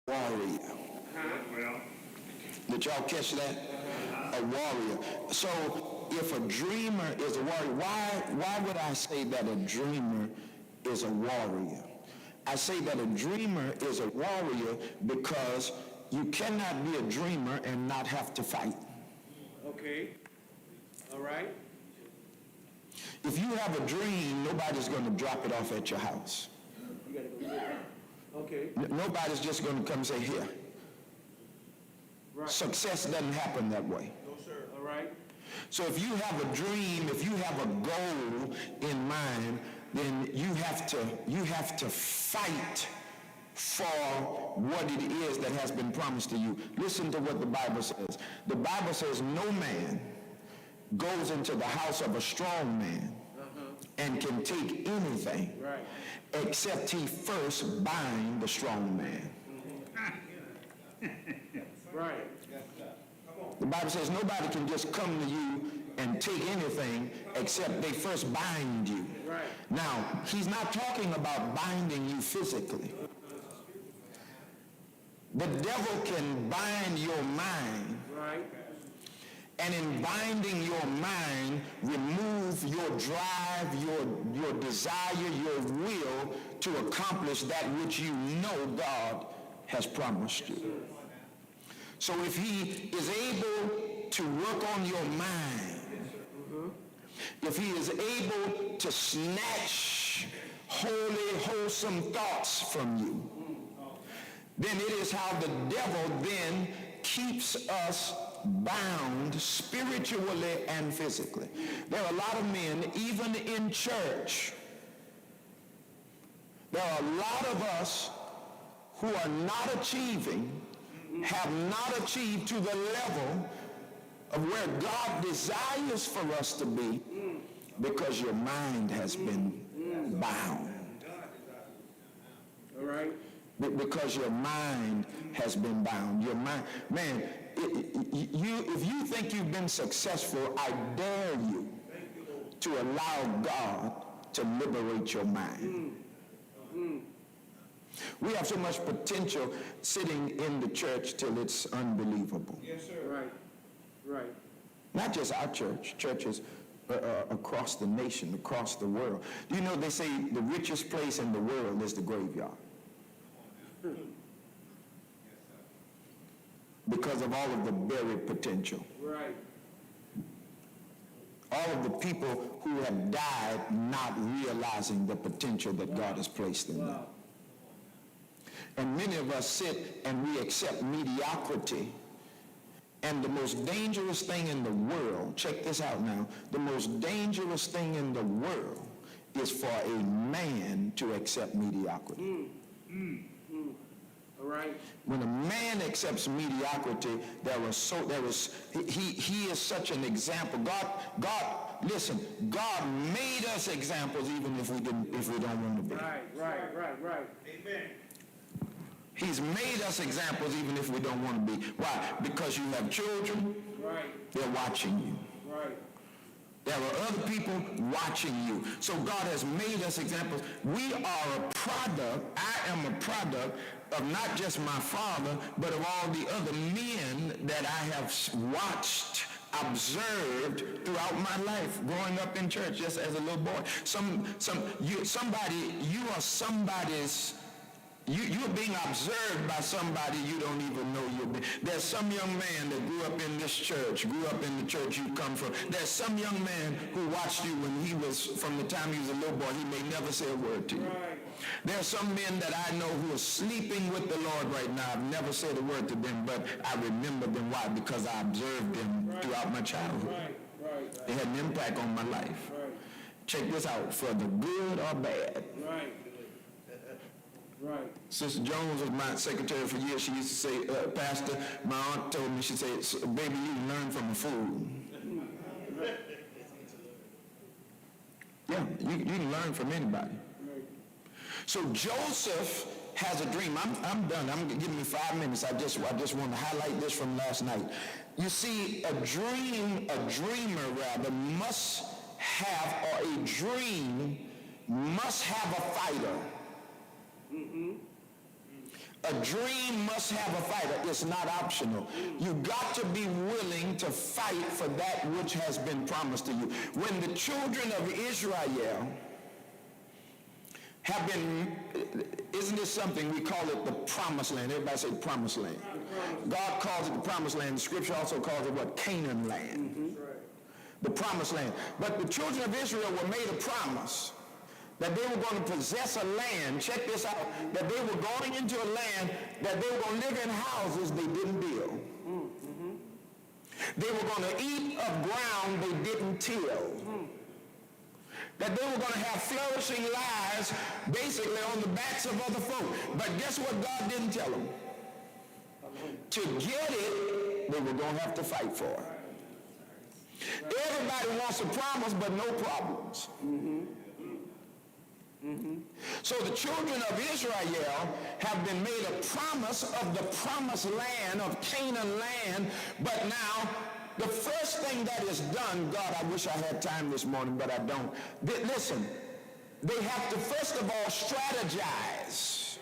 warrior. Did y'all catch that? A warrior. So if a dreamer is a warrior, why would I say that a dreamer is a warrior? I say that a dreamer is a warrior because you cannot be a dreamer and not have to fight. Okay. All right. If you have a dream, nobody's going to drop it off at your house. You gotta go get it. Okay. Nobody's just going to come say, here. Right. Success doesn't happen that way. No, sir. All right. So if you have a dream, if you have a goal in mind, then you have to fight for what it is that has been promised to you. Listen to what the Bible says. The Bible says no man goes into the house of a strong man and can take anything except he first bind the strong man. Right. The Bible says nobody can just come to you and take anything except they first bind you. Right. Now, he's not talking about binding you physically. The devil can bind your mind. Right. And in binding your mind, remove your drive, your desire, your will to accomplish that which you know God has promised you. So if he is able to work on your mind, if he is able to snatch holy, wholesome thoughts from you, then it is how the devil then keeps us bound spiritually and physically. There are a lot of men, even in church, there are a lot of us who are not achieving, have not achieved to the level of where God desires for us to be because your mind has been bound. All right. Because your mind has been bound. Your mind, man, if you think you've been successful, I dare you to allow God to liberate your mind. We have so much potential sitting in the church till it's unbelievable. Yes, sir. Right. Right. Not just our church, churches across the nation, across the world. Do you know they say the richest place in the world is the graveyard? Because of all of the buried potential. Right. All of the people who have died not realizing the potential that God has placed in them. And many of us sit and we accept mediocrity. And the most dangerous thing in the world, check this out now, the most dangerous thing in the world is for a man to accept mediocrity. All right. When a man accepts mediocrity, he is such an example. Listen, God made us examples even if we don't want to be. Right. Amen. He's made us examples even if we don't want to be. Why? Because you have children, they're watching you. Right. There are other people watching you. So God has made us examples. We are a product, I am a product of not just my father, but of all the other men that I have watched, observed throughout my life, growing up in church just as a little boy. You're being observed by somebody you don't even know you're being. There's some young man that grew up in this church, grew up in the church you come from. There's some young man who watched you when from the time he was a little boy, he may never say a word to you. Right. There's some men that I know who are sleeping with the Lord right now. I've never said a word to them, but I remember them. Why? Because I observed them throughout my childhood. Right. They had an impact on my life. Right. Check this out, for the good or bad. Right. Right. Sister Jones was my secretary for years. She used to say, Pastor, my aunt told me, she said, baby, you can learn from a fool. Yeah, you can learn from anybody. So Joseph has a dream. I'm done. I'm giving me 5 minutes. I just want to highlight this from last night. You see, a dreamer must have, or a dream must have a fighter. A dream must have a fighter. It's not optional. You got to be willing to fight for that which has been promised to you. When the children of Israel have been, isn't this something we call it the promised land? Everybody say promised land. God calls it the promised land. The scripture also calls it what? Canaan land. The promised land. But the children of Israel were made a promise that they were going to possess a land, check this out, that they were going into a land that they were going to live in houses they didn't build. They were going to eat of ground they didn't till. That they were going to have flourishing lives basically on the backs of other folk. But guess what God didn't tell them? To get it, they were going to have to fight for it. Everybody wants a promise, but no problems. So the children of Israel have been made a promise of the promised land, of Canaan land, but now the first thing that is done, God, I wish I had time this morning, but I don't. Listen, they have to first of all strategize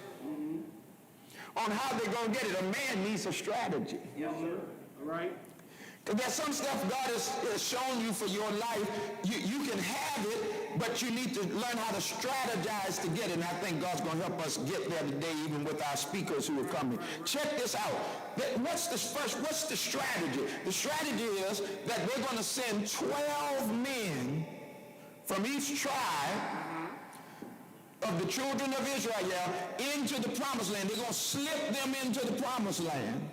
on how they're going to get it. A man needs a strategy. Yes, sir. All right. Because there's some stuff God has shown you for your life. You can have it, but you need to learn how to strategize to get it. And I think God's going to help us get there today, even with our speakers who are coming. Check this out. What's the strategy? The strategy is that they're going to send 12 men from each tribe of the children of Israel into the promised land. They're going to slip them into the promised land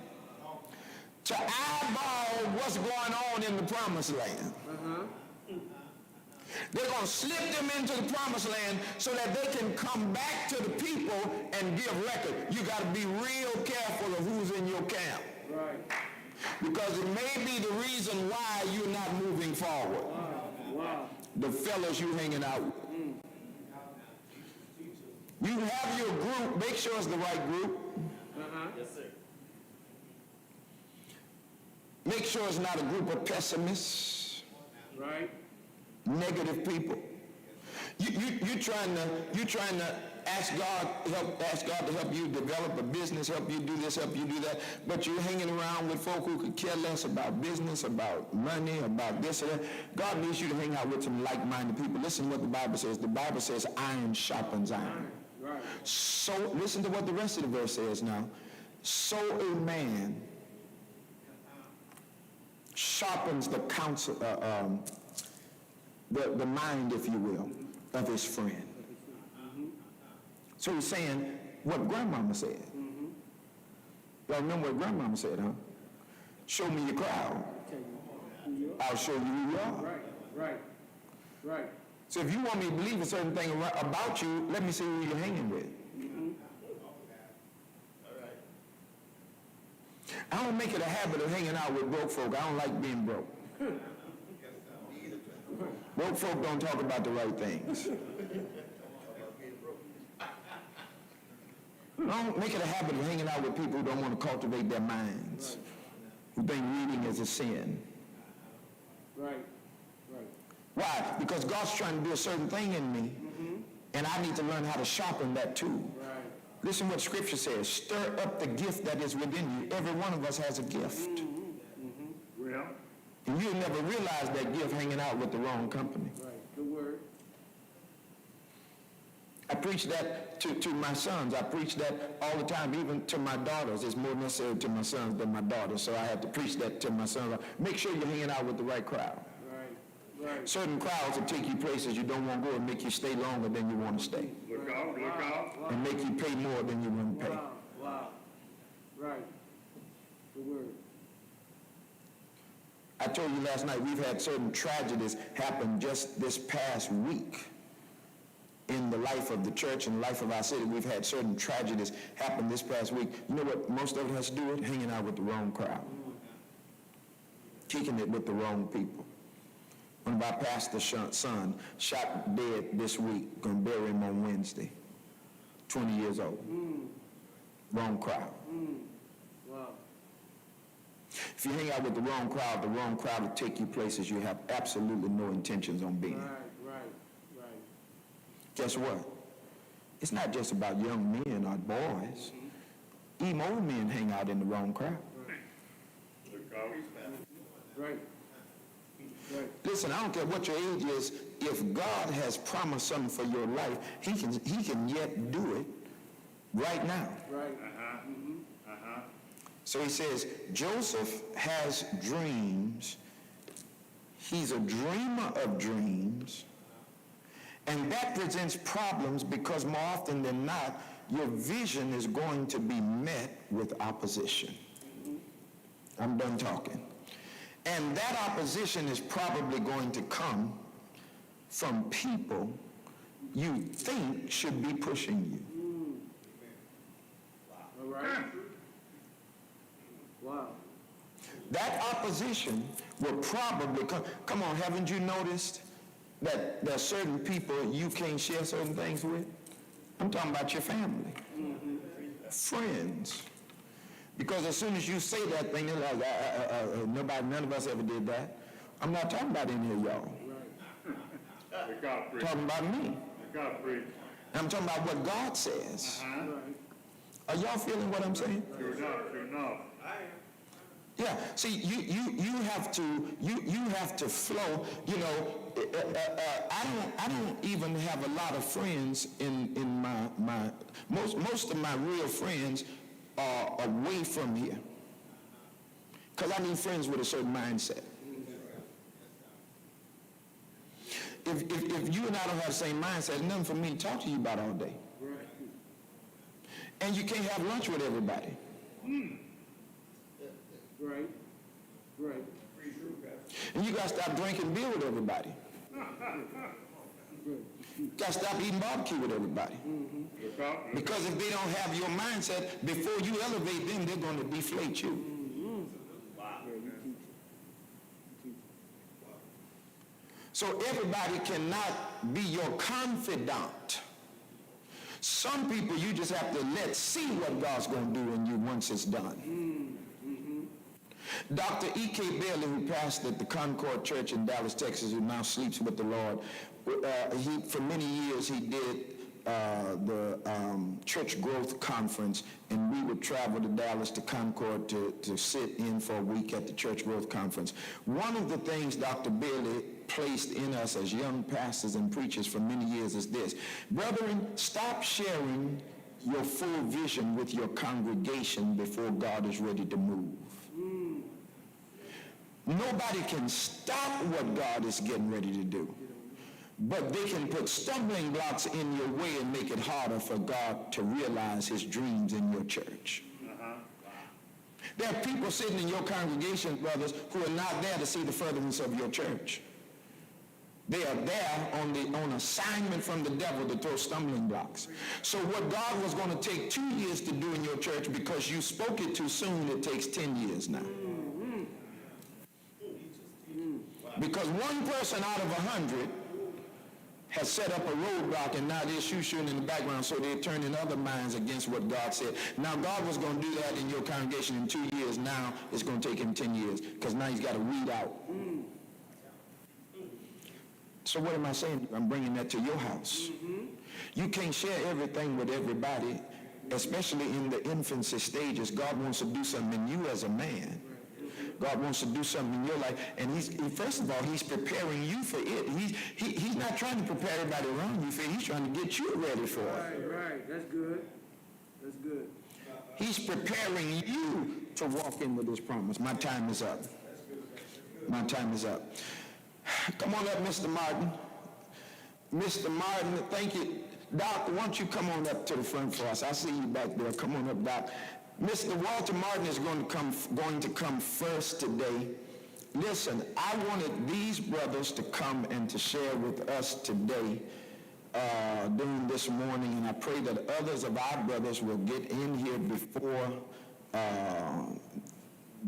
to eyeball what's going on in the promised land. They're going to slip them into the promised land so that they can come back to the people and give record. You got to be real careful of who's in your camp. Right. Because it may be the reason why you're not moving forward. Wow. The fellows you hanging out with. You have your group, make sure it's the right group. Yes, sir. Make sure it's not a group of pessimists. Right. Negative people. You're trying to ask God to help you develop a business, help you do this, help you do that, but you're hanging around with folk who could care less about business, about money, about this or that. God needs you to hang out with some like-minded people. Listen to what the Bible says. The Bible says iron sharpens iron. Right. So listen to what the rest of the verse says now. So a man sharpens the counsel, the mind, if you will, of his friend. So he's saying what grandmama said. Y'all remember what grandmama said, huh? Show me your crowd. I'll show you who you are. Right. So if you want me to believe a certain thing about you, let me see who you're hanging with. I don't make it a habit of hanging out with broke folk. I don't like being broke. Broke folk don't talk about the right things. I don't make it a habit of hanging out with people who don't want to cultivate their minds, who think reading is a sin. Right. Why? Because God's trying to do a certain thing in me, and I need to learn how to sharpen that too. Right. Listen what Scripture says. Stir up the gift that is within you. Every one of us has a gift. Well. And you'll never realize that gift hanging out with the wrong company. Right. Good word. I preach that to my sons. I preach that all the time, even to my daughters. It's more necessary to my sons than my daughters, so I have to preach that to my sons. Make sure you're hanging out with the right crowd. Right. Certain crowds will take you places you don't want to go and make you stay longer than you want to stay. Look out. And make you pay more than you want to pay. Wow. Right. Good word. I told you last night we've had certain tragedies happen just this past week in the life of the church and the life of our city. We've had certain tragedies happen this past week. You know what most of it has to do with? Hanging out with the wrong crowd. Kicking it with the wrong people. One of our pastor's son shot dead this week. Going to bury him on Wednesday. 20 years old. Wrong crowd. Wow. If you hang out with the wrong crowd will take you places you have absolutely no intentions on being. Right. Guess what? It's not just about young men or boys. Even old men hang out in the wrong crowd. Right. Right. Listen, I don't care what your age is. If God has promised something for your life, he can yet do it right now. Right. So he says, Joseph has dreams. He's a dreamer of dreams. And that presents problems because more often than not, your vision is going to be met with opposition. I'm done talking. And that opposition is probably going to come from people you think should be pushing you. All right. Wow. That opposition will probably come. Come on, haven't you noticed that there are certain people you can't share certain things with? I'm talking about your family, friends. Because as soon as you say that thing, they're like, none of us ever did that. I'm not talking about any of y'all. Right. Talking about me. God, I'm talking about what God says. Are y'all feeling what I'm saying? Sure enough. Yeah. See, you have to flow. You know, I don't even have a lot of friends in my most of my real friends are away from here. Because I need friends with a certain mindset. If you and I don't have the same mindset, there's nothing for me to talk to you about all day. Right. And you can't have lunch with everybody. Right. Right. And you got to stop drinking beer with everybody. Got to stop eating barbecue with everybody. Because if they don't have your mindset, before you elevate them, they're going to deflate you. So everybody cannot be your confidant. Some people you just have to let see what God's going to do in you once it's done. Dr. E.K. Bailey, who pastored the Concord Church in Dallas, Texas, who now sleeps with the Lord, for many years he did the church growth conference, and we would travel to Dallas to Concord to sit in for a week at the church growth conference. One of the things Dr. Bailey placed in us as young pastors and preachers for many years is this: brethren, stop sharing your full vision with your congregation before God is ready to move. Nobody can stop what God is getting ready to do, but they can put stumbling blocks in your way and make it harder for God to realize his dreams in your church. There are people sitting in your congregation, brothers, who are not there to see the furtherance of your church. They are there on assignment from the devil to throw stumbling blocks. So what God was going to take 2 years to do in your church, because you spoke it too soon, it takes 10 years now. Because one person out of 100 has set up a roadblock, and now they're shooting in the background, so they're turning other minds against what God said. Now God was going to do that in your congregation in 2 years. Now it's going to take him 10 years, because now he's got to weed out. So what am I saying? I'm bringing that to your house. You can't share everything with everybody, especially in the infancy stages. God wants to do something in you as a man. God wants to do something in your life, and first of all, he's preparing you for it. He's not trying to prepare everybody around you for it. He's trying to get you ready for it. Right. That's good. That's good. He's preparing you to walk into this promise. My time is up. My time is up. Come on up, Mr. Martin. Mr. Martin, thank you. Doc, why don't you come on up to the front for us? I see you back there. Come on up, Doc. Mr. Walter Martin is going to come first today. Listen, I wanted these brothers to come and to share with us today during this morning, and I pray that others of our brothers will get in here before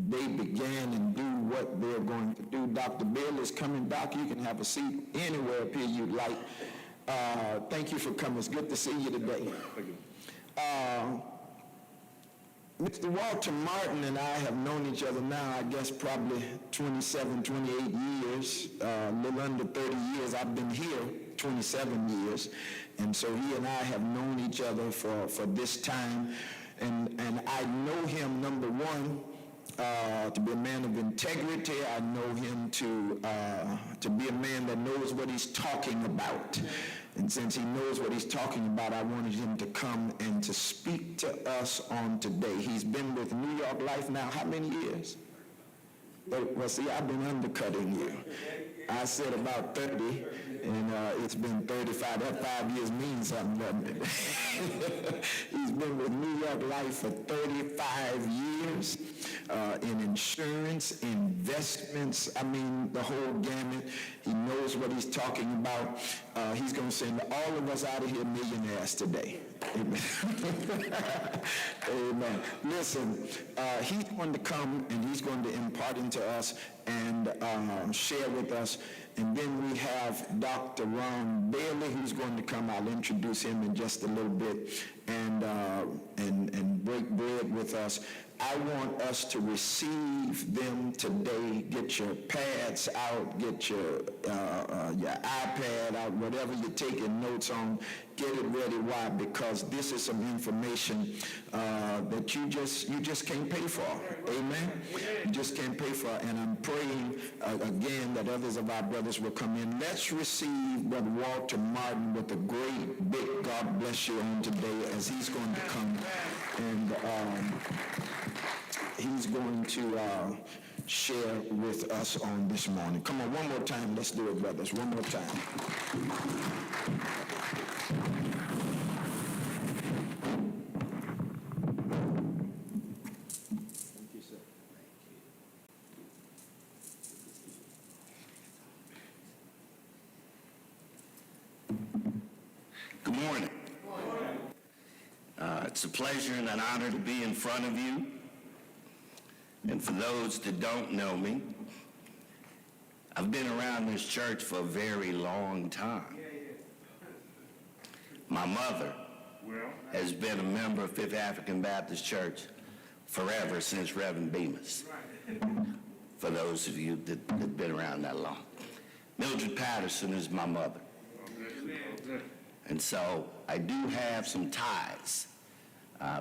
they began and do what they're going to do. Dr. Bill is coming. Doc, you can have a seat anywhere up here you'd like. Thank you for coming. It's good to see you today. Mr. Walter Martin and I have known each other now, I guess, probably 27, 28 years, a little under 30 years. I've been here 27 years, and so he and I have known each other for this time. And I know him, number one, to be a man of integrity. I know him to be a man that knows what he's talking about. And since he knows what he's talking about, I wanted him to come and to speak to us on today. He's been with New York Life now how many years? Well, see, I've been undercutting you. I said about 30, and it's been 35. That 5 years means something, doesn't it? He's been with New York Life for 35 years in insurance, investments, I mean, the whole gamut. He knows what he's talking about. He's going to send all of us out of here millionaires today. Amen. Amen. Listen, he's going to come and he's going to impart into us and share with us. And then we have Dr. Ron Bailey, who's going to come. I'll introduce him in just a little bit and break bread with us. I want us to receive them today. Get your pads out, get your iPad out, whatever you're taking notes on, get it ready. Why? Because this is some information that you just can't pay for. Amen? You just can't pay for. And I'm praying again that others of our brothers will come in. Let's receive Brother Walter Martin with a great big God bless you on today as he's going to come and he's going to share with us on this morning. Come on, one more time. Let's do it, brothers. One more time. Thank you, sir. Good morning. It's a pleasure and an honor to be in front of you. And for those that don't know me, I've been around this church for a very long time. My mother has been a member of Fifth African Baptist Church forever since Reverend Bemis, for those of you that have been around that long. Mildred Patterson is my mother. And so I do have some ties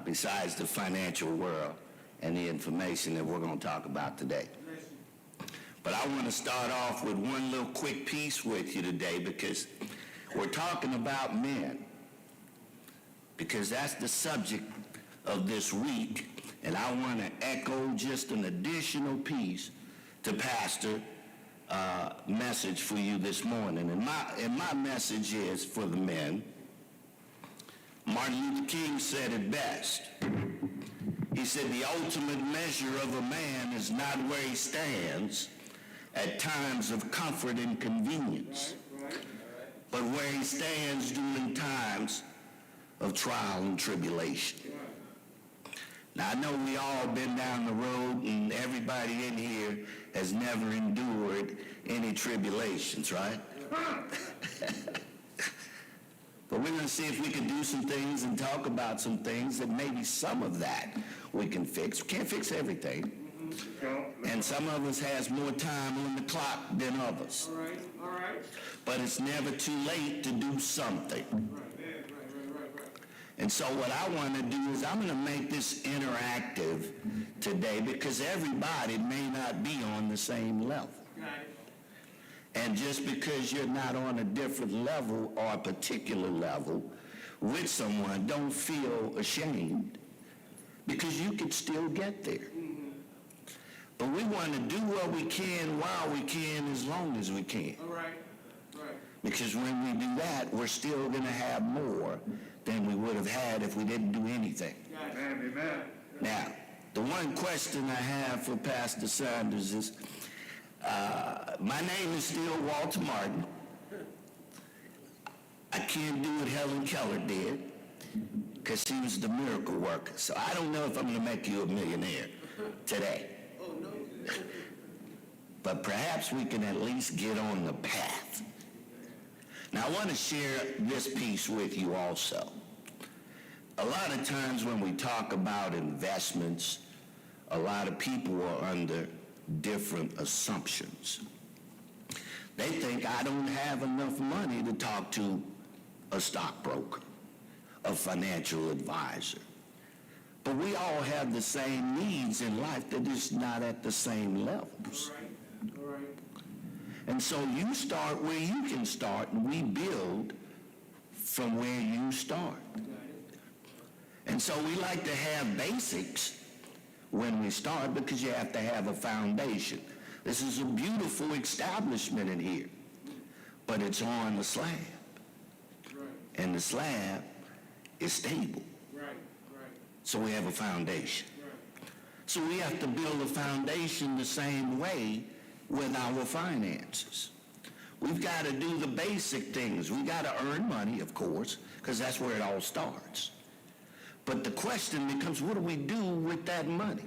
besides the financial world and the information that we're going to talk about today. But I want to start off with one little quick piece with you today because we're talking about men, because that's the subject of this week, and I want to echo just an additional piece to Pastor message for you this morning. And my message is for the men. Martin Luther King said it best. He said, the ultimate measure of a man is not where he stands at times of comfort and convenience, but where he stands during times of trial and tribulation. Now, I know we all been down the road, and everybody in here has never endured any tribulations, right? But we're going to see if we can do some things and talk about some things that maybe some of that we can fix. We can't fix everything. And some of us has more time on the clock than others. All right. But it's never too late to do something. And so what I want to do is I'm going to make this interactive today because everybody may not be on the same level. And just because you're not on a different level or a particular level with someone, don't feel ashamed because you can still get there. But we want to do what we can while we can as long as we can. All right. Because when we do that, we're still going to have more than we would have had if we didn't do anything. Amen. Now, the one question I have for Pastor Sanders is, my name is still Walter Martin. I can't do what Helen Keller did because she was the miracle worker. So I don't know if I'm going to make you a millionaire today. Oh, no. But perhaps we can at least get on the path. Now, I want to share this piece with you also. A lot of times when we talk about investments, a lot of people are under different assumptions. They think I don't have enough money to talk to a stockbroker, a financial advisor. But we all have the same needs in life, they're just not at the same levels. All right. And so you start where you can start, and we build from where you start. And so we like to have basics when we start because you have to have a foundation. This is a beautiful establishment in here, but it's on the slab. Right. And the slab is stable. Right. So we have a foundation. Right. So we have to build a foundation the same way with our finances. We've got to do the basic things. We've got to earn money, of course, because that's where it all starts. But the question becomes, what do we do with that money?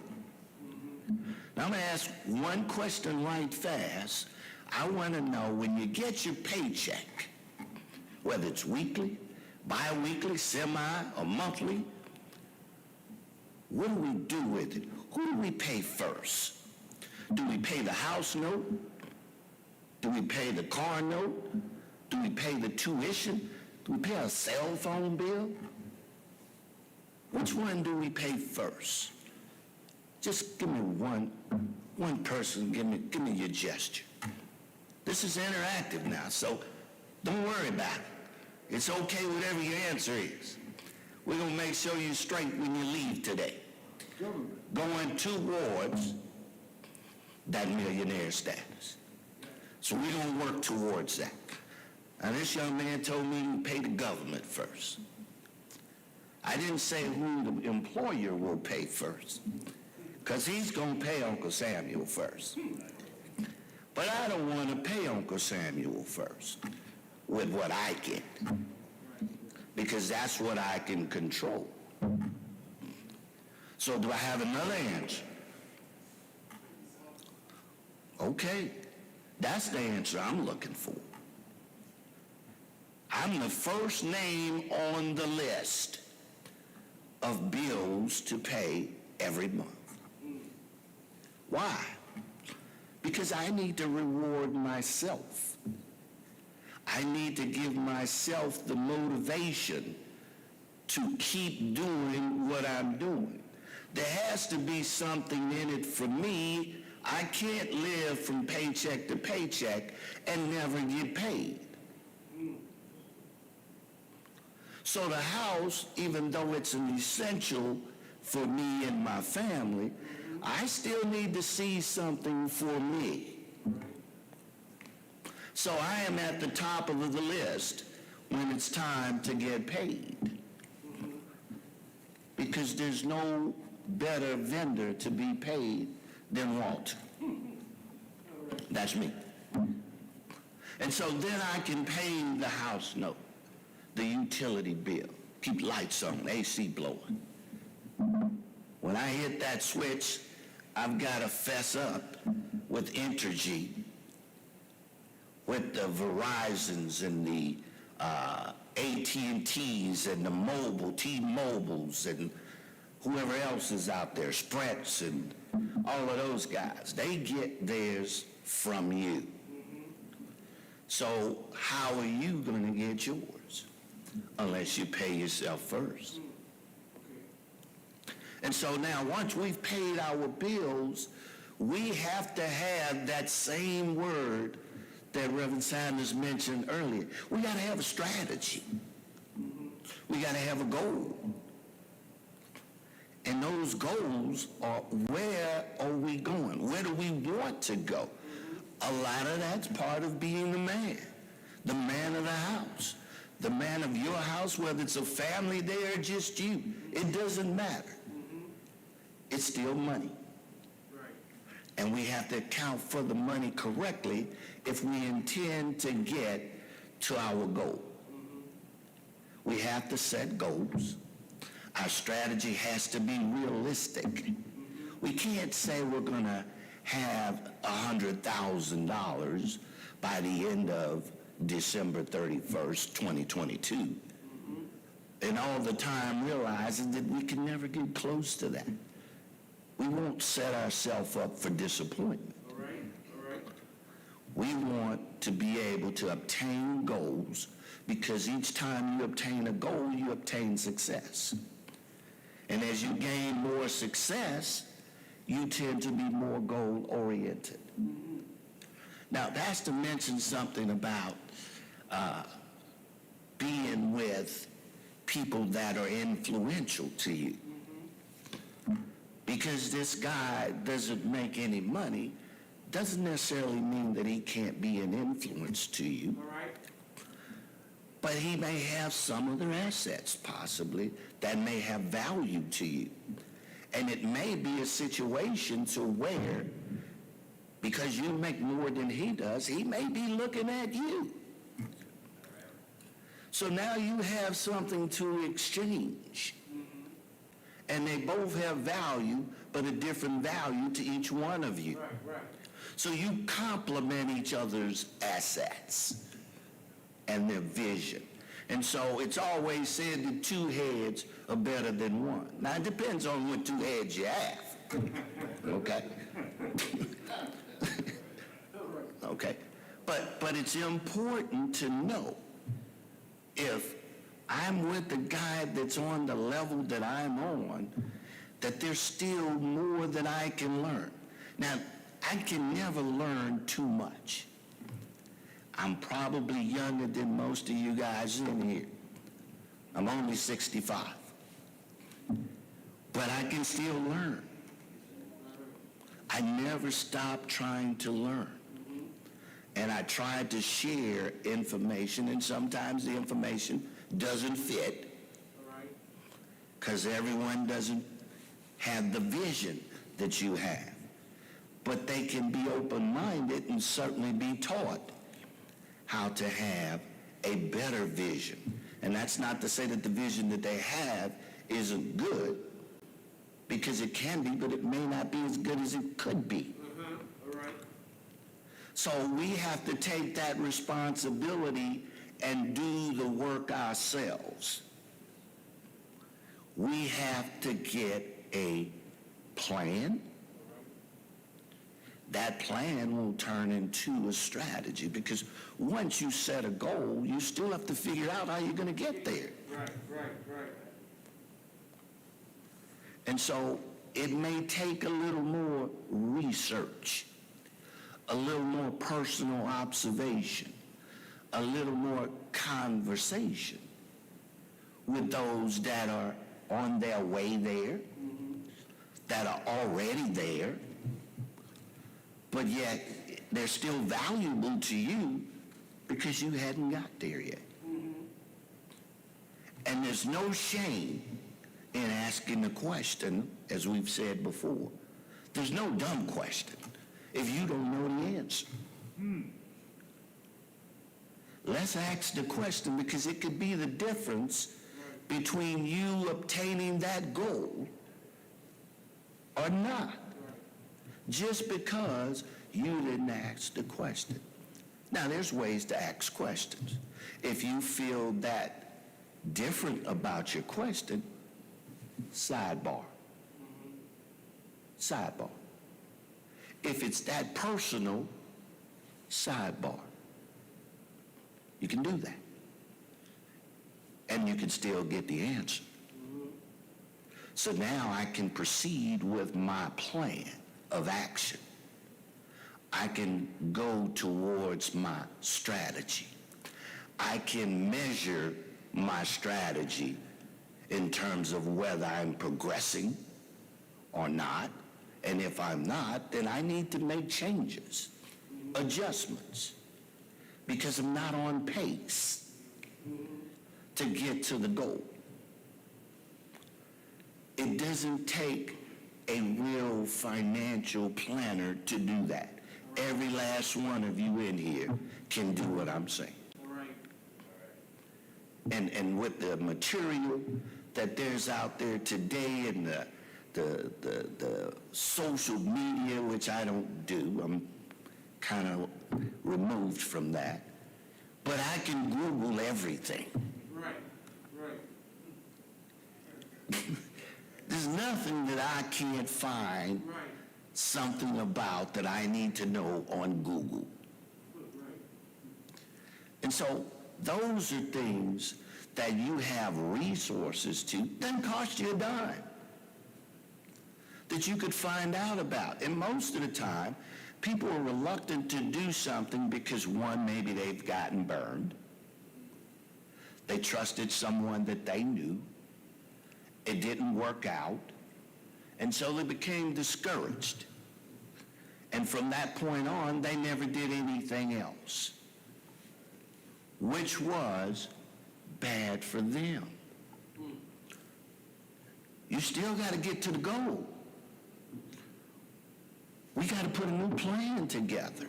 Now I'm going to ask one question right fast. I want to know, when you get your paycheck, whether it's weekly, bi-weekly, semi, or monthly, what do we do with it? Who do we pay first? Do we pay the house note? Do we pay the car note? Do we pay the tuition? Do we pay a cell phone bill? Which one do we pay first? Just give me one person, give me your gesture. This is interactive now, so don't worry about it. It's okay whatever your answer is. We're going to make sure you're straight when you leave today. Going towards that millionaire status. So we're going to work towards that. Now, this young man told me to pay the government first. I didn't say who the employer will pay first, because he's going to pay Uncle Samuel first. But I don't want to pay Uncle Samuel first with what I get, because that's what I can control. So do I have another answer? Okay, that's the answer I'm looking for. I'm the first name on the list of bills to pay every month. Why? Because I need to reward myself. I need to give myself the motivation to keep doing what I'm doing. There has to be something in it for me. I can't live from paycheck to paycheck and never get paid. So the house, even though it's an essential for me and my family, I still need to see something for me. So I am at the top of the list when it's time to get paid, because there's no better vendor to be paid than Walter. That's me. And so then I can pay the house note, the utility bill, keep lights on, AC blowing. When I hit that switch, I've got to fess up with Entergy, with the Verizons and the AT&Ts and the mobile, T-Mobiles and whoever else is out there, Sprets and all of those guys. They get theirs from you. So how are you going to get yours? Unless you pay yourself first. And so now, once we've paid our bills, we have to have that same word that Reverend Sanders mentioned earlier. We got to have a strategy. We got to have a goal. And those goals are, where are we going? Where do we want to go? A lot of that's part of being the man of the house. The man of your house, whether it's a family there or just you, it doesn't matter. It's still money. Right. And we have to account for the money correctly if we intend to get to our goal. We have to set goals. Our strategy has to be realistic. We can't say we're going to have $100,000 by the end of December 31st, 2022. And all the time realizing that we can never get close to that. We won't set ourselves up for disappointment. All right. We want to be able to obtain goals, because each time you obtain a goal, you obtain success. And as you gain more success, you tend to be more goal-oriented. Now, that's to mention something about being with people that are influential to you. Because this guy doesn't make any money doesn't necessarily mean that he can't be an influence to you. All right. But he may have some other assets, possibly, that may have value to you. And it may be a situation to where, because you make more than he does, he may be looking at you. So now you have something to exchange. And they both have value, but a different value to each one of you. Right, right. So you complement each other's assets and their vision. And so it's always said that two heads are better than one. Now, it depends on what two heads you have. Okay? Okay. But it's important to know if I'm with the guy that's on the level that I'm on, that there's still more that I can learn. Now, I can never learn too much. I'm probably younger than most of you guys in here. I'm only 65. But I can still learn. I never stop trying to learn. And I try to share information, and sometimes the information doesn't fit All right. because everyone doesn't have the vision that you have. But they can be open-minded and certainly be taught how to have a better vision. And that's not to say that the vision that they have isn't good, because it can be, but it may not be as good as it could be. All right. So we have to take that responsibility and do the work ourselves. We have to get a plan. That plan will turn into a strategy, because once you set a goal, you still have to figure out how you're going to get there. Right, right, right. And so it may take a little more research, a little more personal observation, a little more conversation with those that are on their way there, that are already there, but yet they're still valuable to you because you hadn't got there yet. And there's no shame in asking the question, as we've said before. There's no dumb question if you don't know the answer. Let's ask the question, because it could be the difference between you obtaining that goal or not, just because you didn't ask the question. Now, there's ways to ask questions. If you feel that different about your question, sidebar. Sidebar. If it's that personal, sidebar. You can do that. And you can still get the answer. So now I can proceed with my plan of action. I can go towards my strategy. I can measure my strategy in terms of whether I'm progressing or not. And if I'm not, then I need to make changes, adjustments, because I'm not on pace to get to the goal. It doesn't take a real financial planner to do that. Every last one of you in here can do what I'm saying. All right. And with the material that there's out there today, and the social media, which I don't do, I'm kind of removed from that, but I can Google everything. Right, right. There's nothing that I can't find Right, something about that I need to know on Google. right. And so those are things that you have resources to, doesn't cost you a dime. that you could find out about. And most of the time, people are reluctant to do something because, one, maybe they've gotten burned. They trusted someone that they knew. It didn't work out. And so they became discouraged. And from that point on, they never did anything else, which was bad for them. You still got to get to the goal. We got to put a new plan together.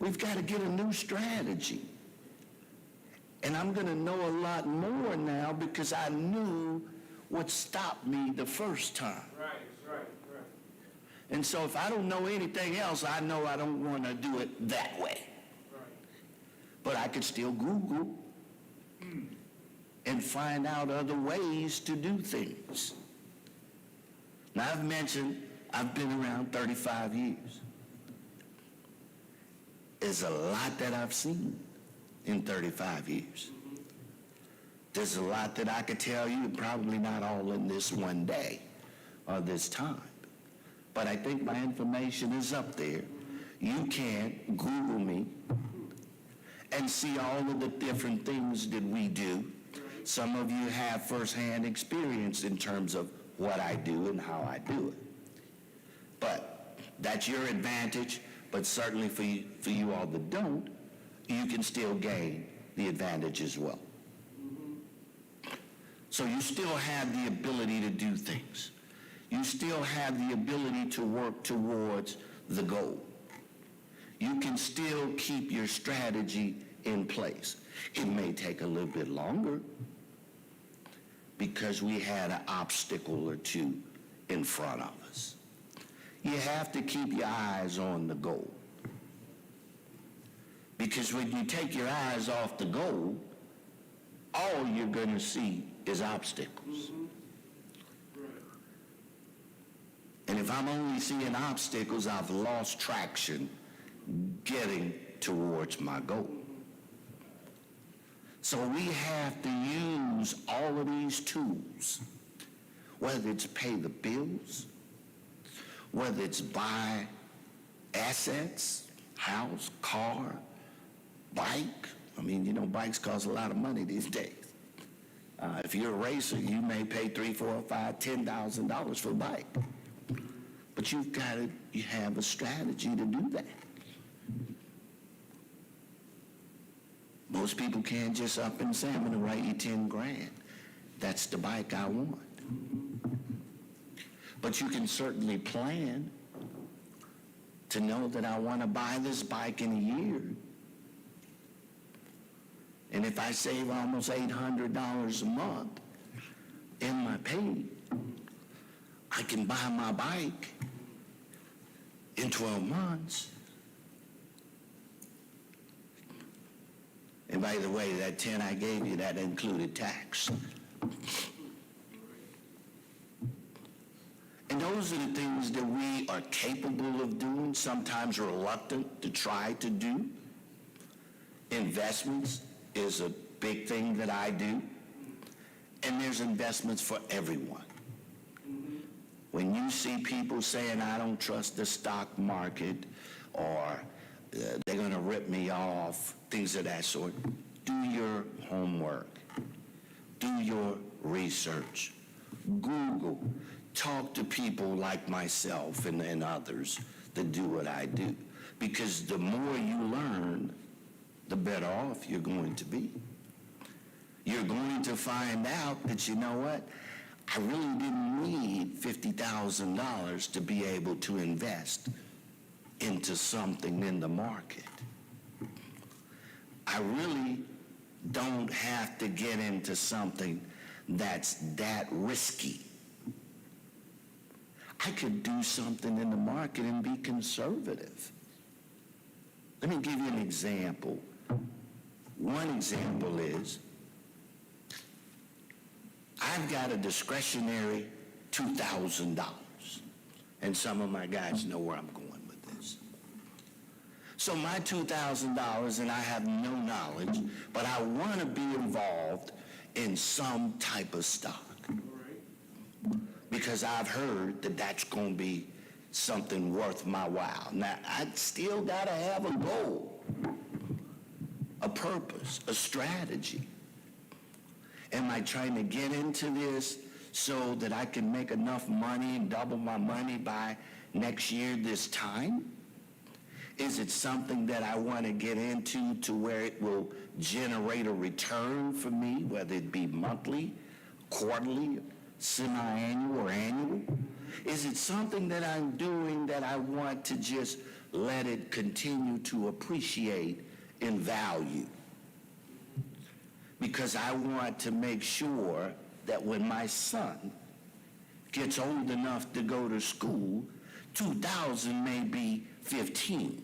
We've got to get a new strategy. And I'm going to know a lot more now because I knew what stopped me the first time. Right. And so if I don't know anything else, I know I don't want to do it that way. Right. But I could still Google and find out other ways to do things. Now, I've mentioned I've been around 35 years. There's a lot that I've seen in 35 years. There's a lot that I could tell you, probably not all in this one day or this time. But I think my information is up there. You can Google me and see all of the different things that we do. Some of you have firsthand experience in terms of what I do and how I do it. But that's your advantage, but certainly for you all that don't, you can still gain the advantage as well. So you still have the ability to do things. You still have the ability to work towards the goal. You can still keep your strategy in place. It may take a little bit longer because we had an obstacle or two in front of us. You have to keep your eyes on the goal. Because when you take your eyes off the goal, all you're going to see is obstacles. And if I'm only seeing obstacles, I've lost traction getting towards my goal. So we have to use all of these tools, whether it's pay the bills, whether it's buy assets, house, car, bike. I mean, you know, bikes cost a lot of money these days. If you're a racer, you may pay $3,000, $4,000, $5,000, $10,000 for a bike. But you have a strategy to do that. Most people can't just up and say, I'm going to write you 10 grand. That's the bike I want. But you can certainly plan to know that I want to buy this bike in a year. And if I save almost $800 a month in my pay, I can buy my bike in 12 months. And by the way, that 10 I gave you, that included tax. And those are the things that we are capable of doing, sometimes reluctant to try to do. Investments is a big thing that I do. And there's investments for everyone. When you see people saying, I don't trust the stock market, or they're going to rip me off, things of that sort, do your homework. Do your research. Google. Talk to people like myself and others that do what I do. Because the more you learn, the better off you're going to be. You're going to find out that, you know what, I really didn't need $50,000 to be able to invest into something in the market. I really don't have to get into something that's that risky. I could do something in the market and be conservative. Let me give you an example. One example is, I've got a discretionary $2,000. And some of my guys know where I'm going with this. So my $2,000, and I have no knowledge, but I want to be involved in some type of stock. because I've heard that that's going to be something worth my while. Now, I still got to have a goal, a purpose, a strategy. Am I trying to get into this so that I can make enough money and double my money by next year this time? Is it something that I want to get into to where it will generate a return for me, whether it be monthly, quarterly, semi-annual, or annual? Is it something that I'm doing that I want to just let it continue to appreciate in value? Because I want to make sure that when my son gets old enough to go to school, 2,000 may be 15.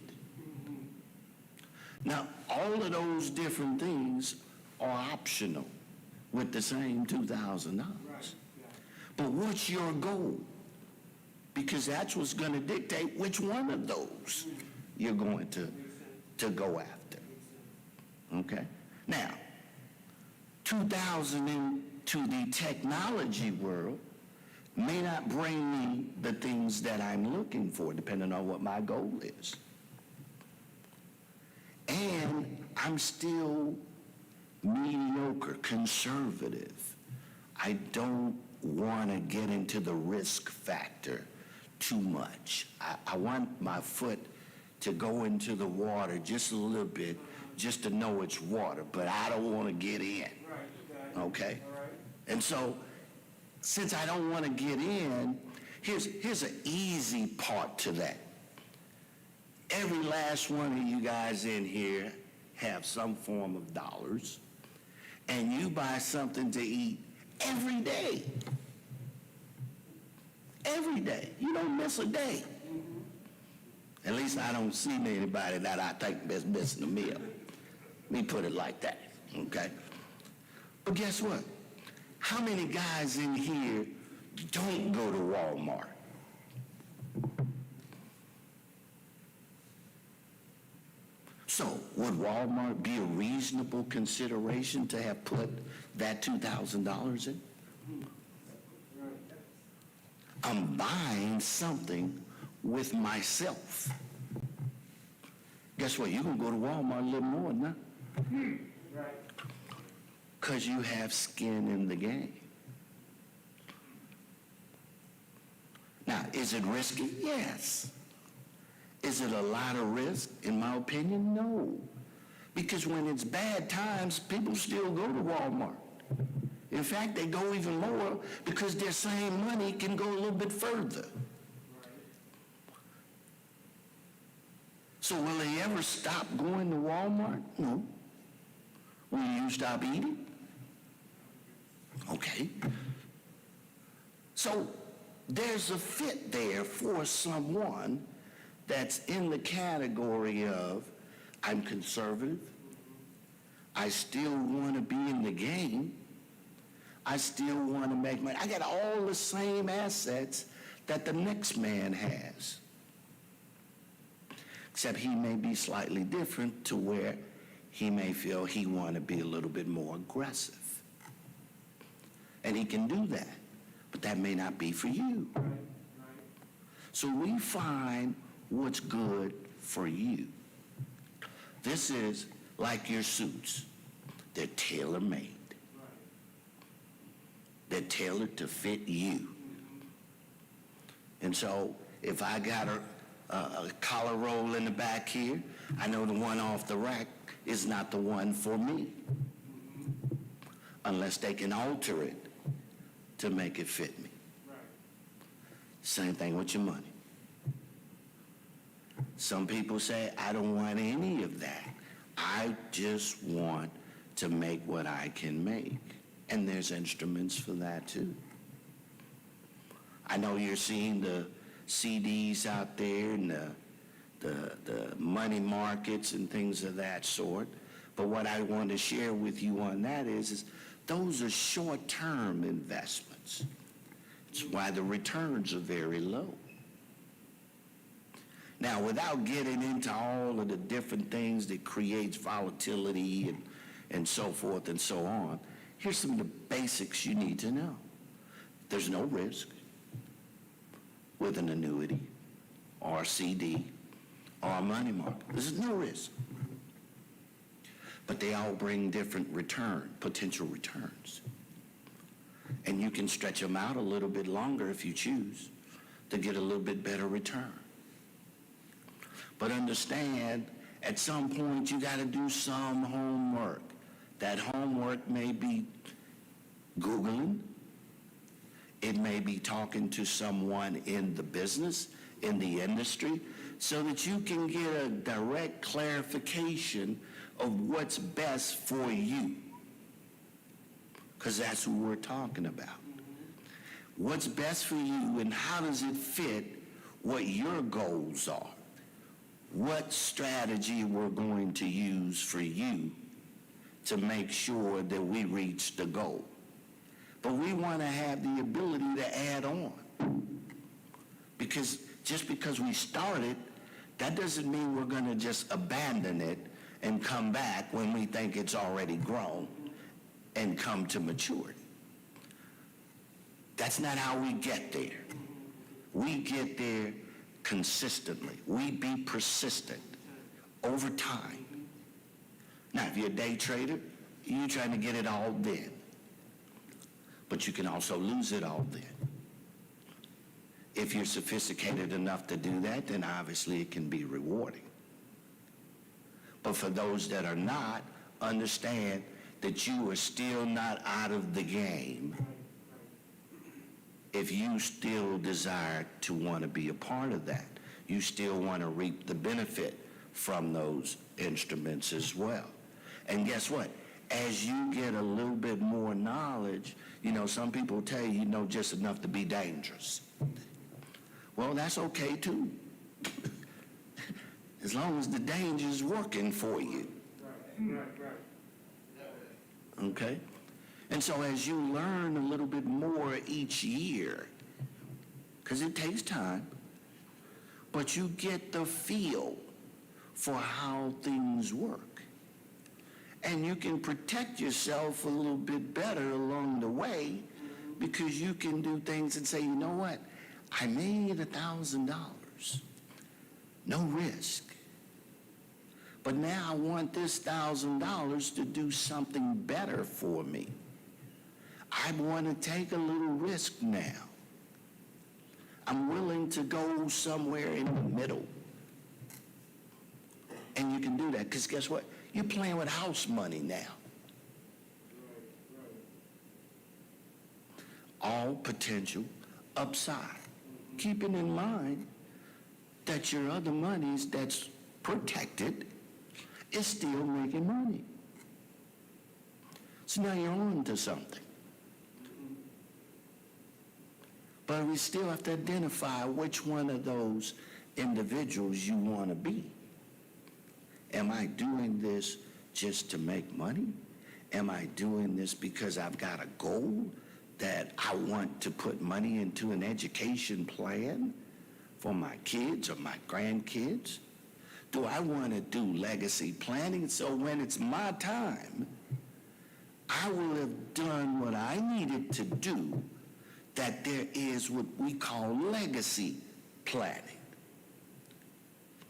Now, all of those different things are optional with the same $2,000. But what's your goal? Because that's what's going to dictate which one of those you're going to go after. Okay? Now, 2,000 into the technology world may not bring me the things that I'm looking for, depending on what my goal is. And I'm still mediocre, conservative. I don't want to get into the risk factor too much. I want my foot to go into the water just a little bit, just to know it's water, but I don't want to get in. Okay? And so, since I don't want to get in, here's an easy part to that. Every last one of you guys in here have some form of dollars, and you buy something to eat every day. Every day. You don't miss a day. At least I don't see anybody that I think is missing a meal. Let me put it like that, okay? But guess what? How many guys in here don't go to Walmart? So, would Walmart be a reasonable consideration to have put that $2,000 in? I'm buying something with myself. Guess what? You're going to go to Walmart a little more than that. Because you have skin in the game. Now, is it risky? Yes. Is it a lot of risk? In my opinion, no. Because when it's bad times, people still go to Walmart. In fact, they go even more because their same money can go a little bit further. So will they ever stop going to Walmart? No. Will you stop eating? Okay. So there's a fit there for someone that's in the category of, I'm conservative, I still want to be in the game, I still want to make money. I got all the same assets that the next man has, except he may be slightly different to where he may feel he want to be a little bit more aggressive. And he can do that, but that may not be for you. So we find what's good for you. This is like your suits. They're tailor-made. They're tailored to fit you. And so if I got a collar roll in the back here, I know the one off the rack is not the one for me, unless they can alter it to make it fit me. Same thing with your money. Some people say, I don't want any of that. I just want to make what I can make. And there's instruments for that too. I know you're seeing the CDs out there and the money markets and things of that sort. But what I want to share with you on that is those are short-term investments. It's why the returns are very low. Now, without getting into all of the different things that creates volatility and so forth and so on, here's some of the basics you need to know. There's no risk. with an annuity or a CD or a money market. There's no risk. But they all bring different potential returns. And you can stretch them out a little bit longer if you choose to get a little bit better return. But understand, at some point you got to do some homework. That homework may be Googling. It may be talking to someone in the business, in the industry, so that you can get a direct clarification of what's best for you. Because that's who we're talking about. What's best for you and how does it fit what your goals are? What strategy we're going to use for you to make sure that we reach the goal. But we want to have the ability to add on. Because just because we started, that doesn't mean we're going to just abandon it and come back when we think it's already grown and come to maturity. That's not how we get there. We get there consistently. We be persistent over time. Now, if you're a day trader, you're trying to get it all then. But you can also lose it all then. If you're sophisticated enough to do that, then obviously it can be rewarding. But for those that are not, understand that you are still not out of the game if you still desire to want to be a part of that. You still want to reap the benefit from those instruments as well. And guess what? As you get a little bit more knowledge, some people tell you know just enough to be dangerous. Well, that's okay too. As long as the danger is working for you. Right. Okay? And so as you learn a little bit more each year, because it takes time, but you get the feel for how things work. And you can protect yourself a little bit better along the way because you can do things and say, you know what? I made $1,000. No risk. But now I want this $1,000 to do something better for me. I want to take a little risk now. I'm willing to go somewhere in the middle. And you can do that because guess what? You're playing with house money now. All potential upside. Keeping in mind that your other monies that's protected is still making money. So now you're on to something. But we still have to identify which one of those individuals you want to be. Am I doing this just to make money? Am I doing this because I've got a goal that I want to put money into an education plan for my kids or my grandkids? Do I want to do legacy planning so when it's my time, I will have done what I needed to do, that there is what we call legacy planning.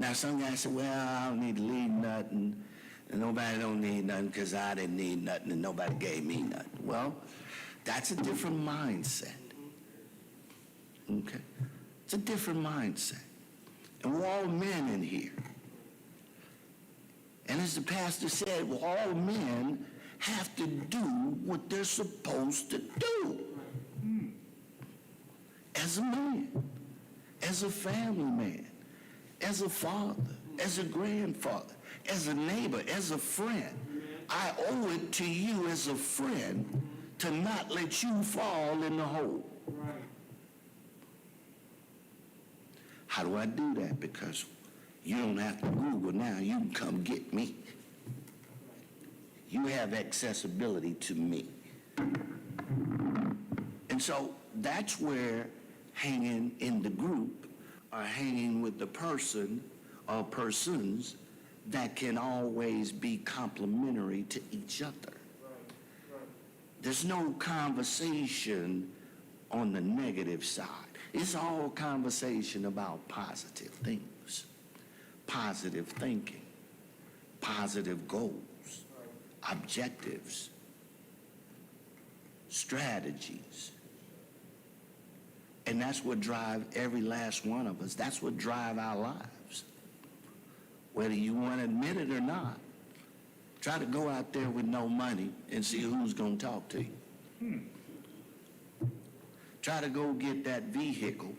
Now, some guys say, well, I don't need to leave nothing, and nobody don't need nothing because I didn't need nothing and nobody gave me nothing. Well, that's a different mindset. Okay? It's a different mindset. And we're all men in here. And as the pastor said, well, all men have to do what they're supposed to do. As a man, as a family man, as a father, as a grandfather, as a neighbor, as a friend. I owe it to you as a friend to not let you fall in the hole. Right. How do I do that? Because you don't have to Google now. You can come get me. You have accessibility to me. And so that's where hanging in the group or hanging with the person or persons that can always be complementary to each other. There's no conversation on the negative side. It's all conversation about positive things, positive thinking, positive goals, objectives, strategies. And that's what drives every last one of us. That's what drives our lives. Whether you want to admit it or not, try to go out there with no money and see who's going to talk to you. Try to go get that vehicle,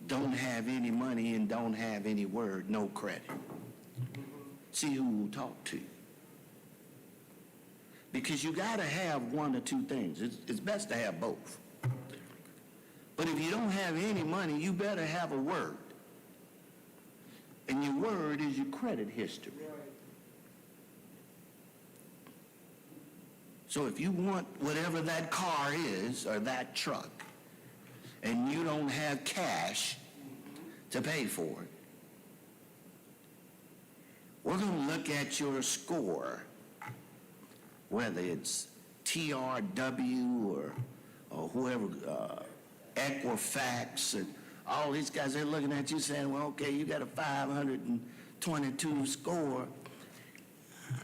don't have any money and don't have any word, no credit. See who will talk to you. Because you got to have one or two things. It's best to have both. But if you don't have any money, you better have a word. And your word is your credit history. So if you want whatever that car is or that truck, and you don't have cash to pay for it, we're going to look at your score, whether it's TRW or whoever, Equifax, and all these guys, they're looking at you saying, well, okay, you got a 522 score.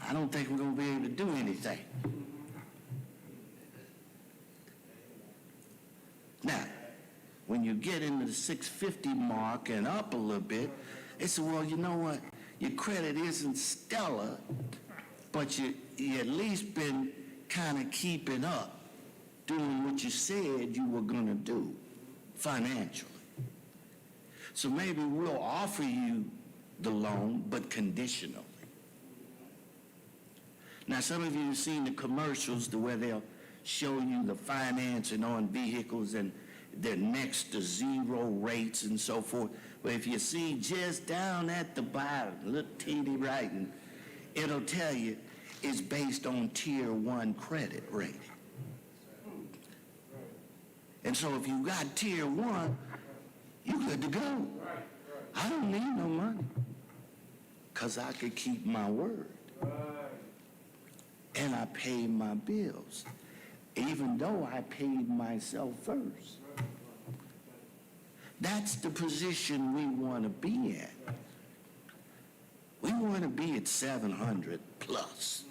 I don't think we're going to be able to do anything. Now, when you get into the 650 mark and up a little bit, they say, well, you know what? Your credit isn't stellar, but you at least been kind of keeping up, doing what you said you were going to do financially. So maybe we'll offer you the loan, but conditionally. Now, some of you have seen the commercials where they'll show you the financing on vehicles and they're next to zero rates and so forth. But if you see just down at the bottom, little teeny writing, it'll tell you it's based on tier 1 credit rating. And so if you got tier 1, you good to go. I don't need no money because I could keep my word. And I paid my bills, even though I paid myself first. That's the position we want to be in. We want to be at 700 plus.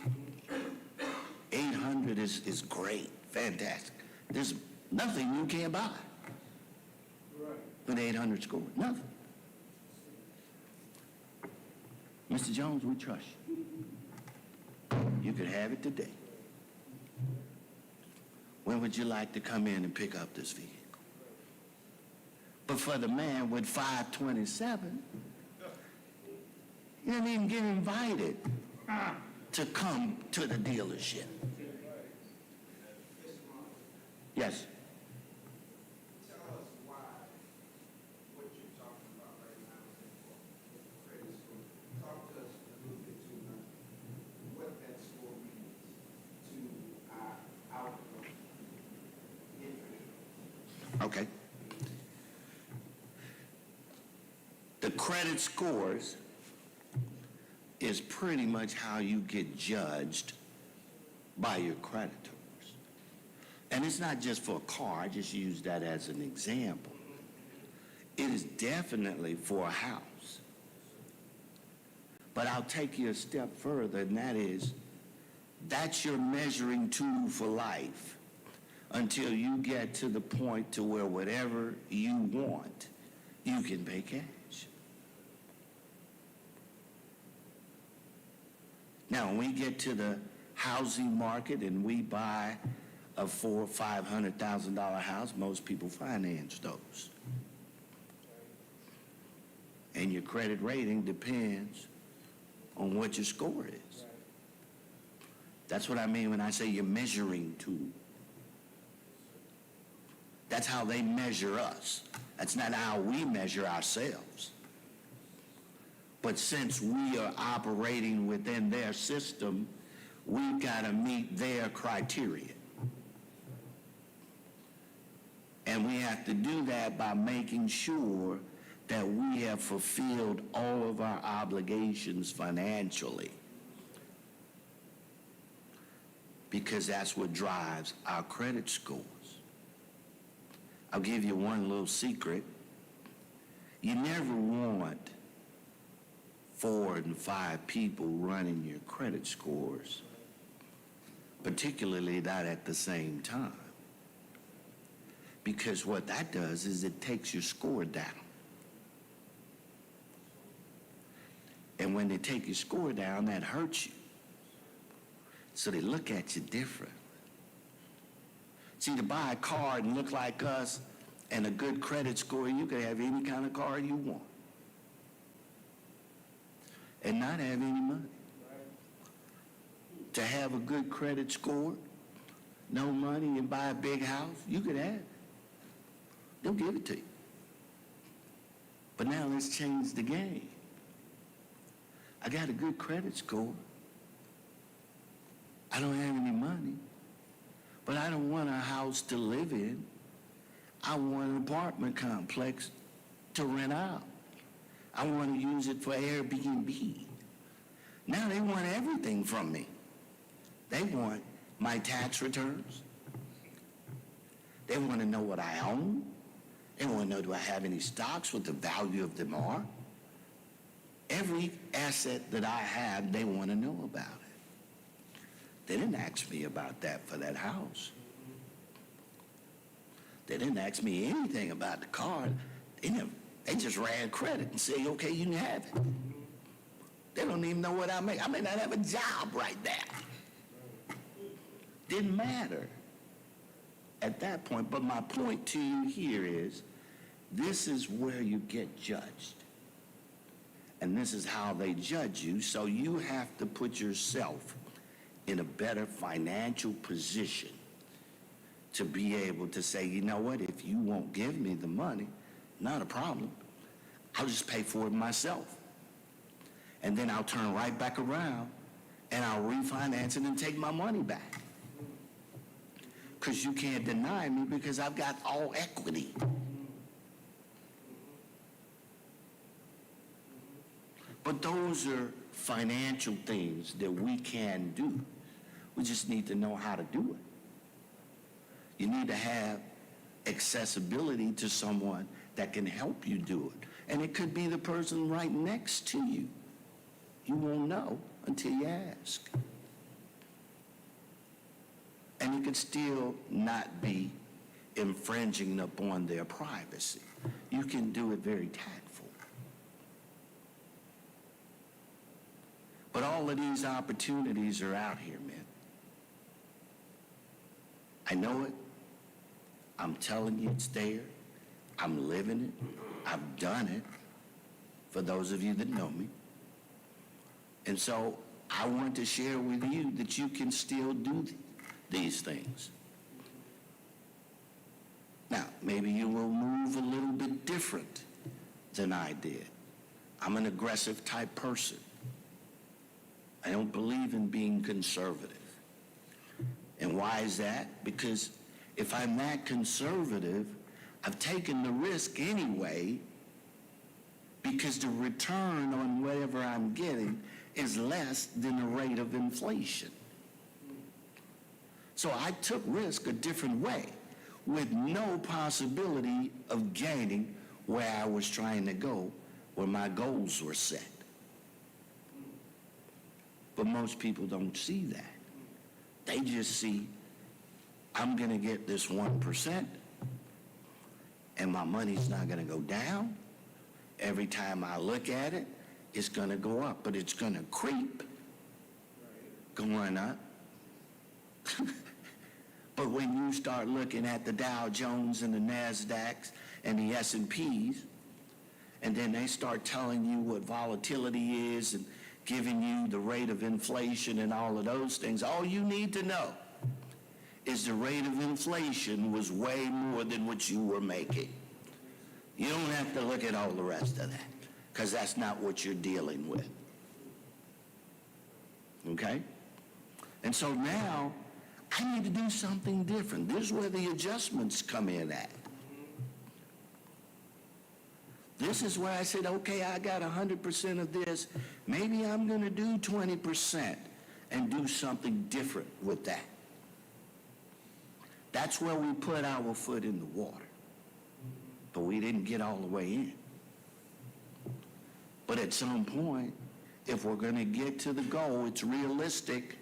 800 is great, fantastic. There's nothing you can't buy with 800 score, nothing. Mr. Jones, we trust you. You could have it today. When would you like to come in and pick up this vehicle? But for the man with 527, you didn't even get invited to come to the dealership. Yes. Tell us why what you're talking about right now is credit score. Talk to us a little bit too much what that score means to our outcome in financial. Okay. The credit scores is pretty much how you get judged by your creditors. And it's not just for a car, I just use that as an example. It is definitely for a house. But I'll take you a step further, and that is, that's your measuring tool for life until you get to the point to where whatever you want, you can pay cash. Now, when we get to the housing market and we buy a $400,000 or $500,000 house, most people finance those. And your credit rating depends on what your score is. That's what I mean when I say your measuring tool. That's how they measure us. That's not how we measure ourselves. But since we are operating within their system, we've got to meet their criteria. And we have to do that by making sure that we have fulfilled all of our obligations financially. Because that's what drives our credit scores. I'll give you one little secret. You never want 4 and 5 people running your credit scores, particularly not at the same time. Because what that does is it takes your score down. And when they take your score down, that hurts you. So they look at you different. See, to buy a car and look like us and a good credit score, you can have any kind of car you want and not have any money. To have a good credit score, no money, and buy a big house, you could have it. They'll give it to you. But now let's change the game. I got a good credit score. I don't have any money, but I don't want a house to live in. I want an apartment complex to rent out. I want to use it for Airbnb. Now they want everything from me. They want my tax returns. They want to know what I own. They want to know, do I have any stocks, what the value of them are. Every asset that I have, they want to know about it. They didn't ask me about that for that house. They didn't ask me anything about the car. They just ran credit and said, okay, you can have it. They don't even know what I make. I may not have a job right now. Didn't matter at that point. But my point to you here is, this is where you get judged. And this is how they judge you. So you have to put yourself in a better financial position to be able to say, you know what, if you won't give me the money, not a problem. I'll just pay for it myself. And then I'll turn right back around and I'll refinance it and take my money back. Because you can't deny me because I've got all equity. But those are financial things that we can do. We just need to know how to do it. You need to have accessibility to someone that can help you do it. And it could be the person right next to you. You won't know until you ask. And you could still not be infringing upon their privacy. You can do it very tactful. But all of these opportunities are out here, man. I know it. I'm telling you it's there. I'm living it. I've done it, for those of you that know me. And so I want to share with you that you can still do these things. Now, maybe you will move a little bit different than I did. I'm an aggressive type person. I don't believe in being conservative. And why is that? Because if I'm that conservative, I've taken the risk anyway, because the return on whatever I'm getting is less than the rate of inflation. So I took risk a different way with no possibility of gaining where I was trying to go, where my goals were set. But most people don't see that. They just see, I'm going to get this 1%, and my money's not going to go down. Every time I look at it, it's going to go up, but it's going to creep, going up. But when you start looking at the Dow Jones and the NASDAQs and the S&Ps, and then they start telling you what volatility is and giving you the rate of inflation and all of those things, all you need to know is the rate of inflation was way more than what you were making. You don't have to look at all the rest of that, because that's not what you're dealing with. Okay? And so now, I need to do something different. This is where the adjustments come in at. This is where I said, okay, I got 100% of this. Maybe I'm going to do 20% and do something different with that. That's where we put our foot in the water. but we didn't get all the way in. But at some point, if we're going to get to the goal, it's realistic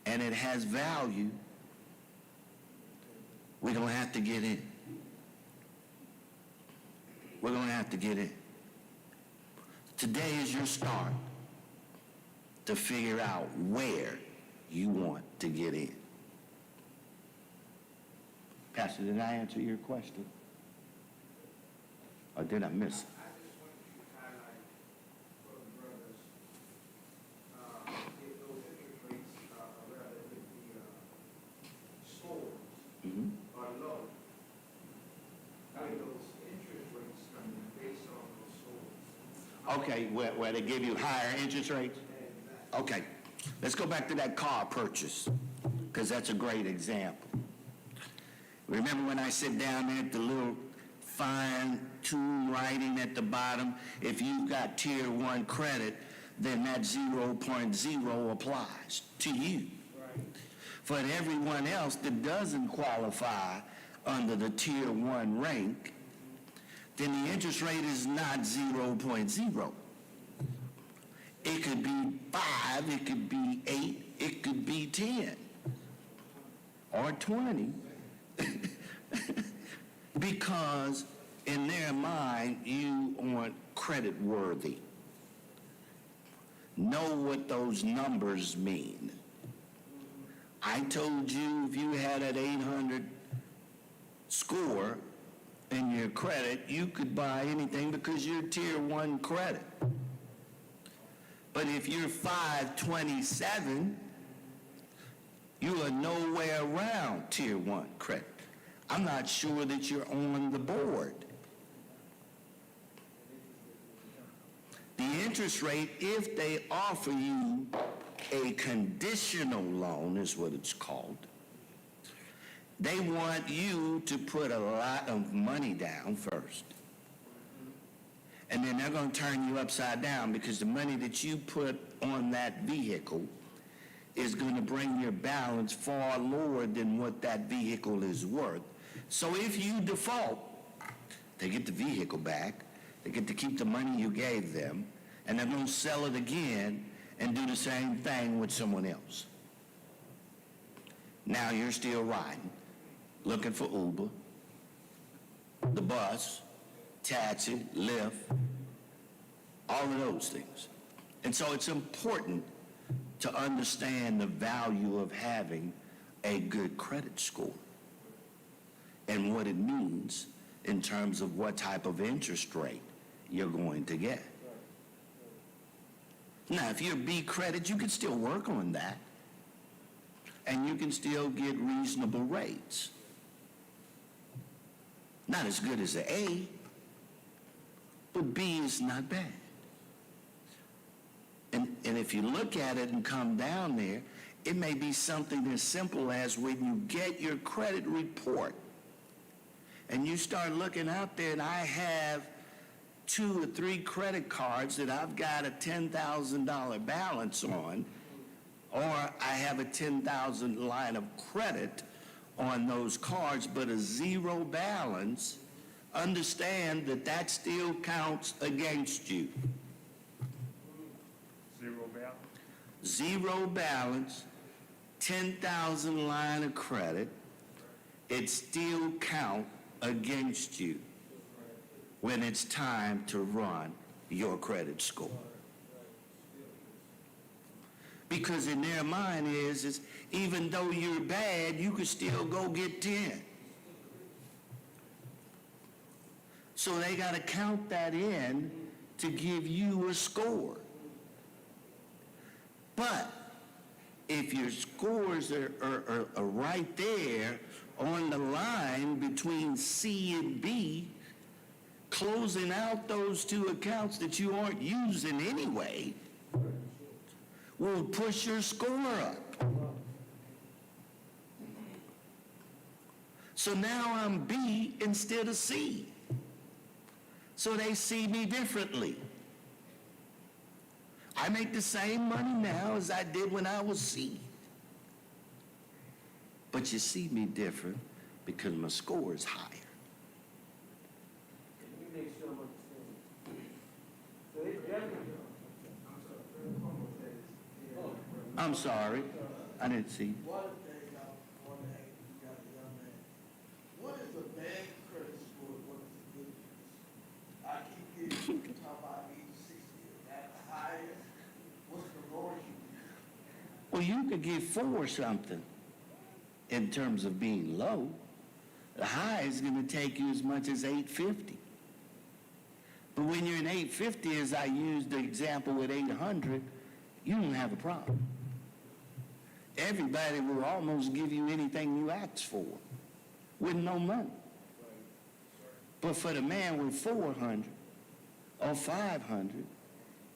and it has value, we're going to have to get in. We're going to have to get in. Today is your start to figure out where you want to get in. Pastor, did I answer your question? Or did I miss it? I just want you to highlight for the brothers, if those interest rates, rather, if the scores are low, if those interest rates come based on those scores. Okay, where they give you higher interest rates? Okay, let's go back to that car purchase, because that's a great example. Remember when I sit down there at the little fine-tuned writing at the bottom? If you've got Tier 1 credit, then that 0.0 applies to you. Right. For everyone else that doesn't qualify under the Tier 1 rank, then the interest rate is not 0.0. It could be 5, it could be 8, it could be 10, or 20. Because in their mind, you aren't credit worthy. Know what those numbers mean. I told you if you had an 800 score in your credit, you could buy anything because you're Tier 1 credit. But if you're 527, you are nowhere around Tier 1 credit. I'm not sure that you're on the board. The interest rate, if they offer you a conditional loan, is what it's called, they want you to put a lot of money down first. And then they're going to turn you upside down, because the money that you put on that vehicle is going to bring your balance far lower than what that vehicle is worth. So if you default, they get the vehicle back, they get to keep the money you gave them, and they're going to sell it again and do the same thing with someone else. Now you're still riding, looking for Uber, the bus, taxi, Lyft, all of those things. And so it's important to understand the value of having a good credit score and what it means in terms of what type of interest rate you're going to get. Now, if you're B credit, you can still work on that, and you can still get reasonable rates. Not as good as an A, but B is not bad. And if you look at it and come down there, it may be something as simple as when you get your credit report and you start looking out there, and I have 2 or 3 credit cards that I've got a $10,000 balance on, or I have a $10,000 line of credit on those cards, but a 0 balance, understand that that still counts against you. 0 balance? 0 balance, 10,000 line of credit, it still counts against you when it's time to run your credit score. Because in their mind is even though you're bad, you could still go get 10. So they got to count that in to give you a score. But if your scores are right there on the line between C and B, closing out those 2 accounts that you aren't using anyway will push your score up. So now I'm B instead of C. So they see me differently. I make the same money now as I did when I was C. But you see me different because my score is higher. I'm sorry, I didn't see. One thing I want to ask you, got a young man. What is a bad credit score? What is a good credit score? I keep getting you talk about 860. At the highest, what's the lowest you can Well, you could get 4 something in terms of being low. The high is going to take you as much as 850. But when you're in 850, as I used the example with 800, you don't have a problem. Everybody will almost give you anything you ask for with no money. But for the man with 400 or 500,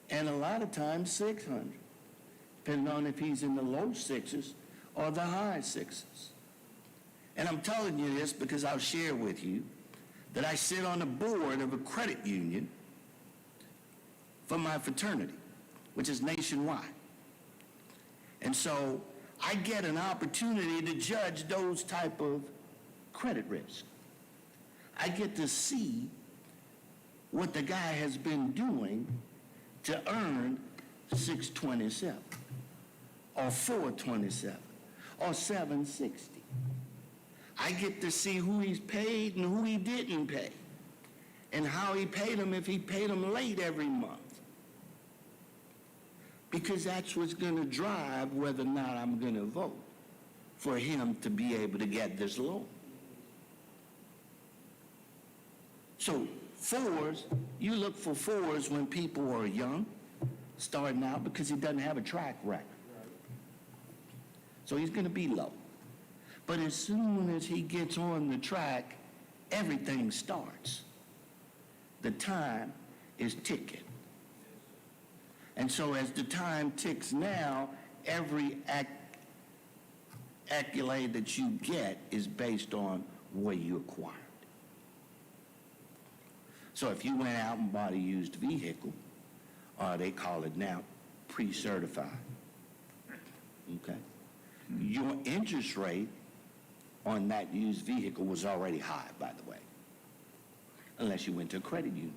and a lot of times 600, depending on if he's in the low 6s or the high 6s. And I'm telling you this because I'll share with you that I sit on the board of a credit union for my fraternity, which is nationwide. And so I get an opportunity to judge those type of credit risks. I get to see what the guy has been doing to earn 627 or 427 or 760. I get to see who he's paid and who he didn't pay and how he paid them if he paid them late every month. Because that's what's going to drive whether or not I'm going to vote for him to be able to get this loan. So 4s, you look for 4s when people are young, starting out, because he doesn't have a track record. So he's going to be low. But as soon as he gets on the track, everything starts. The time is ticking. And so as the time ticks now, every accolade that you get is based on where you acquired. So if you went out and bought a used vehicle, or they call it now pre-certified, okay, your interest rate on that used vehicle was already high, by the way, unless you went to a credit union,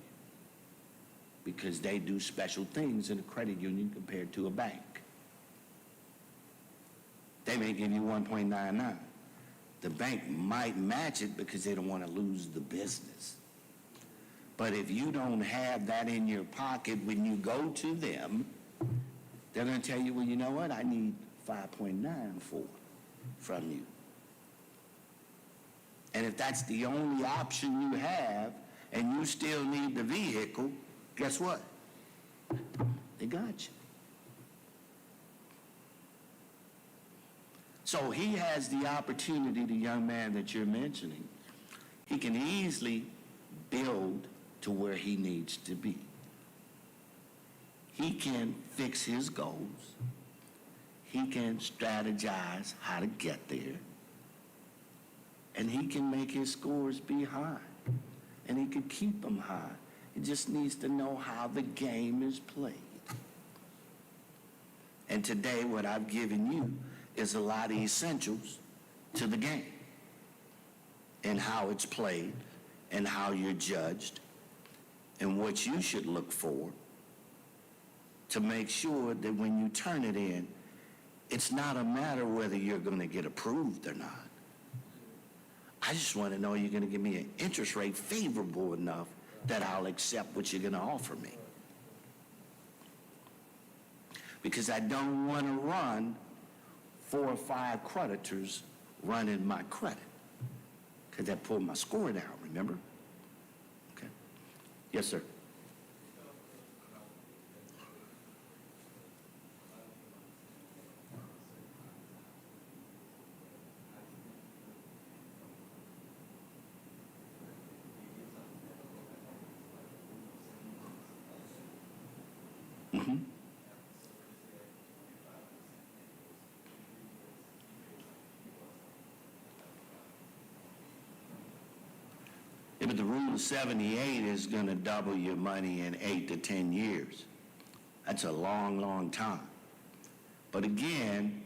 because they do special things in a credit union compared to a bank. They may give you 1.99. The bank might match it because they don't want to lose the business. But if you don't have that in your pocket when you go to them, they're going to tell you, well, you know what, I need 5.94 from you. And if that's the only option you have, and you still need the vehicle, guess what? They got you. So he has the opportunity, the young man that you're mentioning, he can easily build to where he needs to be. He can fix his goals. He can strategize how to get there. And he can make his scores be high. And he can keep them high. He just needs to know how the game is played. And today, what I've given you is a lot of essentials to the game and how it's played and how you're judged and what you should look for to make sure that when you turn it in, it's not a matter whether you're going to get approved or not. I just want to know you're going to give me an interest rate favorable enough that I'll accept what you're going to offer me. Because I don't want to run 4 or 5 creditors running my credit. Because that pulled my score down, remember? Okay. Yes, sir. Mm-hmm. Yeah, but the rule of 78 is going to double your money in 8 to 10 years. That's a long, long time. But again,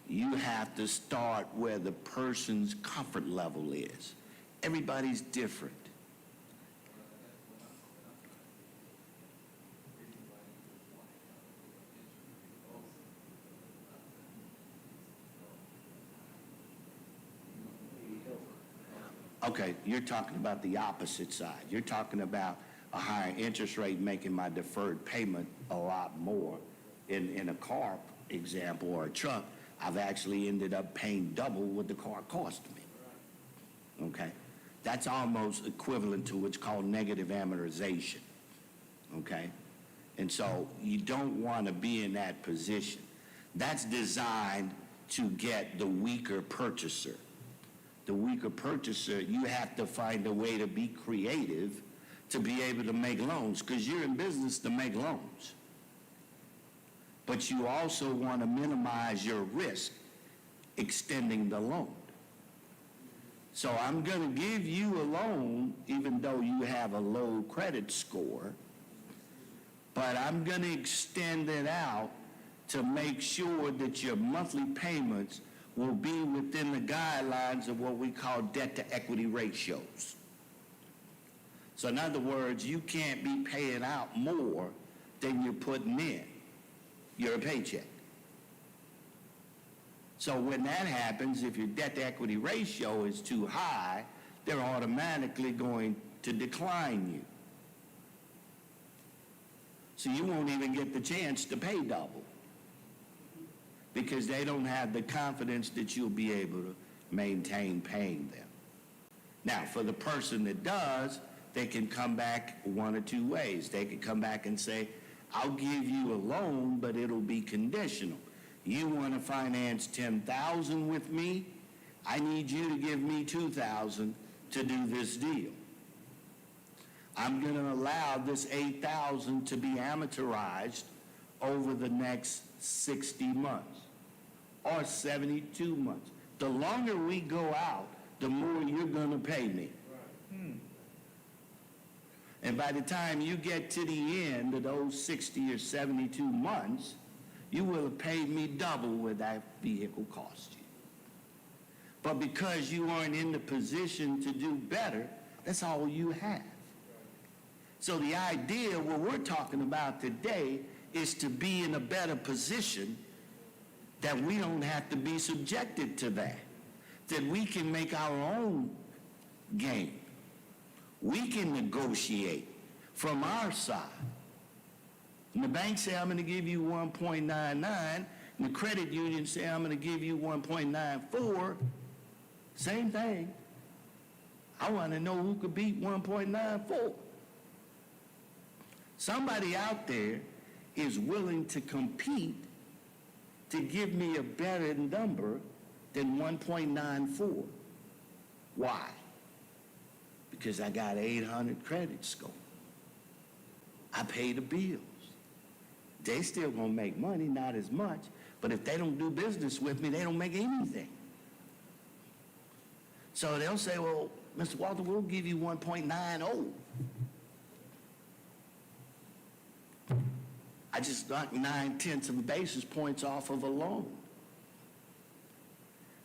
you have to start where the person's comfort level is. Everybody's different. Okay, you're talking about the opposite side. You're talking about a higher interest rate making my deferred payment a lot more. In a car example or a truck, I've actually ended up paying double what the car cost me. Okay? That's almost equivalent to what's called negative amortization. Okay? And so you don't want to be in that position. That's designed to get the weaker purchaser. The weaker purchaser, you have to find a way to be creative to be able to make loans, because you're in business to make loans. But you also want to minimize your risk extending the loan. So I'm going to give you a loan even though you have a low credit score, but I'm going to extend it out to make sure that your monthly payments will be within the guidelines of what we call debt-to-equity ratios. So in other words, you can't be paying out more than you're putting in your paycheck. So when that happens, if your debt-to-equity ratio is too high, they're automatically going to decline you. So you won't even get the chance to pay double, because they don't have the confidence that you'll be able to maintain paying them. Now, for the person that does, they can come back one or two ways. They can come back and say, I'll give you a loan, but it'll be conditional. You want to finance $10,000 with me? I need you to give me $2,000 to do this deal. I'm going to allow this $8,000 to be amortized over the next 60 months or 72 months. The longer we go out, the more you're going to pay me. And by the time you get to the end of those 60 or 72 months, you will have paid me double what that vehicle cost you. But because you aren't in the position to do better, that's all you have. So the idea, what we're talking about today, is to be in a better position, that we don't have to be subjected to that we can make our own game. We can negotiate from our side. And the bank say, I'm going to give you 1.99, and the credit union say, I'm going to give you 1.94. Same thing. I want to know who could beat 1.94. Somebody out there is willing to compete to give me a better number than 1.94. Why? Because I got 800 credit score. I pay the bills. They still gonna make money, not as much, but if they don't do business with me, they don't make anything. So they'll say, well, Mr. Walter, we'll give you 1.90. I just knocked 9/10 of a basis points off of a loan.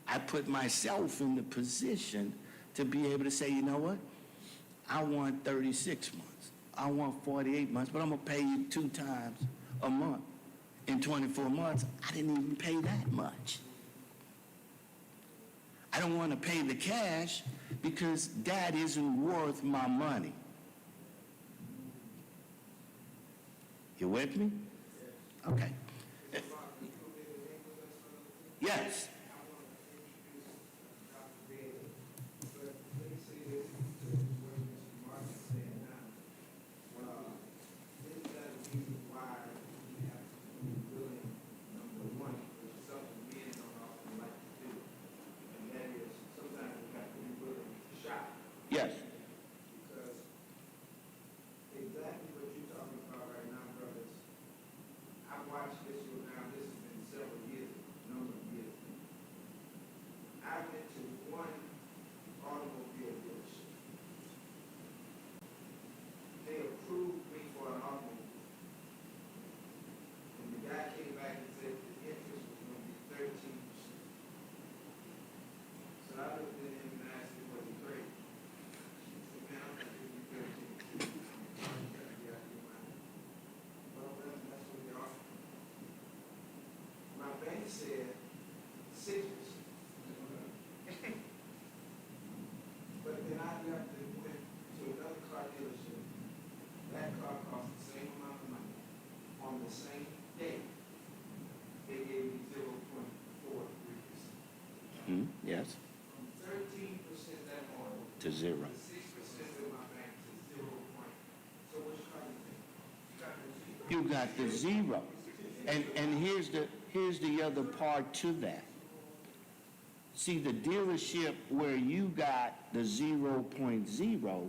I put myself in the position to be able to say, you know what? I want 36 months. I want 48 months, but I'm going to pay you 2 times a month. In 24 months, I didn't even pay that much. I don't want to pay the cash because that isn't worth my money. You with me? Okay. Yes. Yes. Because exactly what you're talking about right now, brothers, I've watched this now, this has been several years, number of years. I went to one automobile dealership. They approved me for an automobile. And the guy came back and said the interest was going to be 13%. So I looked at him and asked him, was he crazy? Man, I'm not giving you 13. Well, that's what they offer. My bank said 6%. But then Yes, from 13% that morning to 0. to 6% with my bank to 0 point. So what you got to think? You got the zero. You got the 0. And here's the other part to that. See, the dealership where you got the 0.0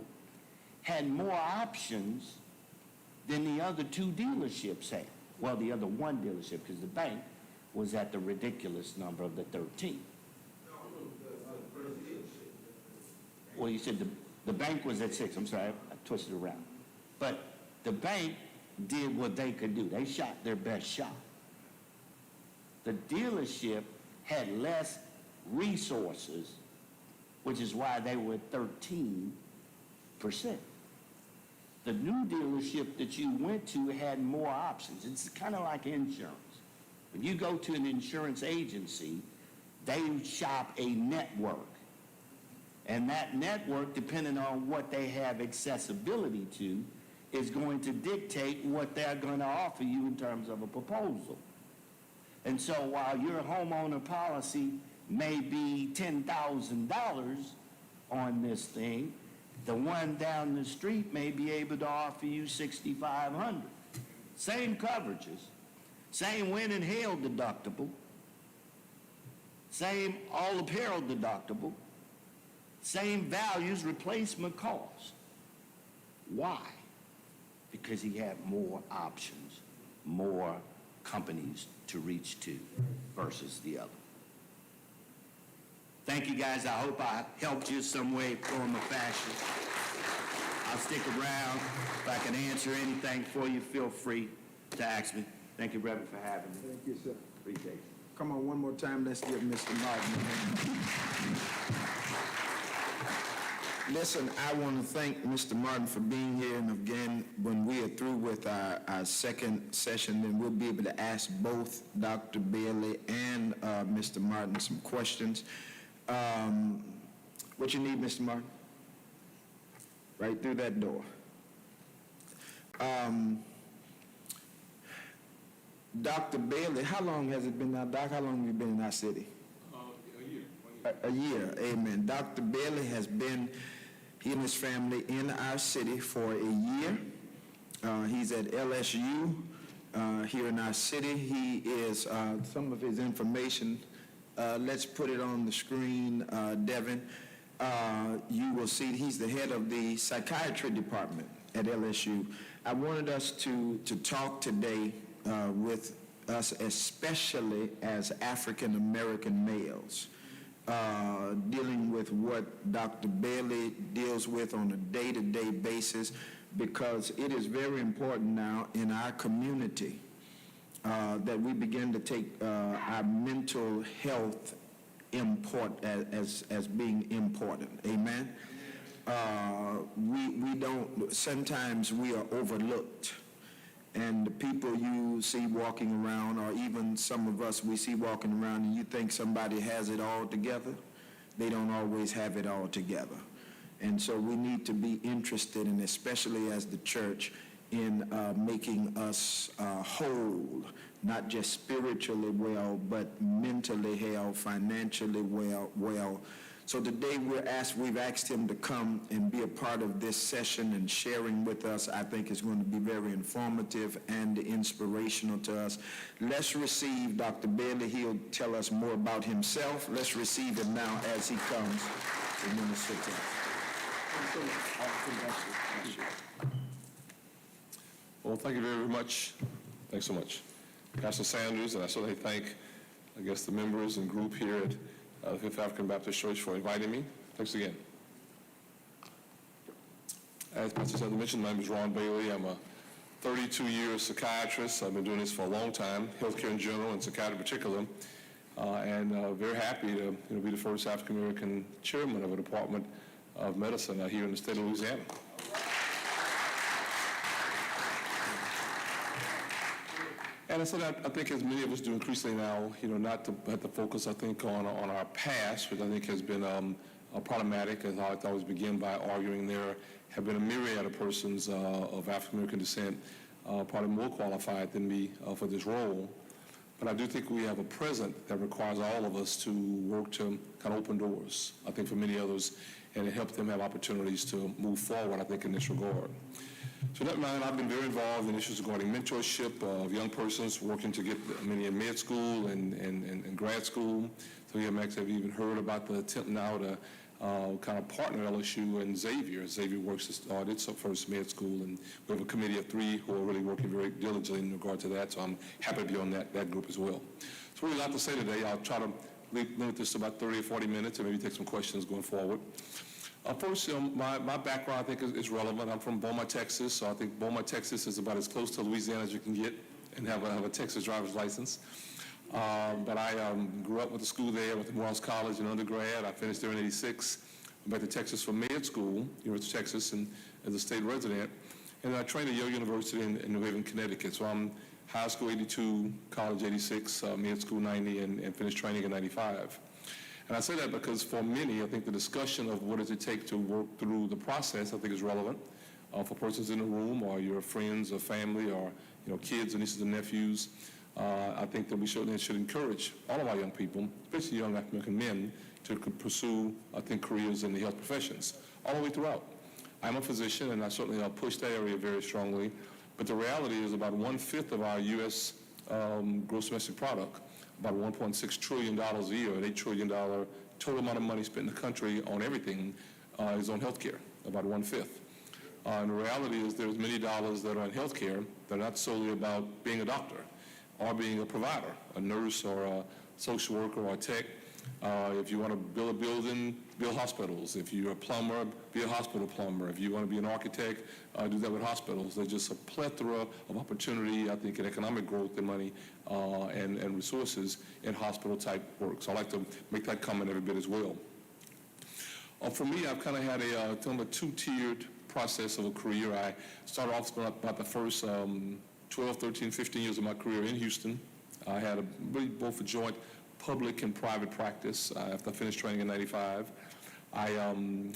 had more options than the other 2 dealerships had. Well, the other 1 dealership, because the bank was at the ridiculous number of the 13. Well, you said the bank was at 6. I'm sorry, I twisted around. But the bank did what they could do. They shot their best shot. The dealership had less resources, which is why they were at 13%. The new dealership that you went to had more options. It's kind of like insurance. When you go to an insurance agency, they shop a network. And that network, depending on what they have accessibility to, is going to dictate what they're going to offer you in terms of a proposal. And so while your homeowner policy may be $10,000 on this thing, the one down the street may be able to offer you $6,500. Same coverages, same wind and hail deductible, same all apparel deductible, same values, replacement cost. Why? Because he had more options, more companies to reach to versus the other. Thank you, guys. I hope I helped you some way, form, or fashion. I'll stick around. If I can answer anything for you, feel free to ask me. Thank you, Reverend, for having me. Thank you, sir. Appreciate it. Come on, one more time. Let's give Mr. Martin a hand. Listen, I want to thank Mr. Martin for being here. And again, when we are through with our second session, then we'll be able to ask both Dr. Bailey and Mr. Martin some questions. What you need, Mr. Martin? Right through that door. Dr. Bailey, how long has it been now, Doc? How long have you been in our city? A year, amen. Dr. Bailey has been, he and his family, in our city for a year. He's at LSU here in our city. He is, some of his information, let's put it on the screen, Devin. You will see he's the head of the psychiatry department at LSU. I wanted us to talk today with us, especially as African American males, dealing with what Dr. Bailey deals with on a day-to-day basis, because it is very important now in our community that we begin to take our mental health as being important. Amen. We don't, sometimes we are overlooked, and the people you see walking around, or even some of us we see walking around, and you think somebody has it all together, they don't always have it all together. And so we need to be interested, and especially as the church, in making us whole, not just spiritually well, but mentally well, financially well. So today we've asked him to come and be a part of this session, and sharing with us, I think, is going to be very informative and inspirational to us. Let's receive Dr. Bailey. He'll tell us more about himself. Let's receive him now as he comes to minister to us. Well, thank you very much. Thanks so much, Pastor Sanders, and I certainly thank, the members and group here at the Fifth African Baptist Church for inviting me. Thanks again. As Pastor Sanders mentioned, my name is Ron Bailey. I'm a 32-year psychiatrist. I've been doing this for a long time, healthcare in general and psychiatry in particular, and very happy to be the first African American chairman of a department of medicine here in the state of Louisiana. And so I think, as many of us do increasingly now, not to have to focus, I think, on our past, which I think has been problematic, as I always begin by arguing there have been a myriad of persons of African American descent, probably more qualified than me for this role. But I do think we have a present that requires all of us to work to kind of open doors, I think, for many others, and to help them have opportunities to move forward, I think, in this regard. So in that mind, I've been very involved in issues regarding mentorship of young persons, working to get many in med school and grad school. So you have even heard about the attempt now to kind of partner LSU and Xavier. Xavier works to start its first med school, and we have a committee of 3 who are really working very diligently in regard to that, so I'm happy to be on that group as well. So really a lot to say today. I'll try to limit this to about 30 or 40 minutes and maybe take some questions going forward. First, my background, I think, is relevant. I'm from Beaumont, Texas, so I think Beaumont, Texas is about as close to Louisiana as you can get and have a Texas driver's license. But I grew up with the school there, went to Morehouse College in undergrad. I finished there in '86. Went to Texas for med school, University of Texas, and as a state resident. And I trained at Yale University in New Haven, Connecticut. So I'm high school '82, college '86, med school '90, and finished training in '95. And I say that because for many, I think the discussion of what does it take to work through the process, I think, is relevant for persons in the room or your friends or family or kids and nieces and nephews. I think that we certainly should encourage all of our young people, especially young African-American men, to pursue, I think, careers in the health professions all the way throughout. I'm a physician, and I certainly push that area very strongly. But the reality is about 1/5 of our U.S. Gross domestic product, about $1.6 trillion a year, an $8 trillion total amount of money spent in the country on everything is on health care, about 1/5. And the reality is there's many dollars that are in health care that are not solely about being a doctor or being a provider, a nurse or a social worker or a tech. If you want to build a building, build hospitals. If you're a plumber, be a hospital plumber. If you want to be an architect, do that with hospitals. There's just a plethora of opportunity, I think, in economic growth and money and resources in hospital-type work. So I'd like to make that comment every bit as well. For me, I've kind of had a two-tiered process of a career. I started off about the first 12, 13, 15 years of my career in Houston. I had both a joint public and private practice after I finished training in '95. In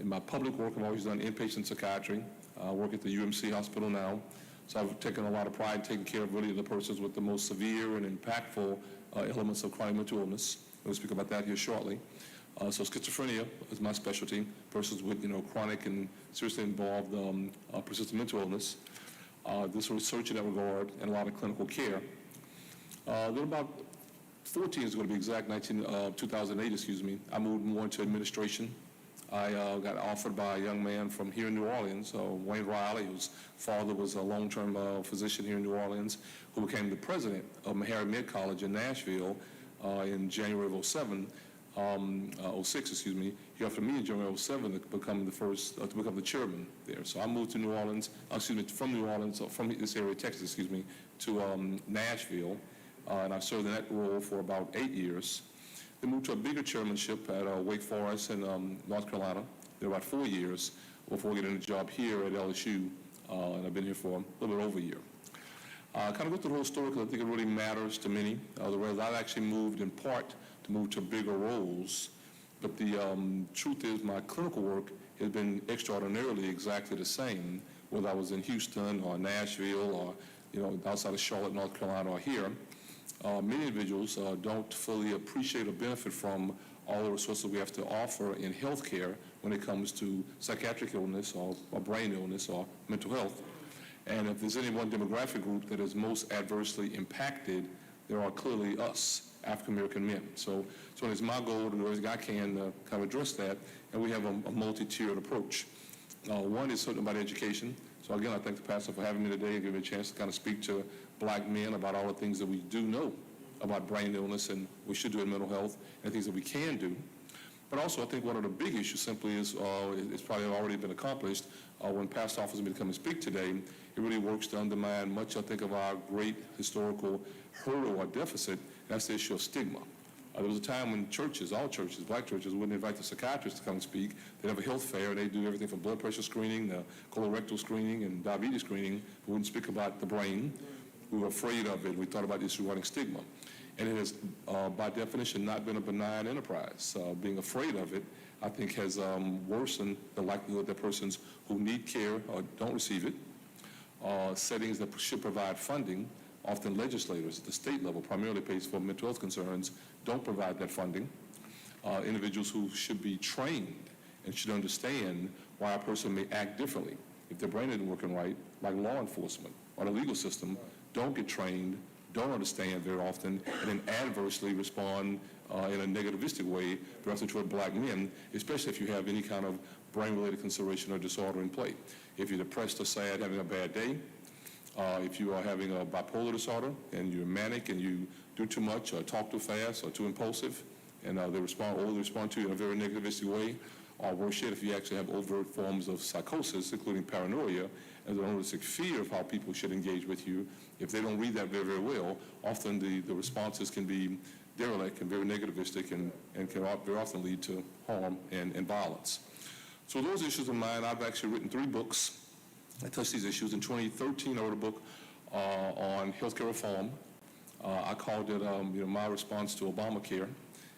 my public work, I've always done inpatient psychiatry. I work at the UMC hospital now. So I've taken a lot of pride in taking care of really the persons with the most severe and impactful elements of chronic mental illness. We'll speak about that here shortly. So schizophrenia is my specialty, persons with chronic and seriously involved persistent mental illness. This research in that regard and a lot of clinical care. Then about 14 is going to be exact, 2008, I moved more into administration. I got offered by a young man from here in New Orleans, Wayne Riley, whose father was a long-term physician here in New Orleans, who became the president of Meharry Med College in Nashville in January of 06. He offered me in January of 07 to become the chairman there. So I moved to New Orleans, from New Orleans, from this area, Texas, to Nashville. And I served in that role for about 8 years. Then moved to a bigger chairmanship at Wake Forest in North Carolina. There about 4 years before getting a job here at LSU, and I've been here for a little bit over a year. Kind of go through the whole story because I think it really matters to many. Whereas I've actually moved in part to move to bigger roles, but the truth is my clinical work has been extraordinarily exactly the same, whether I was in Houston or Nashville or outside of Charlotte, North Carolina, or here. Many individuals don't fully appreciate or benefit from all the resources we have to offer in healthcare when it comes to psychiatric illness or brain illness or mental health. And if there's any one demographic group that is most adversely impacted, there are clearly us, African-American men. So it's my goal to do everything I can kind of address that, and we have a multi-tiered approach. One is certainly about education. So again, I thank the pastor for having me today and giving me a chance to kind of speak to black men about all the things that we do know about brain illness and we should do in mental health and things that we can do. But also, I think one of the big issues simply is, it's probably already been accomplished when pastor offers me to come and speak today. It really works to undermine much, I think, of our great historical hurdle or deficit. That's the issue of stigma. There was a time when churches, all churches, black churches, wouldn't invite the psychiatrists to come and speak. They'd have a health fair, and they'd do everything from blood pressure screening, colorectal screening, and diabetes screening. We wouldn't speak about the brain. We were afraid of it. We thought about this regarding stigma. And it has, by definition, not been a benign enterprise. Being afraid of it, I think, has worsened the likelihood that persons who need care or don't receive it, settings that should provide funding often legislators at the state level, primarily pays for mental health concerns, don't provide that funding. Individuals who should be trained and should understand why a person may act differently if their brain isn't working right, like law enforcement or the legal system, don't get trained, don't understand very often, and then adversely respond in a negativistic way, perhaps toward black men, especially if you have any kind of brain-related consideration or disorder in play. If you're depressed or sad, having a bad day, if you are having a bipolar disorder and you're manic and you do too much or talk too fast or too impulsive, and they respond to you in a very negativistic way, or worse yet, if you actually have overt forms of psychosis, including paranoia, and an unrealistic fear of how people should engage with you, if they don't read that very, very well, often the responses can be derelict and very negativistic and can very often lead to harm and violence. So those issues of mine, I've actually written 3 books that touch these issues. In 2013, I wrote a book on healthcare reform. I called it my response to Obamacare.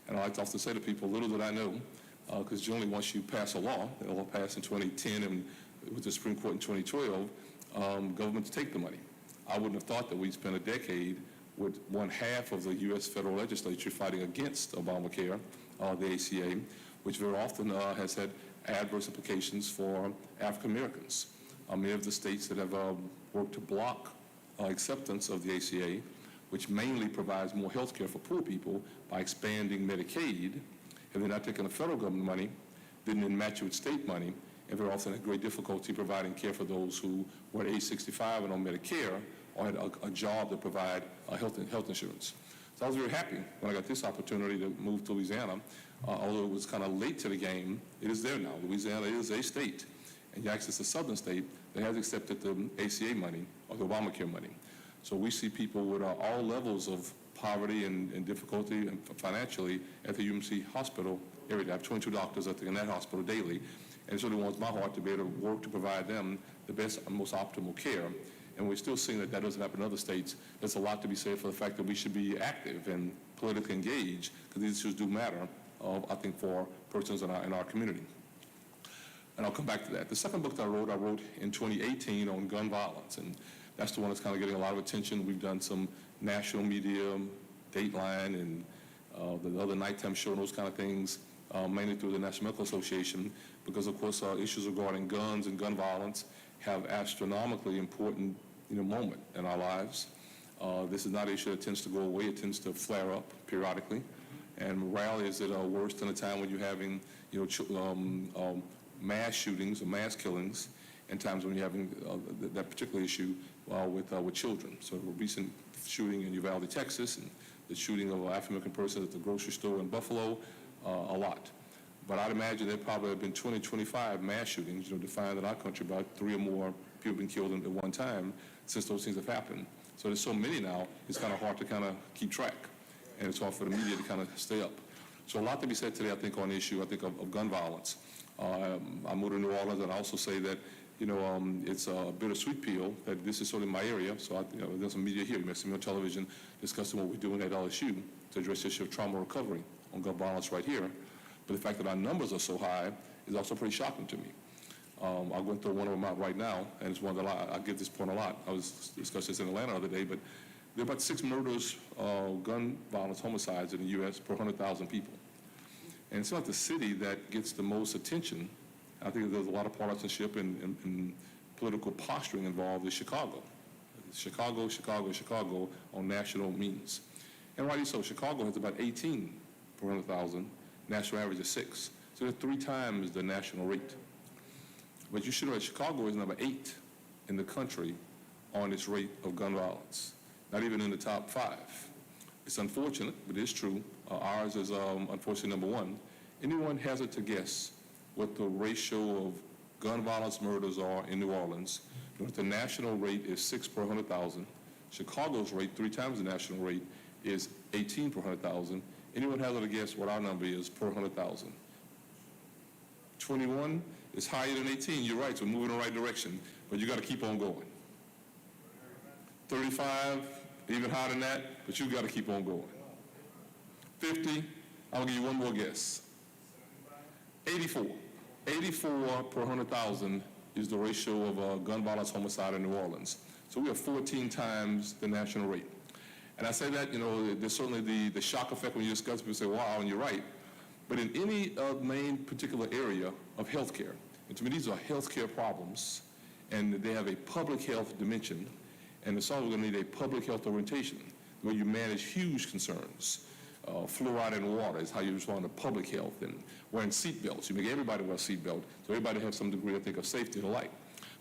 And I like to often say to people, little did I know, because generally once you pass a law, the law passed in 2010 and with the Supreme Court in 2012, governments take the money. I wouldn't have thought that we'd spent a decade with 1/2 of the U.S. federal legislature fighting against Obamacare, the ACA, which very often has had adverse implications for African Americans. Many of the states that have worked to block acceptance of the ACA, which mainly provides more health care for poor people by expanding Medicaid, and they're not taking the federal government money, then match it with state money, and very often had great difficulty providing care for those who were at age 65 and on Medicare or had a job to provide health insurance. So I was very happy when I got this opportunity to move to Louisiana. Although it was kind of late to the game, it is there now. Louisiana is a state, and actually it's a southern state that has accepted the ACA money or the Obamacare money. So we see people with all levels of poverty and difficulty and financially at the UMC hospital every day. I have 22 doctors in that hospital daily, and it really warms my heart to be able to work to provide them the best and most optimal care. And we're still seeing that doesn't happen in other states. There's a lot to be said for the fact that we should be active and politically engaged, because these issues do matter, I think, for persons in our community. And I'll come back to that. The second book that I wrote in 2018 on gun violence, and that's the one that's kind of getting a lot of attention. We've done some national media, Dateline, and the other nighttime show, and those kind of things, mainly through the National Medical Association, because, of course, issues regarding guns and gun violence have astronomically important moment in our lives. This is not an issue that tends to go away. It tends to flare up periodically. And rarely is it worse than a time when you're having mass shootings or mass killings, and times when you're having that particular issue with children. So a recent shooting in Uvalde, Texas, and the shooting of an African-American person at the grocery store in Buffalo, a lot. But I'd imagine there probably have been 20, 25 mass shootings, defined in our country, about 3 or more people been killed at one time since those things have happened. So there's so many now, it's kind of hard to kind of keep track. And it's hard for the media to kind of stay up. So a lot to be said today, I think, on the issue, of gun violence. I moved to New Orleans, and I also say that, it's a bittersweet pill that this is sort of my area. So there's some media here. You may see me on television discussing what we're doing at LSU to address the issue of trauma recovery on gun violence right here. But the fact that our numbers are so high is also pretty shocking to me. I'll go into one of them out right now, and it's one that I give this point a lot. I was discussing this in Atlanta the other day, but there are about 6 murders, gun violence, homicides in the U.S. per 100,000 people. And it's not the city that gets the most attention. I think there's a lot of partisanship and political posturing involved is Chicago. Chicago on national means. And rightly so, Chicago has about 18 per 100,000. National average is 6. So they're 3 times the national rate. But you should know that Chicago is number 8 in the country on its rate of gun violence, not even in the top 5. It's unfortunate, but it's true. Ours is unfortunately number 1. Anyone hazard to guess what the ratio of gun violence murders are in New Orleans? The national rate is 6 per 100,000. Chicago's rate, 3 times the national rate, is 18 per 100,000. Anyone hazard to guess what our number is per 100,000? 21 is higher than 18. You're right, so we're moving in the right direction, but you got to keep on going. 35, even higher than that, but you got to keep on going. 50, I'll give you one more guess. 84. 84 per 100,000 is the ratio of gun violence homicide in New Orleans. So we are 14 times the national rate. And I say that, there's certainly the shock effect when you discuss, people say, wow, and you're right. But in any main particular area of healthcare, and to me these are healthcare problems, and they have a public health dimension, and it's also going to need a public health orientation where you manage huge concerns. Fluoride in water is how you respond to public health, and wearing seat belts. You make everybody wear a seat belt, so everybody has some degree, I think, of safety and the like.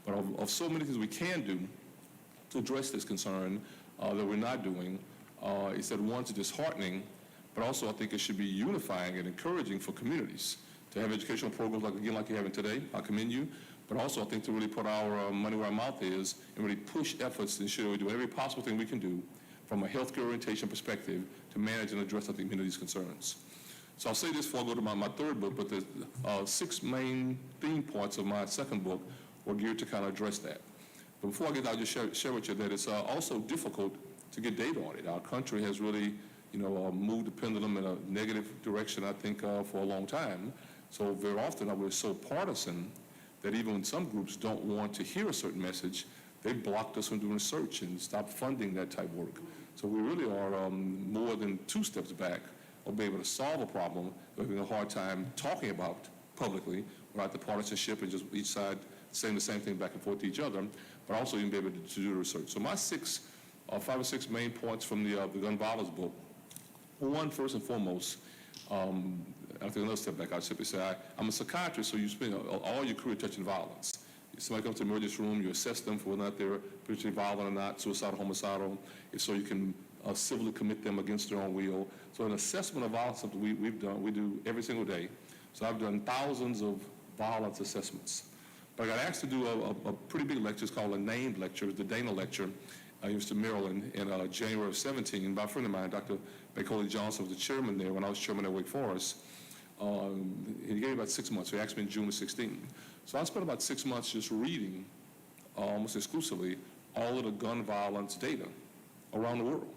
But of so many things we can do to address this concern that we're not doing, is that one, it's disheartening, but also I think it should be unifying and encouraging for communities to have educational programs like you're having today. I commend you. But also I think to really put our money where our mouth is and really push efforts to ensure we do every possible thing we can do from a healthcare orientation perspective to manage and address, I think, many of these concerns. So I'll say this before I go to my third book, but the 6 main theme points of my second book were geared to kind of address that. But before I get there, I'll just share with you that it's also difficult to get data on it. Our country has really, moved the pendulum in a negative direction, I think, for a long time. So very often we're so partisan that even when some groups don't want to hear a certain message, they blocked us from doing research and stopped funding that type of work. So we really are more than 2 steps back of being able to solve a problem that we're having a hard time talking about publicly without the partisanship and just each side saying the same thing back and forth to each other, but also even be able to do the research. So my 5 or 6 main points from the gun violence book. One, first and foremost, I think another step back, I'd simply say, I'm a psychiatrist, so you spend all your career touching violence. If somebody comes to the emergency room, you assess them for whether or not they're particularly violent or not, suicidal, homicidal, if so you can civilly commit them against their own will. So an assessment of violence, something we do every single day. So I've done thousands of violence assessments. But I got asked to do a pretty big lecture. It's called a named lecture, the Dana Lecture, University of Maryland, in January of 17. By a friend of mine, Dr. Bacoley Johnson, was the chairman there when I was chairman at Wake Forest. He gave me about 6 months. So he asked me in June of 16. So I spent about 6 months just reading, almost exclusively, all of the gun violence data around the world.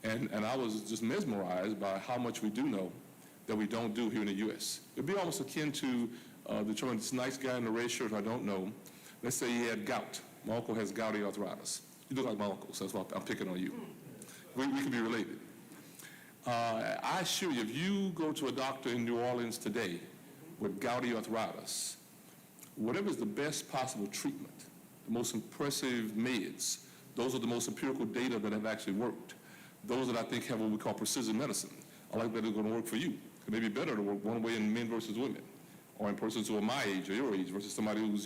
And I was just mesmerized by how much we do know that we don't do here in the U.S. It'd be almost akin to determining this nice guy in the red shirt I don't know. Let's say he had gout. My uncle has gouty arthritis. You look like my uncle, so that's why I'm picking on you. We can be related. I assure you, if you go to a doctor in New Orleans today with gouty arthritis, whatever is the best possible treatment, the most impressive meds, those are the most empirical data that have actually worked. Those that I think have what we call precision medicine. I like that it's going to work for you. It may be better to work one way in men versus women, or in persons who are my age or your age versus somebody who's,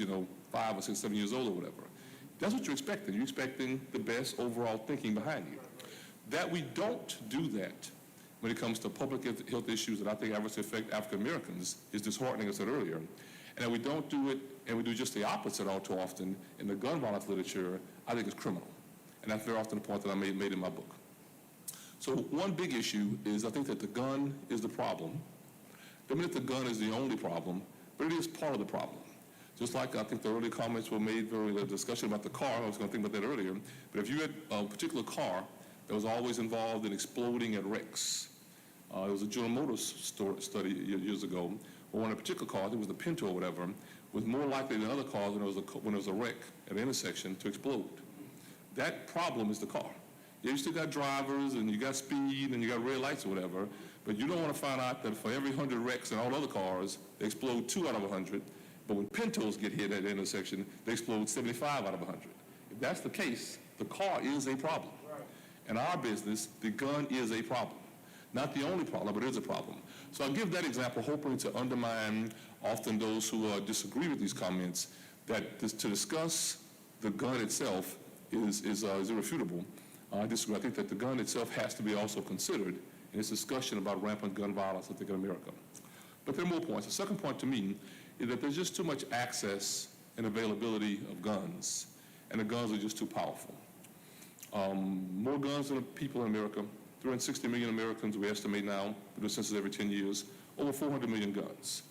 5 or 6, 7 years old or whatever. That's what you're expecting. You're expecting the best overall thinking behind you. That we don't do that when it comes to public health issues that I think adversely affect African Americans is disheartening, as I said earlier. And that we don't do it, and we do just the opposite all too often in the gun violence literature, I think is criminal. And that's very often the point that I made in my book. So one big issue is I think that the gun is the problem. Doesn't mean that the gun is the only problem, but it is part of the problem. Just like I think the earlier comments were made during the discussion about the car, I was going to think about that earlier, but if you had a particular car that was always involved in exploding at wrecks, there was a General Motors study years ago, where one particular car, I think it was the Pinto or whatever, was more likely than other cars when there was a wreck at an intersection to explode. That problem is the car. Yeah, you still got drivers and you got speed and you got red lights or whatever, but you don't want to find out that for every 100 wrecks and all other cars, they explode 2 out of 100. But when Pintos get hit at the intersection, they explode 75 out of 100. If that's the case, the car is a problem. Right. In our business, the gun is a problem. Not the only problem, but it is a problem. So I'll give that example, hoping to undermine often those who disagree with these comments, that to discuss the gun itself is irrefutable. I disagree. I think that the gun itself has to be also considered in this discussion about rampant gun violence, I think, in America. But there are more points. The second point to me is that there's just too much access and availability of guns, and the guns are just too powerful. More guns than people in America. 360 million Americans, we estimate now, we do a census every 10 years, over 400 million guns.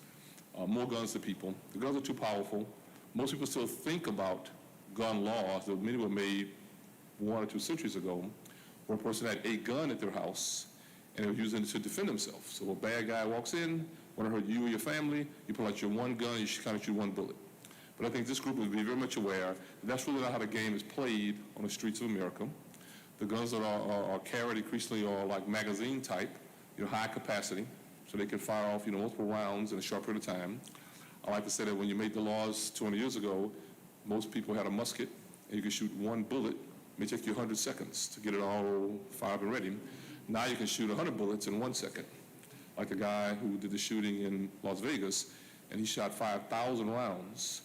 More guns than people. The guns are too powerful. Most people still think about gun laws that many were made 1 or 2 centuries ago, where a person had a gun at their house and they were using it to defend themselves. So a bad guy walks in, want to hurt you or your family, you pull out your one gun, you kind of shoot one bullet. But I think this group will be very much aware that that's really not how the game is played on the streets of America. The guns that are carried increasingly are like magazine type, high capacity, so they can fire off, multiple rounds in a short period of time. I like to say that when you made the laws 200 years ago, most people had a musket, and you could shoot one bullet. It may take you 100 seconds to get it all fired and ready. Now you can shoot 100 bullets in 1 second. Like the guy who did the shooting in Las Vegas, and he shot 5,000 rounds,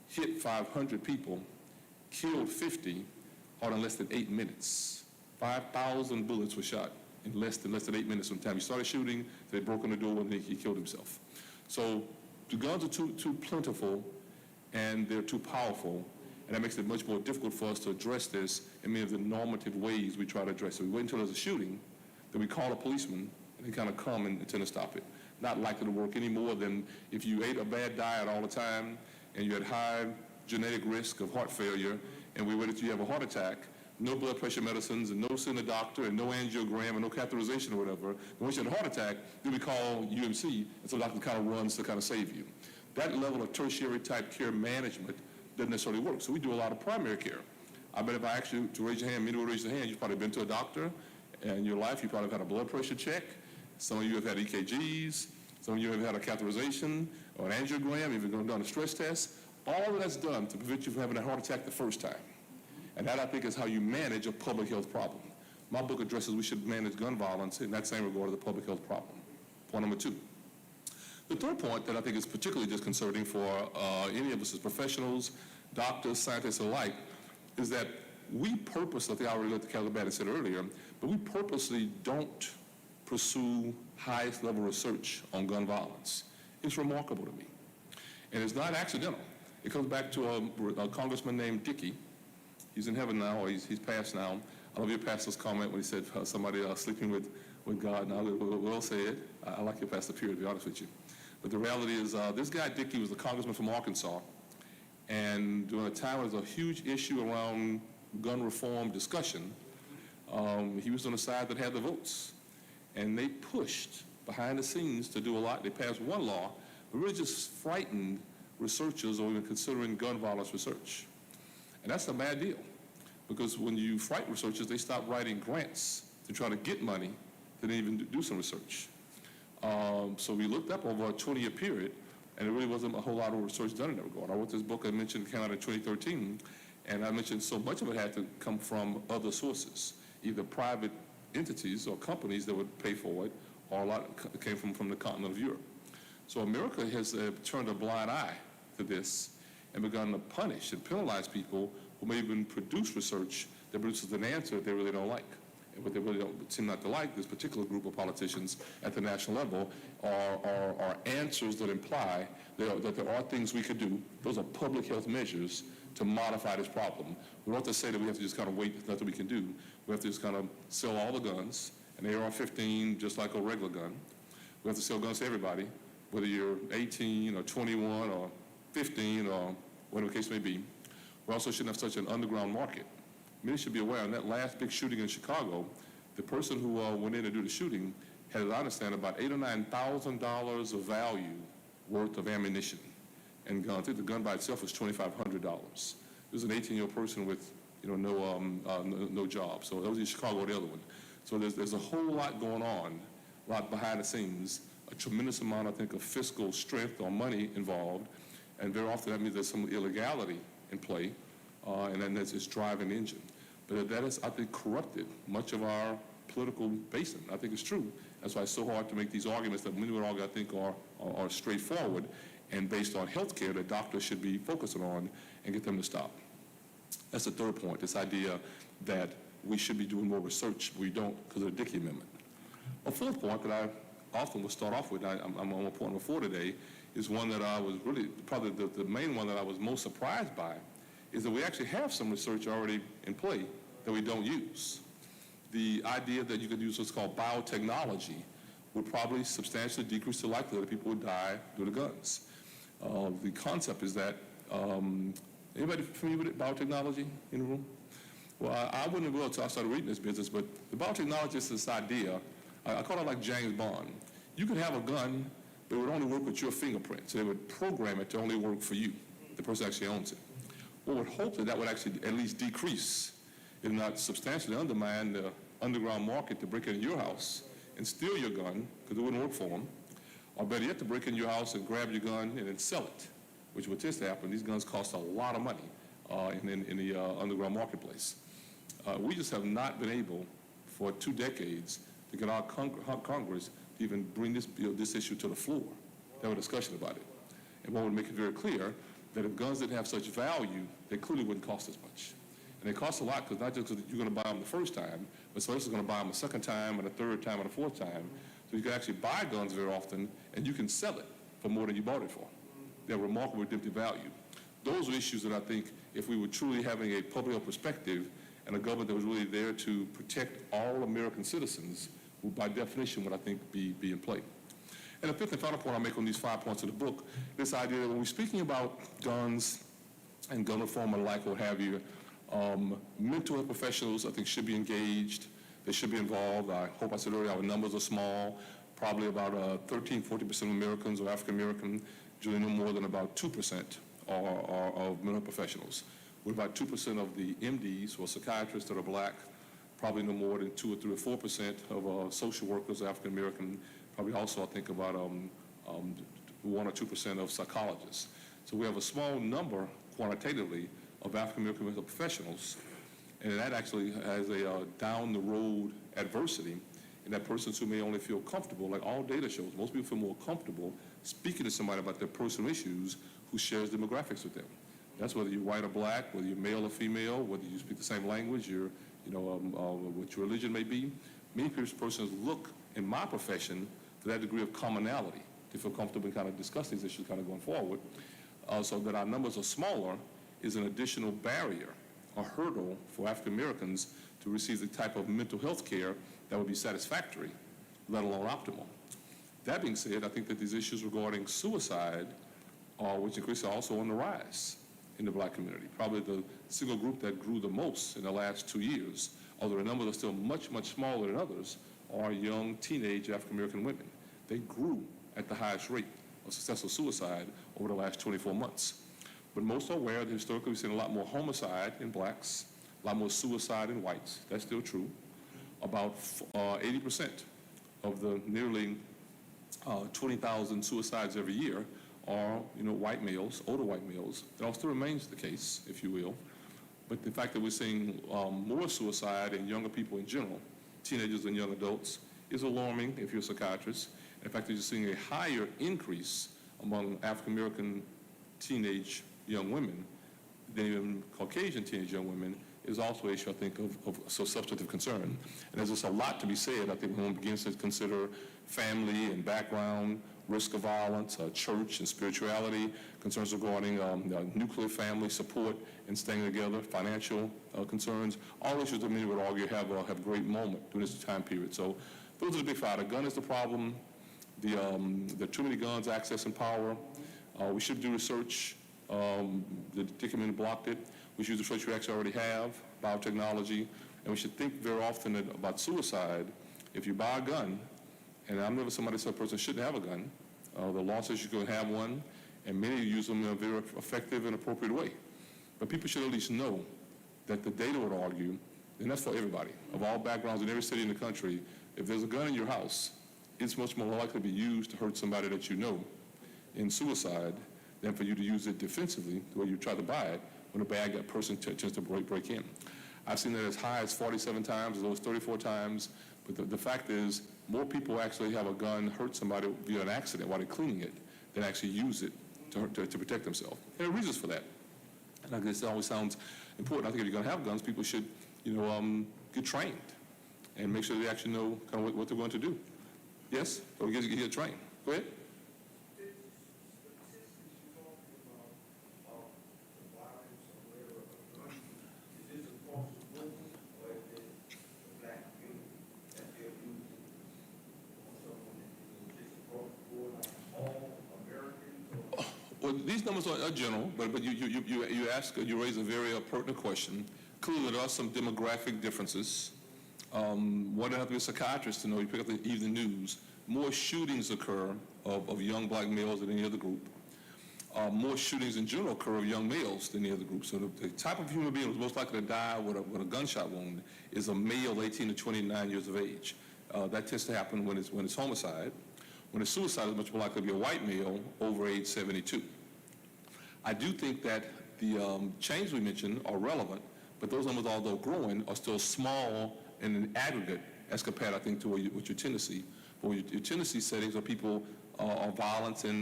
hit 500 people, killed 50, all in less than 8 minutes. 5,000 bullets were shot in less than 8 minutes from the time he started shooting. They broke in the door and he killed himself. So the guns are too plentiful and they're too powerful, and that makes it much more difficult for us to address this in many of the normative ways we try to address it. We wait until there's a shooting, then we call a policeman, and they kind of come and tend to stop it. Not likely to work any more than if you ate a bad diet all the time and you had high genetic risk of heart failure, and we waited till you have a heart attack, no blood pressure medicines, and no seeing a doctor, and no angiogram, and no catheterization or whatever. And once you had a heart attack, then we call UMC, and so the doctor kind of runs to kind of save you. That level of tertiary type care management doesn't necessarily work. So we do a lot of primary care. I bet if I asked you to raise your hand, many would raise their hand, you've probably been to a doctor in your life, you probably have had a blood pressure check. Some of you have had EKGs. Some of you have had a catheterization or an angiogram, you've done a stress test. All of that's done to prevent you from having a heart attack the first time. And that, I think, is how you manage a public health problem. My book addresses we should manage gun violence in that same regard to the public health problem. Point number 2. The third point that I think is particularly disconcerting for any of us as professionals, doctors, scientists alike, is that we purposely, I already let the Caliban said earlier, but we purposely don't pursue highest level research on gun violence. It's remarkable to me. And it's not accidental. It comes back to a congressman named Dickey. He's in heaven now, or he's passed now. I love your pastor's comment when he said somebody sleeping with God. Now, well said. I like your pastor, period, to be honest with you. But the reality is this guy, Dickey, was a congressman from Arkansas. And during a time when there was a huge issue around gun reform discussion, he was on the side that had the votes. And they pushed behind the scenes to do a lot. They passed one law, but really just frightened researchers or even considering gun violence research. And that's a bad deal, because when you frighten researchers, they stop writing grants to try to get money to then even do some research. So we looked up over a 20-year period, and there really wasn't a whole lot of research done in that regard. I wrote this book I mentioned, came out in 2013, and I mentioned so much of it had to come from other sources, either private entities or companies that would pay for it, or a lot came from the continent of Europe. So America has turned a blind eye to this and begun to punish and penalize people who may even produce research that produces an answer that they really don't like. And what they really don't seem not to like, this particular group of politicians at the national level, are answers that imply that there are things we could do. Those are public health measures to modify this problem. We don't have to say that we have to just kind of wait, there's nothing we can do. We have to just kind of sell all the guns, an AR-15 just like a regular gun. We have to sell guns to everybody, whether you're 18 or 21 or 15 or whatever the case may be. We also shouldn't have such an underground market. Many should be aware, in that last big shooting in Chicago, the person who went in to do the shooting had, as I understand, about $8,000 or $9,000 of value worth of ammunition and guns. I think the gun by itself was $2,500. This was an 18-year-old person with no job. So that was in Chicago, the other one. So there's a whole lot going on, a lot behind the scenes, a tremendous amount, I think, of fiscal strength or money involved, and very often that means there's some illegality in play, and then it's driving the engine. But that has, I think, corrupted much of our political basin. I think it's true. That's why it's so hard to make these arguments that many would argue, I think, are straightforward and based on health care that doctors should be focusing on and get them to stop. That's the third point, this idea that we should be doing more research. We don't because of the Dickey Amendment. A fourth point that I often will start off with, I'm on point number 4 today, is one that I was really, probably the main one that I was most surprised by, is that we actually have some research already in play that we don't use. The idea that you could use what's called biotechnology would probably substantially decrease the likelihood that people would die due to guns. The concept is that, anybody familiar with biotechnology in the room? Well, I wouldn't have gone until I started reading this business, but the biotechnology is this idea, I call it like James Bond. You could have a gun, but it would only work with your fingerprints. So they would program it to only work for you. the person actually owns it. One would hope that that would actually at least decrease, if not substantially undermine the underground market to break into your house and steal your gun, because it wouldn't work for them, or better yet, to break into your house and grab your gun and then sell it, which would just happen. These guns cost a lot of money in the underground marketplace. We just have not been able for 2 decades to get our Congress to even bring this issue to the floor, to have a discussion about it. And one would make it very clear that if guns didn't have such value, they clearly wouldn't cost as much. And they cost a lot because not just because you're going to buy them the first time, but somebody else is going to buy them a second time and a third time and a fourth time. So you can actually buy guns very often, and you can sell it for more than you bought it for. They have remarkable redemptive value. Those are issues that I think if we were truly having a public health perspective and a government that was really there to protect all American citizens, would by definition would I think be in play. And the fifth and final point I'll make on these 5 points of the book, this idea that when we're speaking about guns and gun reform and like what have you, mental health professionals I think should be engaged. They should be involved. I hope I said earlier our numbers are small. Probably about 13-14% of Americans are African American, usually no more than about 2% are of mental health professionals. With about 2% of the MDs or psychiatrists that are black, probably no more than 2 or 3 or 4% of social workers are African American. Probably also I think about 1 or 2% of psychologists. So we have a small number quantitatively of African American mental professionals, and that actually has a down the road adversity in that persons who may only feel comfortable, like all data shows, most people feel more comfortable speaking to somebody about their personal issues who shares demographics with them. That's whether you're white or black, whether you're male or female, whether you speak the same language, what your religion may be. Many persons look in my profession to that degree of commonality to feel comfortable and kind of discuss these issues kind of going forward. So that our numbers are smaller is an additional barrier, a hurdle for African Americans to receive the type of mental health care that would be satisfactory, let alone optimal. That being said, I think that these issues regarding suicide, which increasingly are also on the rise in the black community, probably the single group that grew the most in the last 2 years, although the numbers are still much, much smaller than others, are young teenage African American women. They grew at the highest rate of successful suicide over the last 24 months. But most are aware that historically we've seen a lot more homicide in blacks, a lot more suicide in whites. That's still true. About 80% of the nearly 20,000 suicides every year are, white males, older white males. That all still remains the case, if you will. But the fact that we're seeing more suicide in younger people in general, teenagers and young adults, is alarming if you're a psychiatrist. In fact, you're seeing a higher increase among African American teenage young women than even Caucasian teenage young women is also an issue, I think, of substantive concern. And there's just a lot to be said, I think, when one begins to consider family and background, risk of violence, church and spirituality, concerns regarding nuclear family support and staying together, financial concerns, all issues that many would argue have a great moment during this time period. So those are the big five. The gun is the problem. The too many guns, access, and power. We should do research. The Dickerman blocked it. We should use the research we actually already have, biotechnology, and we should think very often about suicide. If you buy a gun, and I'm never somebody said a person shouldn't have a gun, the law says you can have one, and many use them in a very effective and appropriate way. But people should at least know that the data would argue, and that's for everybody, of all backgrounds in every city in the country, if there's a gun in your house, it's much more likely to be used to hurt somebody that you know in suicide than for you to use it defensively the way you try to buy it when a bad person tends to break in. I've seen that as high as 47 times, as low as 34 times, but the fact is more people actually have a gun hurt somebody via an accident while they're cleaning it than actually use it to protect themselves. There are reasons for that. And I guess it always sounds important. I think if you're going to have guns, people should, get trained and make sure they actually know kind of what they're going to do. Yes? Or get trained. Go ahead. Well, these numbers are general, but you raise a very pertinent question. Clearly, there are some demographic differences. One doesn't have to be a psychiatrist to know. You pick up the evening news. More shootings occur of young black males than any other group. more shootings in general occur of young males than the other group. So the type of human being who's most likely to die with a gunshot wound is a male 18 to 29 years of age. That tends to happen when it's homicide. When it's suicide, it's much more likely to be a white male over age 72. I do think that the changes we mentioned are relevant, but those numbers, although growing, are still small in an aggregate as compared, I think, to what you tend to see. What you tend to see settings are people are violence in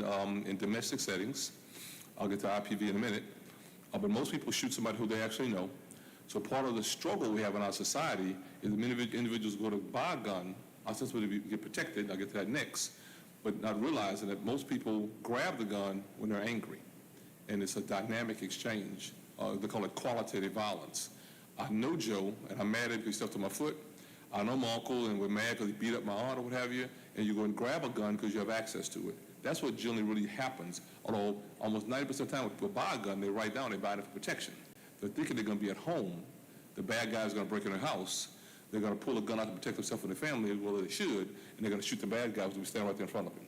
domestic settings. I'll get to IPV in a minute. But most people shoot somebody who they actually know. So part of the struggle we have in our society is that many individuals go to buy a gun, ostensibly to get protected. I'll get to that next. But not realizing that most people grab the gun when they're angry. And it's a dynamic exchange. They call it qualitative violence. I know Joe, and I'm mad at him because he stepped on my foot. I know my uncle, and we're mad because he beat up my aunt or what have you, and you go and grab a gun because you have access to it. That's what generally really happens, although almost 90% of the time when people buy a gun, they write down they buy it for protection. They're thinking they're going to be at home. The bad guy's going to break in their house. They're going to pull a gun out to protect themselves and their family, well, they should, and they're going to shoot the bad guys who stand right there in front of them.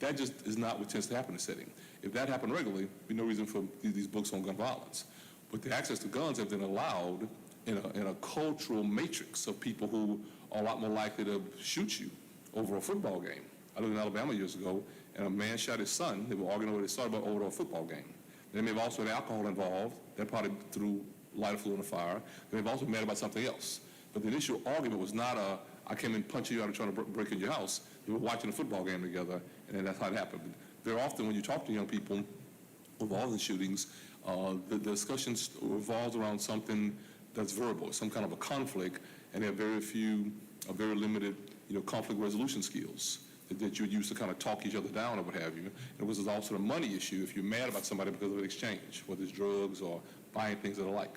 That just is not what tends to happen in the setting. If that happened regularly, there'd be no reason for these books on gun violence. But the access to guns have been allowed in a cultural matrix of people who are a lot more likely to shoot you over a football game. I lived in Alabama years ago, and a man shot his son. They were arguing over his son about over a football game. They may have also had alcohol involved. That probably threw lighter fluid on the fire. They may have also been mad about something else. But the initial argument was not I came in punching you out and trying to break in your house. They were watching a football game together, and then that's how it happened. But very often when you talk to young people involved in shootings, the discussions revolves around something that's verbal, some kind of a conflict, and they have very limited, conflict resolution skills that you would use to kind of talk each other down or what have you. And it was also a money issue if you're mad about somebody because of an exchange, whether it's drugs or buying things that are like.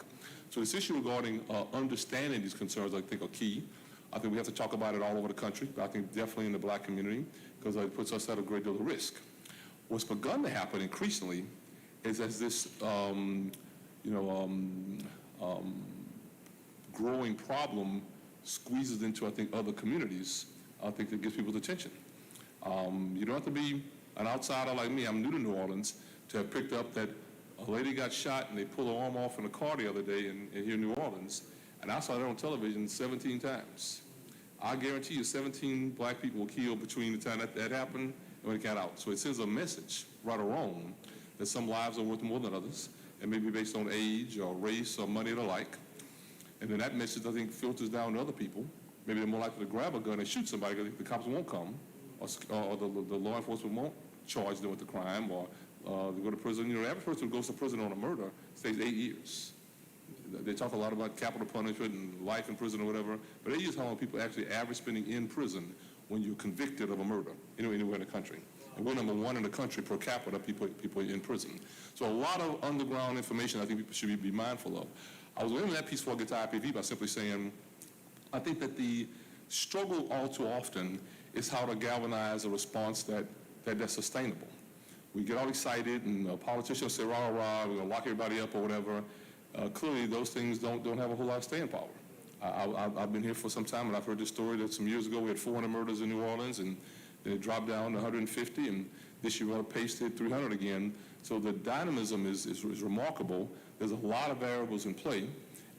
So this issue regarding understanding these concerns, I think, are key. I think we have to talk about it all over the country, but I think definitely in the black community, because it puts us at a great deal of risk. What's begun to happen increasingly is as this, growing problem squeezes into, I think, other communities, I think that gets people's attention. You don't have to be an outsider like me. I'm new to New Orleans to have picked up that a lady got shot and they pulled her arm off in a car the other day in here in New Orleans, and I saw that on television 17 times. I guarantee you 17 black people were killed between the time that happened and when it got out. So it sends a message, right or wrong, that some lives are worth more than others, and maybe based on age or race or money or the like. And then that message, I think, filters down to other people. Maybe they're more likely to grab a gun and shoot somebody because the cops won't come, or the law enforcement won't charge them with the crime, or they go to prison. The average person who goes to prison on a murder stays 8 years. They talk a lot about capital punishment and life in prison or whatever, but 8 years is how long people actually average spending in prison when you're convicted of a murder anywhere in the country. And we're number one in the country per capita, people in prison. So a lot of underground information I think people should be mindful of. I was learning that piece before I get to IPV by simply saying, I think that the struggle all too often is how to galvanize a response that's sustainable. We get all excited, and politicians say, rah, rah, we're going to lock everybody up or whatever. Clearly, those things don't have a whole lot of staying power. I've been here for some time, and I've heard this story that some years ago we had 400 murders in New Orleans, and then it dropped down to 150, and this year we're going to pace it 300 again. So the dynamism is remarkable. There's a lot of variables in play.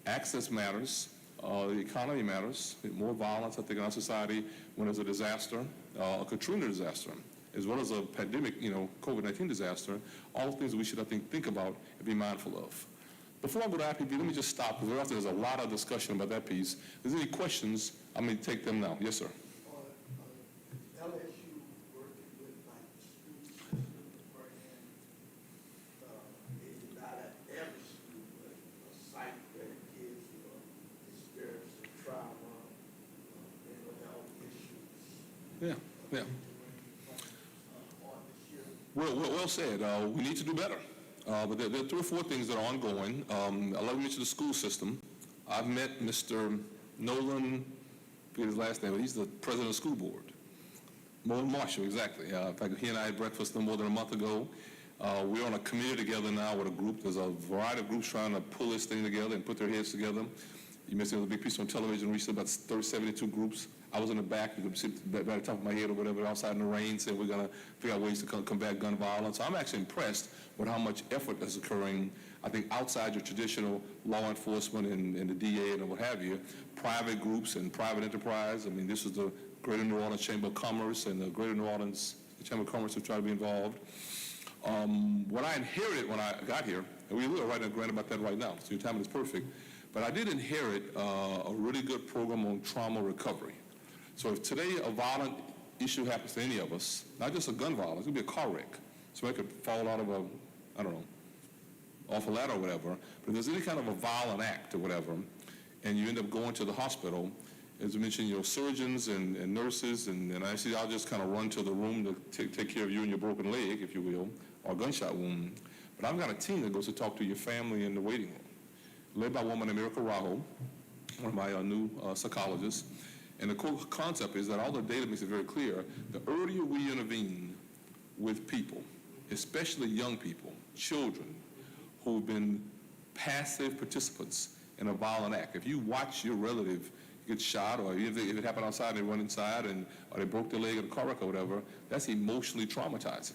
Access matters. The economy matters. More violence, I think, in our society when there's a disaster, a Katrina disaster, as well as a pandemic, COVID-19 disaster. All things that we should, I think about and be mindful of. Before I go to IPV, let me just stop, because there's a lot of discussion about that piece. If there's any questions, I'm going to take them now. Yes, sir. LSU working with like the school system to bring in, maybe not at every school, but a site where the kids will experience some trauma, mental health issues. Yeah. Well said. We need to do better. But there are 3 or 4 things that are ongoing. I'll let me mention the school system. I've met Mr. Nolan, I forget his last name, but he's the president of the school board. Nolan Marshall, exactly. In fact, he and I had breakfast no more than a month ago. We're on a committee together now with a group. There's a variety of groups trying to pull this thing together and put their heads together. You may see a big piece on television recently about 72 groups. I was in the back, you could sit by the top of my head or whatever, outside in the rain, saying we're going to figure out ways to combat gun violence. So I'm actually impressed with how much effort is occurring, I think, outside your traditional law enforcement and the DA and what have you, private groups and private enterprise. I mean, this is the Greater New Orleans Chamber of Commerce and the Greater New Orleans Chamber of Commerce have tried to be involved. What I inherited when I got here, and we will write a grant about that right now, so your timing is perfect, but I did inherit a really good program on trauma recovery. So if today a violent issue happens to any of us, not just a gun violence, it could be a car wreck. Somebody could fall out of a, I don't know, off a ladder or whatever, but if there's any kind of a violent act or whatever, and you end up going to the hospital, as I mentioned, you know, surgeons and nurses and anesthesiologists kind of run to the room to take care of you and your broken leg, if you will, or gunshot wound. But I've got a team that goes to talk to your family in the waiting room, led by a woman named Erica Rajo, one of my new psychologists. And the core concept is that all the data makes it very clear, the earlier we intervene with people, especially young people, children, who've been passive participants in a violent act. If you watch your relative get shot, or if it happened outside, they run inside, or they broke their leg in a car wreck or whatever, that's emotionally traumatizing.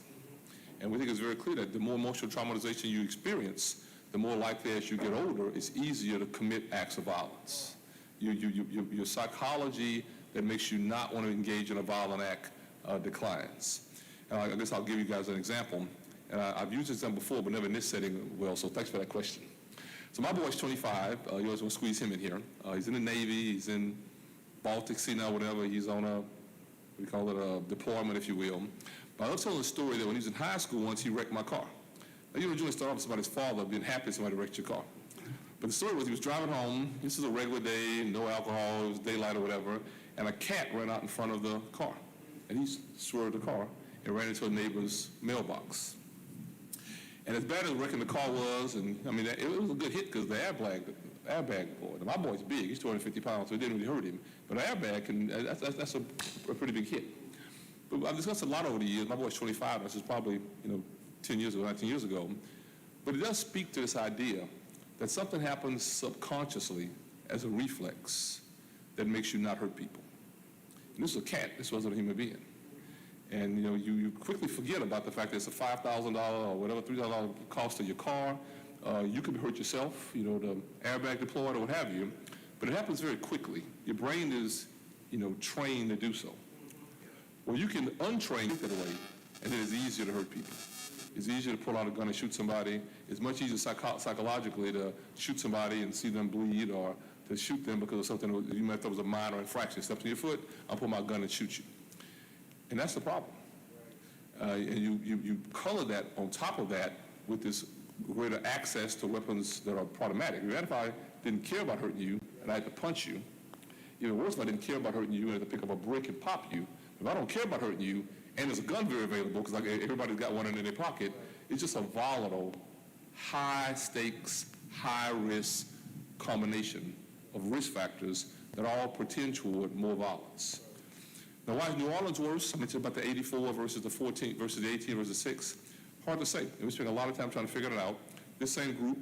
And we think it's very clear that the more emotional traumatization you experience, the more likely as you get older, it's easier to commit acts of violence. Your psychology that makes you not want to engage in a violent act declines. And I guess I'll give you guys an example. And I've used this example before, but never in this setting well, so thanks for that question. So my boy's 25. You always want to squeeze him in here. He's in the Navy. He's in Baltic Sea now, whatever. He's on we call it a deployment, if you will. But I'll tell a story that when he was in high school once, he wrecked my car. Now, you originally start off with somebody's father being happy somebody wrecked your car. But the story was he was driving home. This is a regular day, no alcohol, it was daylight or whatever, and a cat ran out in front of the car. And he swerved the car and ran into a neighbor's mailbox. And as bad as wrecking the car was, and I mean, it was a good hit because the airbag boy, my boy's big, he's 250 pounds, so it didn't really hurt him. But an airbag, that's a pretty big hit. But I've discussed a lot over the years. My boy's 25, this is probably, 10 years ago, 19 years ago. But it does speak to this idea that something happens subconsciously as a reflex that makes you not hurt people. And this was a cat, this wasn't a human being. And you quickly forget about the fact that it's a $5,000 or whatever, $3,000 cost of your car. You could hurt yourself, the airbag deployed or what have you, but it happens very quickly. Your brain is, trained to do so. Well, you can untrain it away, and then it's easier to hurt people. It's easier to pull out a gun and shoot somebody. It's much easier psychologically to shoot somebody and see them bleed, or to shoot them because of something you might thought was a minor infraction. Steps on your foot, I'll pull my gun and shoot you. And that's the problem. And you color that on top of that with this greater access to weapons that are problematic. If I didn't care about hurting you and I had to punch you, even worse if I didn't care about hurting you and I had to pick up a brick and pop you. If I don't care about hurting you and there's a gun very available because everybody's got one in their pocket, it's just a volatile, high stakes, high risk combination of risk factors that all portend toward more violence. Now, why is New Orleans worse? I mentioned about the 84 versus the 14 versus the 18 versus 6. Hard to say. And we spent a lot of time trying to figure it out. This same group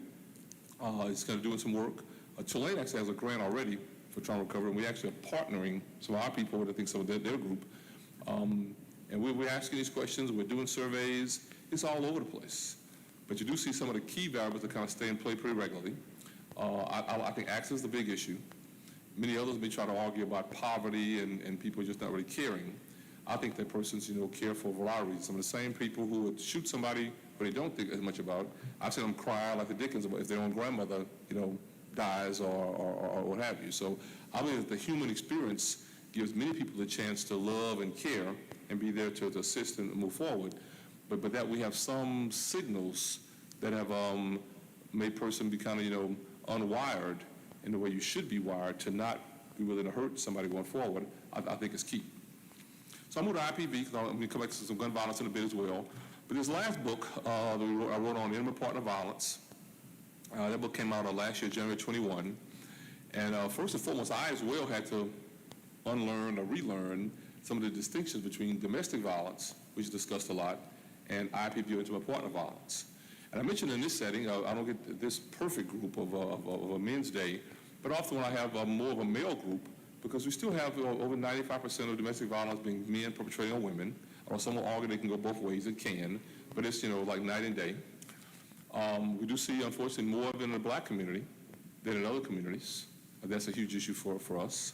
is kind of doing some work. Tulane actually has a grant already for trauma recovery, and we actually are partnering some of our people with, I think, some of their group. And we're asking these questions. We're doing surveys. It's all over the place. But you do see some of the key variables that kind of stay in play pretty regularly. I think access is the big issue. Many others may try to argue about poverty and people just not really caring. I think that persons, care for a variety of reasons. Some of the same people who would shoot somebody but they don't think as much about, I've seen them cry like the Dickens about if their own grandmother, dies or what have you. So I believe that the human experience gives many people the chance to love and care and be there to assist and move forward. But that we have some signals that have made a person be kind of, unwired in the way you should be wired to not be willing to hurt somebody going forward, I think is key. So I moved to IPV, because I'm going to come back to some gun violence in a bit as well. But this last book that I wrote on intimate partner violence, that book came out last year, January 21. And first and foremost, I as well had to unlearn or relearn some of the distinctions between domestic violence, which is discussed a lot, and IPV, intimate partner violence. And I mentioned in this setting, I don't get this perfect group of a men's day, but often when I have more of a male group, because we still have over 95% of domestic violence being men perpetrating on women. Or some will argue they can go both ways. It can, but it's, like night and day. We do see, unfortunately, more of it in the black community than in other communities. That's a huge issue for us.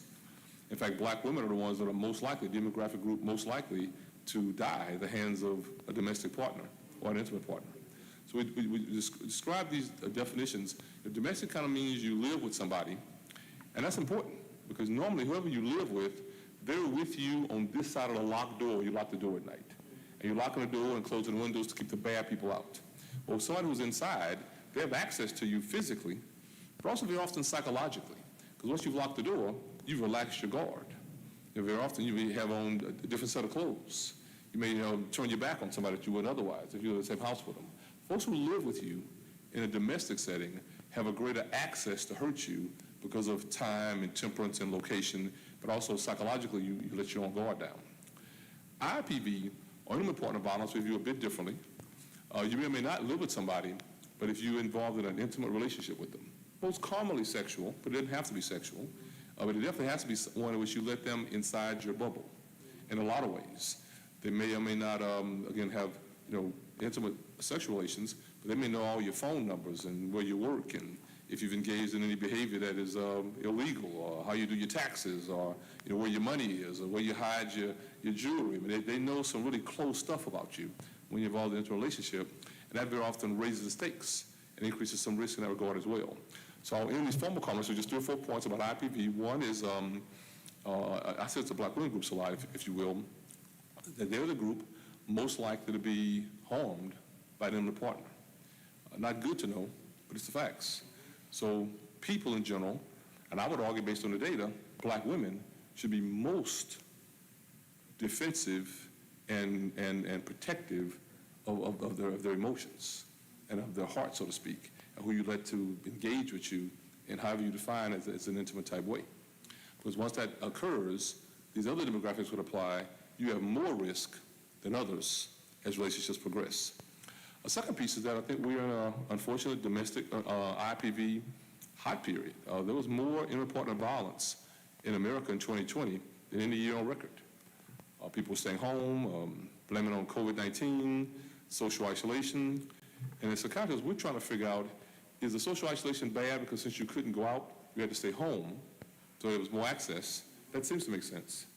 In fact, black women are the ones that are most likely, demographic group most likely to die at the hands of a domestic partner or an intimate partner. So we describe these definitions. The domestic kind of means you live with somebody, and that's important because normally whoever you live with, they're with you on this side of the locked door. You lock the door at night. And you're locking the door and closing the windows to keep the bad people out. Well, somebody who's inside, they have access to you physically, but also very often psychologically. Because once you've locked the door, you've relaxed your guard. Very often you may have on a different set of clothes. You may turn your back on somebody that you wouldn't otherwise if you were in the same house with them. Folks who live with you in a domestic setting have a greater access to hurt you because of time and temperance and location, but also psychologically you let your own guard down. IPV, or intimate partner violence, we view a bit differently. You may or may not live with somebody, but if you're involved in an intimate relationship with them, most commonly sexual, but it doesn't have to be sexual, but it definitely has to be one in which you let them inside your bubble in a lot of ways. They may or may not, again, have intimate sexual relations, but they may know all your phone numbers and where you work and if you've engaged in any behavior that is illegal, or how you do your taxes, or where your money is, or where you hide your jewelry. I mean, they know some really close stuff about you when you're involved in a relationship, and that very often raises the stakes and increases some risk in that regard as well. So in these formal comments, so just 3 or 4 points about IPV. One is, I said it's the black women groups a lot, if you will, that they're the group most likely to be harmed by an intimate partner. Not good to know, but it's the facts. So people in general, and I would argue based on the data, black women should be most defensive and protective of their emotions and of their heart, so to speak, and who you let to engage with you in however you define as an intimate type way. Because once that occurs, these other demographics would apply. You have more risk than others as relationships progress. A second piece is that I think we are in an unfortunate domestic IPV hot period. There was more intimate partner violence in America in 2020 than any year on record. People staying home, blaming on COVID-19, social isolation. And as psychiatrists, we're trying to figure out, is the social isolation bad because since you couldn't go out, you had to stay home, so there was more access? That seems to make sense.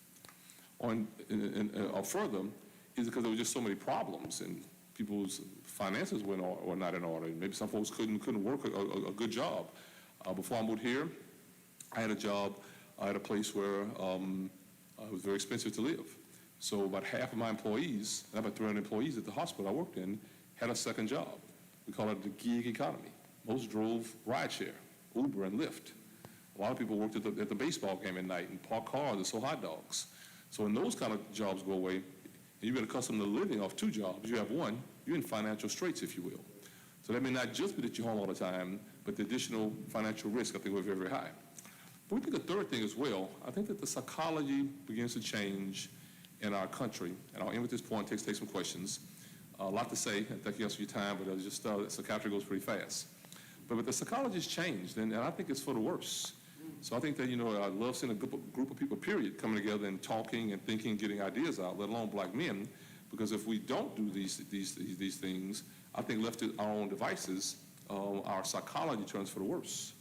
Or further, is it because there were just so many problems and people's finances were not in order? Maybe some folks couldn't work a good job. Before I moved here, I had a job at a place where it was very expensive to live. So about half of my employees, about 300 employees at the hospital I worked in, had a second job. We call it the gig economy. Most drove rideshare, Uber and Lyft. A lot of people worked at the baseball game at night and parked cars and sold hot dogs. So when those kind of jobs go away, and you've been accustomed to living off 2 jobs, you have one, you're in financial straits, if you will. So that may not just be that you're home all the time, but the additional financial risk, I think, was very, very high. But we think a third thing as well, I think that the psychology begins to change in our country, and I'll end with this point, take some questions. A lot to say, and thank you guys for your time, but psychiatry goes pretty fast. But the psychology's changed, and I think it's for the worse. So I think that, I love seeing a group of people, period, coming together and talking and thinking, getting ideas out, let alone black men, because if we don't do these things, I think left to our own devices, our psychology turns for the worse.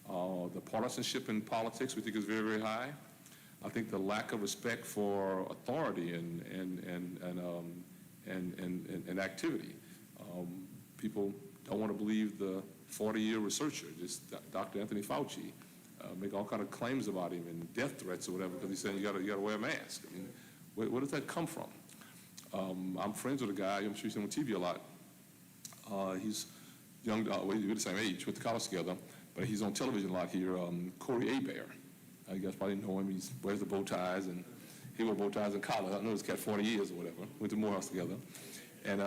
The partisanship in politics we think is very, very high. I think the lack of respect for authority and activity. People don't want to believe the 40-year researcher, just Dr. Anthony Fauci, make all kind of claims about him and death threats or whatever because he's saying you got to wear a mask. I mean, where does that come from? I'm friends with a guy, I'm sure you've seen him on TV a lot. He's young, we're the same age, went to college together, but he's on television a lot here, Corey Hebert. You guys probably know him. He wears the bow ties, and he wore bow ties in college. I know this cat 40 years or whatever. Went to Morehouse together. And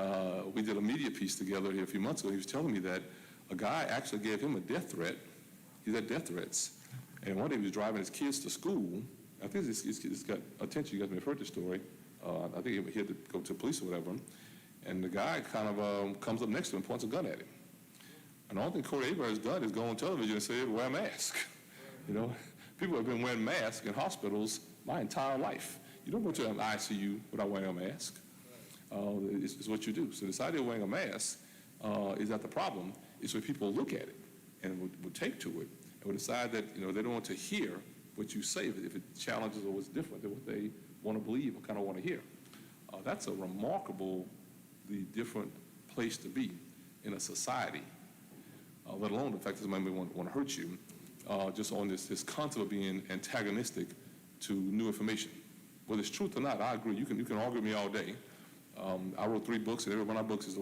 we did a media piece together here a few months ago. He was telling me that a guy actually gave him a death threat. He's had death threats. And one day he was driving his kids to school. I think this got attention. You guys may have heard the story. I think he had to go to the police or whatever. And the guy kind of comes up next to him and points a gun at him. And the only thing Corey Hebert has done is go on television and say, wear a mask. You know, people have been wearing masks in hospitals my entire life. You don't go to an ICU without wearing a mask. It's what you do. So this idea of wearing a mask is not the problem. It's when people look at it and would take to it and would decide that, you know, they don't want to hear what you say if it challenges or was different than what they want to believe or kind of want to hear. That's a remarkably different place to be in a society, let alone the fact that somebody may want to hurt you, just on this concept of being antagonistic to new information. Whether it's truth or not, I agree. You can argue with me all day. I wrote 3 books, and every one of my books is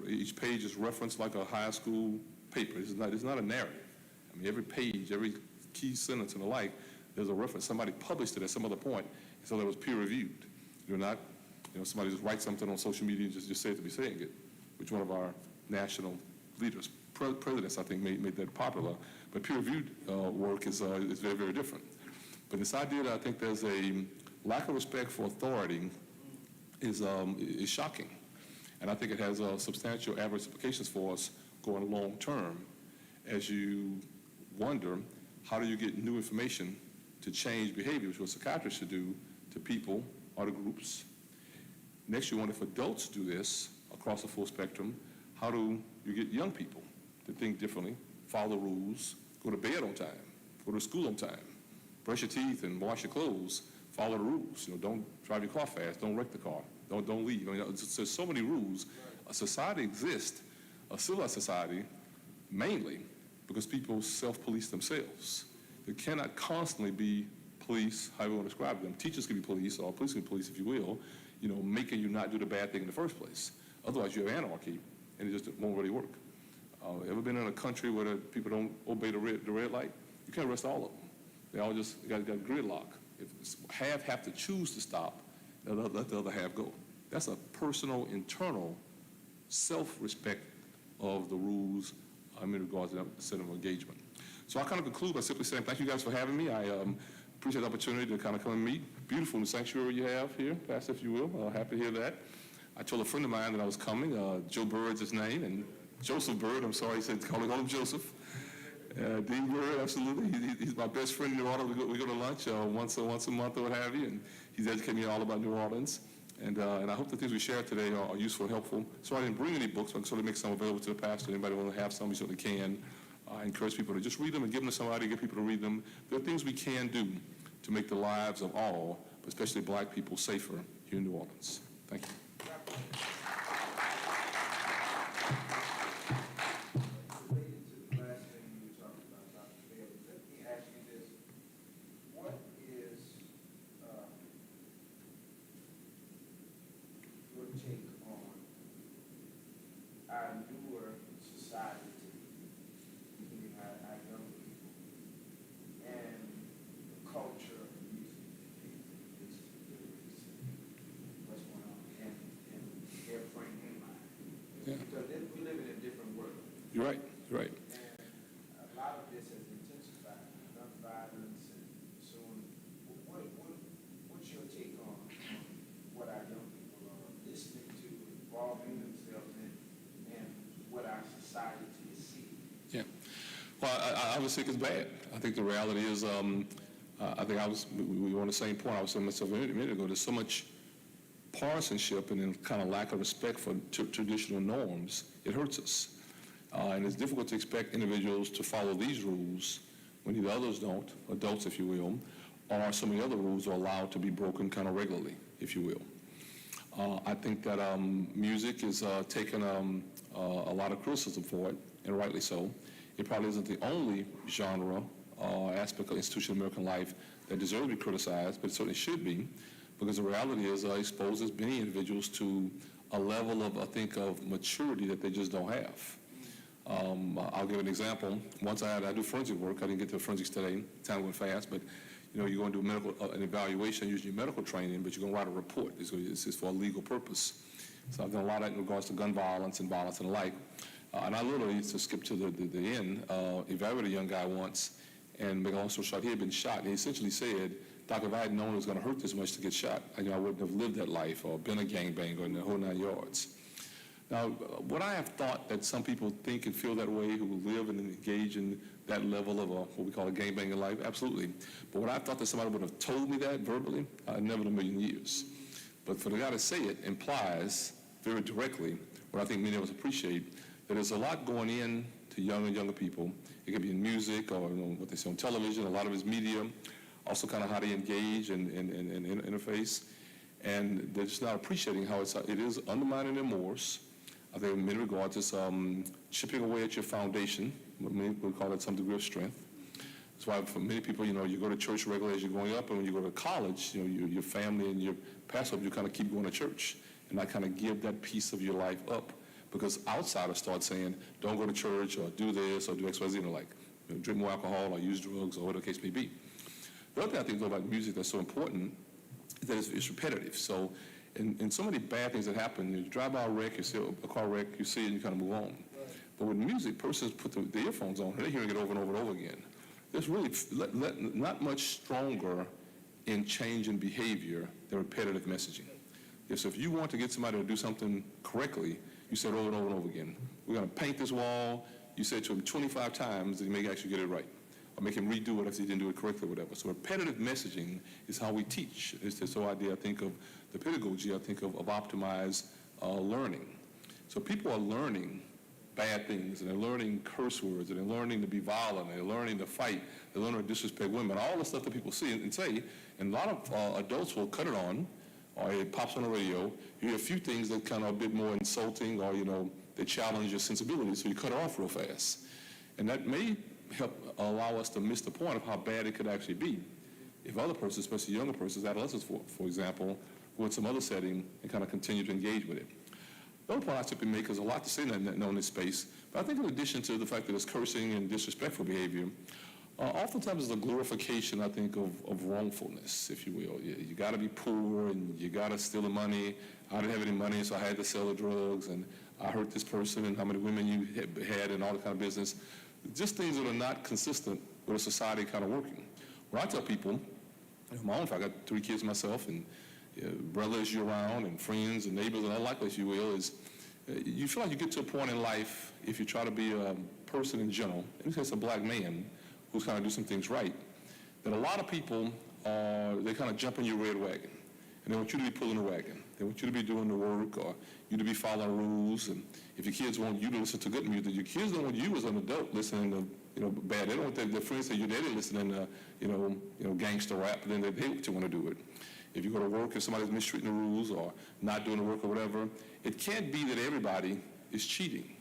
each page is referenced like a high school paper. It's not a narrative. I mean, every page, every key sentence and the like, there's a reference. Somebody published it at some other point, so that it was peer reviewed. You're not, you know, somebody just writes something on social media and just say it to be saying it, which one of our national leaders, presidents, I think, made that popular. But peer reviewed work is very, very different. But this idea that I think there's a lack of respect for authority is shocking. And I think it has substantial adverse implications for us going long term as you wonder, how do you get new information to change behavior, which what psychiatrists should do to people or to groups. Next, you wonder if adults do this across the full spectrum, how do you get young people to think differently, follow rules, go to bed on time, go to school on time, brush your teeth and wash your clothes, follow the rules. You know, don't drive your car fast, don't wreck the car, don't leave. I mean, there's so many rules. A society exists, a civilized society, mainly because people self-police themselves. There cannot constantly be police, however you want to describe them. Teachers can be police, or police can be police, if you will, you know, making you not do the bad thing in the first place. Otherwise, you have anarchy, and it just won't really work. Ever been in a country where the people don't obey the red light? You can't arrest all of them. They all just got gridlock. If half have to choose to stop, let the other half go. That's a personal, internal self-respect of the rules in regards to that set of engagement. So I kind of conclude by simply saying thank you guys for having me. I appreciate the opportunity to kind of come and meet. Beautiful new sanctuary you have here, Pastor, if you will. Happy to hear that. I told a friend of mine that I was coming. Joe Bird's his name, and Joseph Bird, I'm sorry, he said call him Joseph. Dean Bird, absolutely. He's my best friend in New Orleans. We go to lunch once a month or what have you, and he's educated me all about New Orleans. And I hope the things we share today are useful and helpful. So I didn't bring any books, but I can sort of make some available to the pastor. Anybody want to have some, you certainly can. I encourage people to just read them and give them to somebody, get people to read them. There are things we can do to make the lives of all, but especially black people, safer here in New Orleans. Thank you. Related to the last thing you were talking about, Dr. Bailey, let me ask you this. What is your take on our newer society, meaning our young people, and the culture of music, what's going on, and their frame of mind? Yeah. Because we live in a different world. You're right. You're right. And a lot of this has intensified, gun violence and so on. What's your take on what our young people are listening to, involving themselves in, and what our society is seeing? Yeah. Well, I would think it's bad. I think the reality is, I think we were on the same point. I was saying myself a minute ago, there's so much partisanship and then kind of lack of respect for traditional norms. It hurts us. And it's difficult to expect individuals to follow these rules when either others don't, adults, if you will, or so many other rules are allowed to be broken kind of regularly, if you will. I think that music is taking a lot of criticism for it, and rightly so. It probably isn't the only genre or aspect of institutional American life that deserves to be criticized, but it certainly should be, because the reality is it exposes many individuals to a level of, I think, of maturity that they just don't have. I'll give an example. Once I do forensic work. I didn't get to forensics today. Time went fast, but you know, you're going to do an evaluation, usually medical training, but you're going to write a report. It's for a legal purpose. So I've done a lot of that in regards to gun violence and violence and the like. And I literally, to skip to the end, evaluated a young guy once, and make a long story short, he had been shot. And he essentially said, Doc, if I had known it was going to hurt this much to get shot, I wouldn't have lived that life or been a gangbanger in the whole 9 yards. Now, what I have thought that some people think and feel that way who live and engage in that level of what we call a gangbanging life, absolutely. But what I thought that somebody would have told me that verbally, never in a million years. But for the guy to say it implies very directly what I think many of us appreciate, that there's a lot going in to young and younger people. It could be in music or what they see on television, a lot of his media, also kind of how they engage and interface. And they're just not appreciating how it is undermining their morals. I think in many regards it's chipping away at your foundation. Many would call that some degree of strength. That's why for many people, you go to church regularly as you're growing up, and when you go to college, your family and your pastor, you kind of keep going to church and not kind of give that piece of your life up, because outsiders start saying, don't go to church or do this or do X, Y, Z, drink more alcohol or use drugs or whatever the case may be. The other thing I think about music that's so important is that it's repetitive. So in so many bad things that happen, you drive by a wreck, you see a car wreck, you see it and you kind of move on. Right. But with music, persons put the earphones on and they're hearing it over and over and over again. There's really not much stronger in change in behavior than repetitive messaging. So if you want to get somebody to do something correctly, you say it over and over and over again. We're going to paint this wall. You say it to him 25 times, and you may actually get it right. Or make him redo it if he didn't do it correctly or whatever. So repetitive messaging is how we teach. It's this whole idea, I think, of the pedagogy, I think, of optimized learning. So people are learning bad things, and they're learning curse words, and they're learning to be violent, and they're learning to fight, they're learning to disrespect women, all the stuff that people see and say, and a lot of adults will cut it on, or it pops on the radio. You hear a few things that kind of a bit more insulting, or, they challenge your sensibilities, so you cut it off real fast. And that may help allow us to miss the point of how bad it could actually be if other persons, especially younger persons, adolescents, for example, go in some other setting and kind of continue to engage with it. The other point I simply make is a lot to say in this space, but I think in addition to the fact that it's cursing and disrespectful behavior, oftentimes it's a glorification, I think, of wrongfulness, if you will. You got to be poor and you got to steal the money. I didn't have any money, so I had to sell the drugs, and I hurt this person, and how many women you had, and all that kind of business. Just things that are not consistent with a society kind of working. When I tell people, my own, I got 3 kids myself, and brothers you're around, and friends and neighbors, and all like that, if you will, is you feel like you get to a point in life, if you try to be a person in general, in this case a black man, who's kind of do some things right, that a lot of people, they kind of jump in your red wagon, and they want you to be pulling the wagon. They want you to be doing the work, or you to be following rules. And if your kids want you to listen to good music, your kids don't want you as an adult listening to bad. They don't want their friends say your daddy listening to gangster rap, then they hate to want to do it. If you go to work and somebody's mistreating the rules or not doing the work or whatever, it can't be that everybody is cheating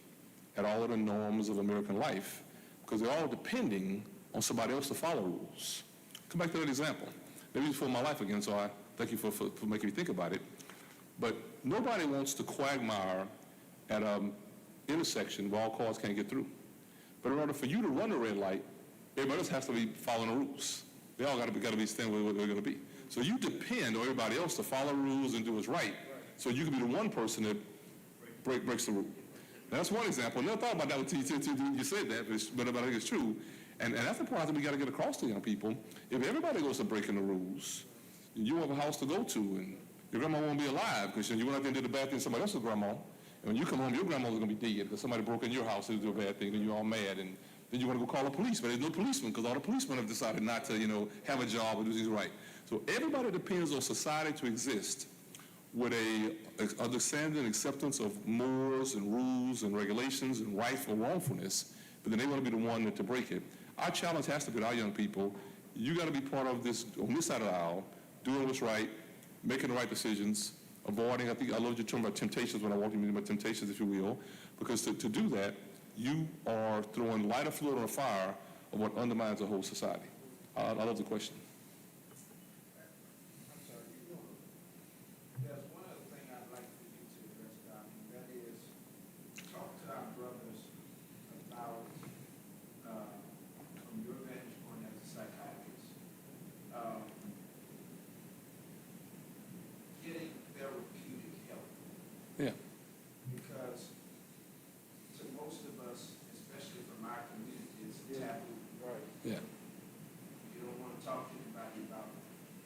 at all of the norms of American life, because they're all depending on somebody else to follow rules. Come back to that example. Maybe it's for my life again, so I thank you for making me think about it. But nobody wants to quagmire at an intersection where all cars can't get through. But in order for you to run the red light, everybody else has to be following the rules. They all got to be standing where they're going to be. So you depend on everybody else to follow rules and do what's right, so you can be the one person that breaks the rule. Now, that's one example. I never thought about that until you said that, but I think it's true. And that's the point that we got to get across to young people. If everybody goes to breaking the rules, you have a house to go to, and your grandma won't be alive because you went out there and did a bad thing to somebody else's grandma. And when you come home, your grandmother's going to be dead because somebody broke in your house and did a bad thing, and you're all mad. And then you want to go call the police, but there's no policeman because all the policemen have decided not to, have a job or do things right. So everybody depends on society to exist with a understanding and acceptance of mores and rules and regulations and rightful wrongfulness, but then they want to be the one to break it. Our challenge has to be our young people. You got to be part of this on this side of the aisle, doing what's right, making the right decisions, avoiding. I love your term about temptations when I walk you about temptations, if you will, because to do that, you are throwing lighter fluid on a fire of what undermines the whole society. I love the question. I'm sorry, there's one other thing I'd like for you to address, Doc, and that is talk to our brothers about, from your vantage point as a psychiatrist, getting therapeutic help. Yeah. Because to most of us, especially from our community, it's a taboo. Right. Yeah. You don't want to talk to anybody about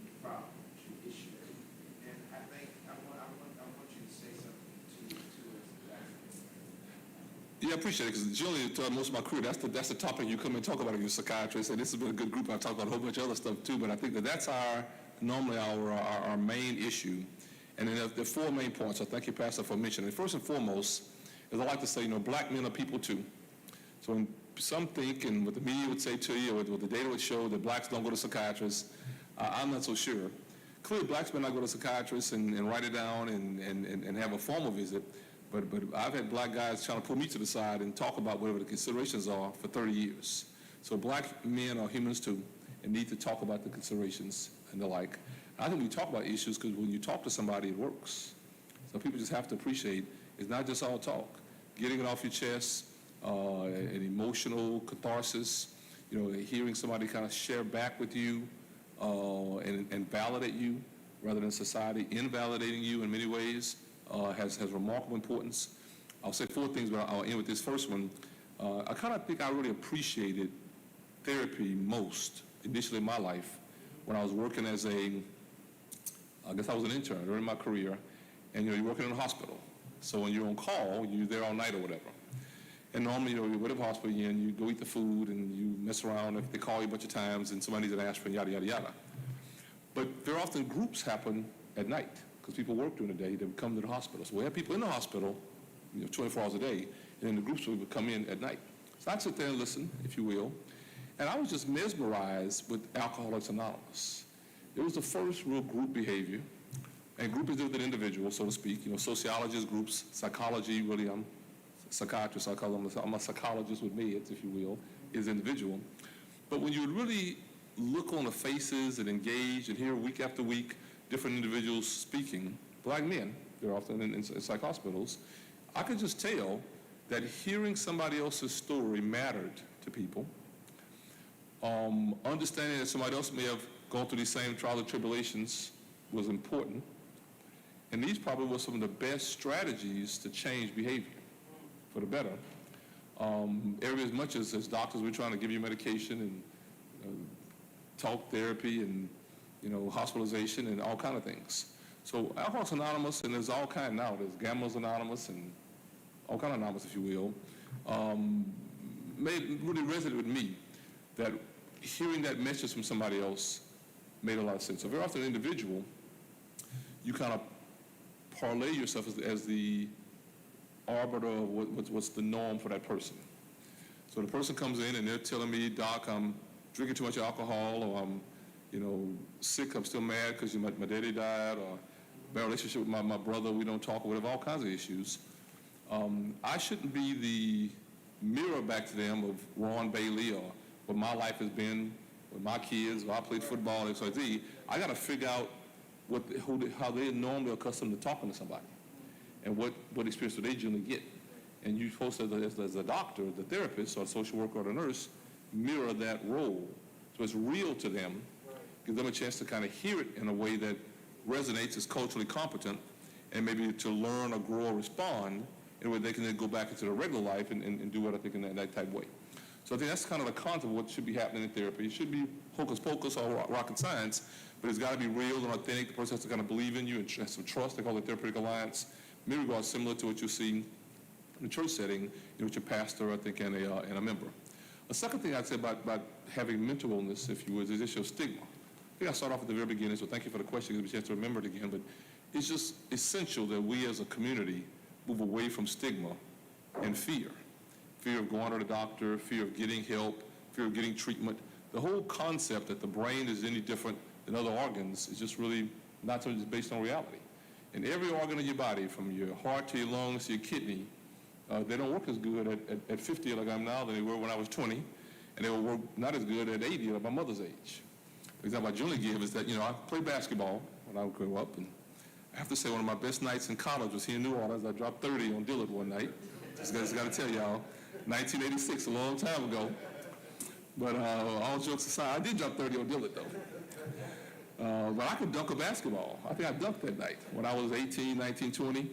your problems, your issues. And I think I want you to say something to us about that. Yeah, I appreciate it, because generally, throughout most of my career, that's the topic you come and talk about if you're a psychiatrist, and this has been a good group. I've talked about a whole bunch of other stuff, too, but I think that's normally our main issue. And then there are four main points, so thank you, Pastor, for mentioning it. First and foremost, is I like to say, black men are people, too. So when some think, and what the media would say to you, or what the data would show, that blacks don't go to psychiatrists, I'm not so sure. Clearly, blacks may not go to psychiatrists and write it down and have a formal visit, but I've had black guys trying to pull me to the side and talk about whatever the considerations are for 30 years. So black men are humans too and need to talk about the considerations and the like. I think we talk about issues because when you talk to somebody, it works. So people just have to appreciate it's not just all talk. Getting it off your chest, an emotional catharsis, hearing somebody kind of share back with you and validate you rather than society invalidating you in many ways has remarkable importance. I'll say four things, but I'll end with this first one. I kind of think I really appreciated therapy most initially in my life when I was working as I guess I was an intern during my career, and you're working in a hospital. So when you're on call, you're there all night or whatever. And normally, whatever hospital you're in, you go eat the food and you mess around if they call you a bunch of times and somebody needs an aspirin, yada, yada, yada. But very often groups happen at night because people work during the day, they would come to the hospital. So we have people in the hospital, 24 hours a day, and then the groups would come in at night. So I'd sit there and listen, if you will, and I was just mesmerized with Alcoholics Anonymous. It was the first real group behavior, and group is with an individual, so to speak. Sociologists, groups, psychology, really, I'm a psychiatrist, I call them, I'm a psychologist with meds, if you will, is individual. But when you really look on the faces and engage and hear week after week different individuals speaking, black men, they're often in psych hospitals, I could just tell that hearing somebody else's story mattered to people. Understanding that somebody else may have gone through these same trials and tribulations was important. And these probably were some of the best strategies to change behavior for the better. Every as much as doctors, we're trying to give you medication and talk therapy and hospitalization and all kind of things. So Alcoholics Anonymous, and there's all kind now. There's Gamblers Anonymous and all kind of anonymous, if you will, really resonated with me that hearing that message from somebody else made a lot of sense. So very often an individual, you kind of parlay yourself as the arbiter of what's the norm for that person. So the person comes in and they're telling me, Doc, I'm drinking too much alcohol, or I'm sick, I'm still mad because my daddy died, or bad relationship with my brother, we don't talk, or whatever, all kinds of issues. I shouldn't be the mirror back to them of Ron Bailey or what my life has been with my kids, or I played football, XYZ. I got to figure out how they're normally accustomed to talking to somebody and what experience do they generally get. And you're supposed to, as a doctor, the therapist, or a social worker, or the nurse, mirror that role. So it's real to them, give them a chance to kind of hear it in a way that resonates, is culturally competent, and maybe to learn or grow or respond in a way they can then go back into their regular life and do what I think in that type of way. So I think that's kind of the concept of what should be happening in therapy. It should be hocus pocus or rocket science, but it's got to be real and authentic. The person has to kind of believe in you and have some trust. They call it therapeutic alliance. Maybe regard similar to what you see in the church setting, with your pastor, I think, and a member. The second thing I'd say about having mental illness, if you would, is this your stigma. I think I started off at the very beginning, so thank you for the question. Give me a chance to remember it again. But it's just essential that we as a community move away from stigma and fear. Fear of going to the doctor, fear of getting help, fear of getting treatment. The whole concept that the brain is any different than other organs is just really not so just based on reality. And every organ in your body, from your heart to your lungs to your kidney, they don't work as good at 50 like I am now than they were when I was 20, and they will work not as good at 80 like my mother's age. The example I generally give is that, I played basketball when I grew up, and I have to say one of my best nights in college was here in New Orleans. I dropped 30 on Dillard one night. Just got to tell y'all, 1986, a long time ago. But all jokes aside, I did drop 30 on Dillard, though. But I could dunk a basketball. I think I dunked that night when I was 18, 19, 20.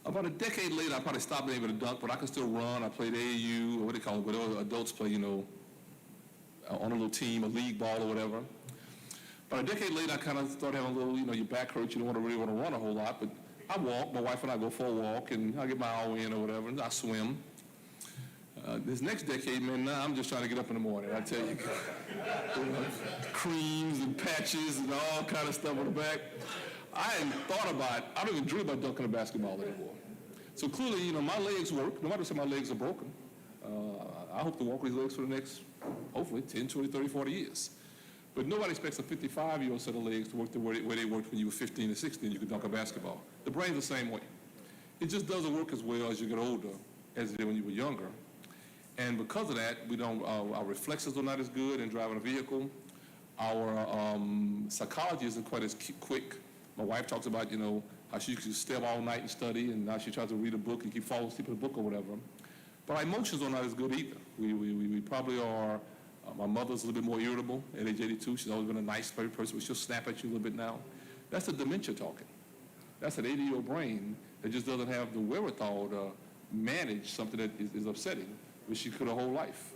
About a decade later, I probably stopped being able to dunk, but I could still run. I played AAU, or what do they call it, whatever adults play, on a little team, a league ball or whatever. But a decade later, I kind of started having a little, your back hurts, you don't really want to run a whole lot, but I walk. My wife and I go for a walk, and I get my hour in or whatever, and I swim. This next decade, man, now I'm just trying to get up in the morning. I tell you, creams and patches and all kind of stuff on the back. I don't even dream about dunking a basketball anymore. So clearly, my legs work. No matter if my legs are broken. I hope to walk with these legs for the next, hopefully, 10, 20, 30, 40 years. But nobody expects a 55-year-old set of legs to work the way they worked when you were 15 or 16. You could dunk a basketball. The brain's the same way. It just doesn't work as well as you get older as it did when you were younger. And because of that, our reflexes are not as good in driving a vehicle. Our psychology isn't quite as quick. My wife talks about, how she used to stay up all night and study, and now she tries to read a book and keep falling asleep in a book or whatever. But our emotions are not as good either. We probably are. My mother's a little bit more irritable at age 82. She's always been a nice, very person, but she'll snap at you a little bit now. That's the dementia talking. That's an 80-year-old brain that just doesn't have the wherewithal to manage something that is upsetting, which she could her whole life.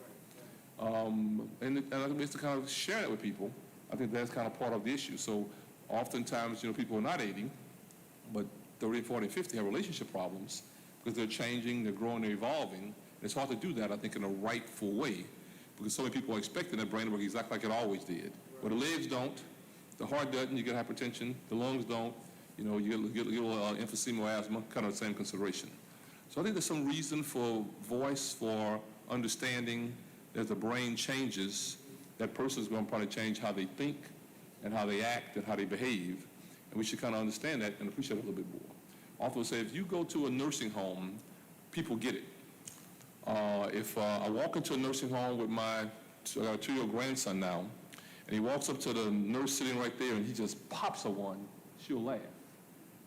And I think it's to kind of share that with people. I think that's kind of part of the issue. So oftentimes, people are not 80, but 30, 40, 50 have relationship problems because they're changing, they're growing, they're evolving. And it's hard to do that, I think, in a rightful way, because so many people are expecting that brain to work exactly like it always did. But the legs don't, the heart doesn't, you get hypertension, the lungs don't, you get a little emphysema or asthma, kind of the same consideration. So I think there's some reason for voice, for understanding that as the brain changes, that person's going to probably change how they think and how they act and how they behave. And we should kind of understand that and appreciate it a little bit more. Often say, if you go to a nursing home, people get it. If I walk into a nursing home with my 2-year-old grandson now, and he walks up to the nurse sitting right there and he just pops her one, she'll laugh.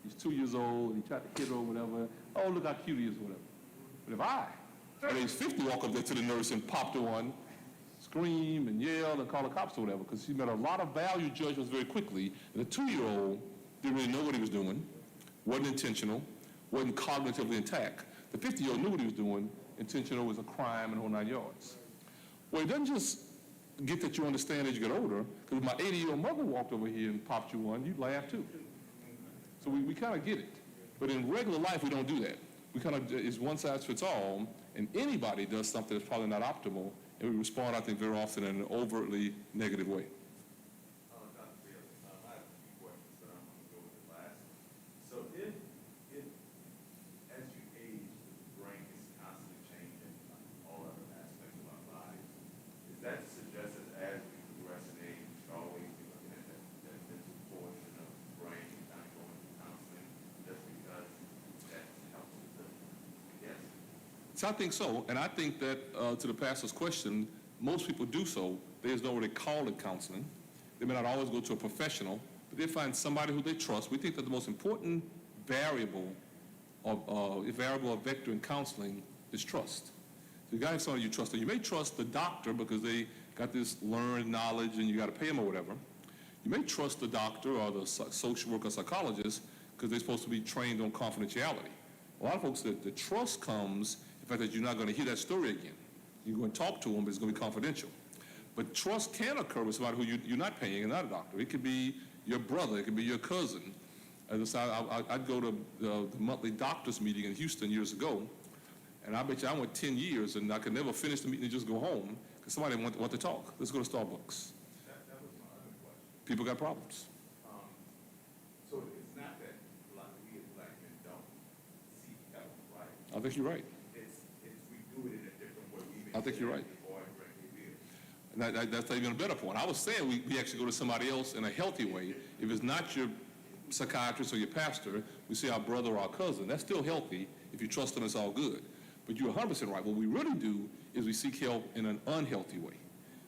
He's 2 years old, and he tried to hit her or whatever. Oh, look how cute he is, whatever. But if I, at age 50, walk up there to the nurse and pop the one, scream and yell and call the cops or whatever, because he made a lot of value judgments very quickly. And the 2-year-old didn't really know what he was doing, wasn't intentional, wasn't cognitively intact. The 50-year-old knew what he was doing. Intentional was a crime and whole 9 yards. Well, it doesn't just get that you understand as you get older, because if my 80-year-old mother walked over here and popped you one, you'd laugh too. So we kind of get it. But in regular life, we don't do that. We kind of, it's one size fits all, and anybody does something that's probably not optimal, and we respond, I think, very often in an overtly negative way. Dr. Bailey, I have a few questions, but I'm going to go with the last one. So if as you age, the brain is constantly changing all other aspects of our lives, is that to suggest that as we progress in age, we should always be looking at that mental portion of the brain and kind of going through counseling just because that helps with the, yes? So I think so, and I think that to the pastor's question, most people do so. They just know what they call it counseling. They may not always go to a professional, but they find somebody who they trust. We think that the most important variable or vector in counseling is trust. So you got to have somebody you trust. And you may trust the doctor because they got this learned knowledge and you got to pay them or whatever. You may trust the doctor or the social worker, psychologist, because they're supposed to be trained on confidentiality. A lot of folks, the trust comes in the fact that you're not going to hear that story again. You're going to talk to them, but it's going to be confidential. But trust can occur with somebody who you're not paying and not a doctor. It could be your brother. It could be your cousin. As I said, I'd go to the monthly doctor's meeting in Houston years ago, and I bet you I went 10 years, and I could never finish the meeting and just go home because somebody didn't want to talk. Let's go to Starbucks. That was my other question. People got problems. So it's not that we as black men don't seek help, right? I think you're right. It's we do it in a different way. I think you're right. And that's even a better point. I was saying we actually go to somebody else in a healthy way. If it's not your psychiatrist or your pastor, we see our brother or our cousin. That's still healthy. If you trust them, it's all good. But you're 100% right. What we really do is we seek help in an unhealthy way.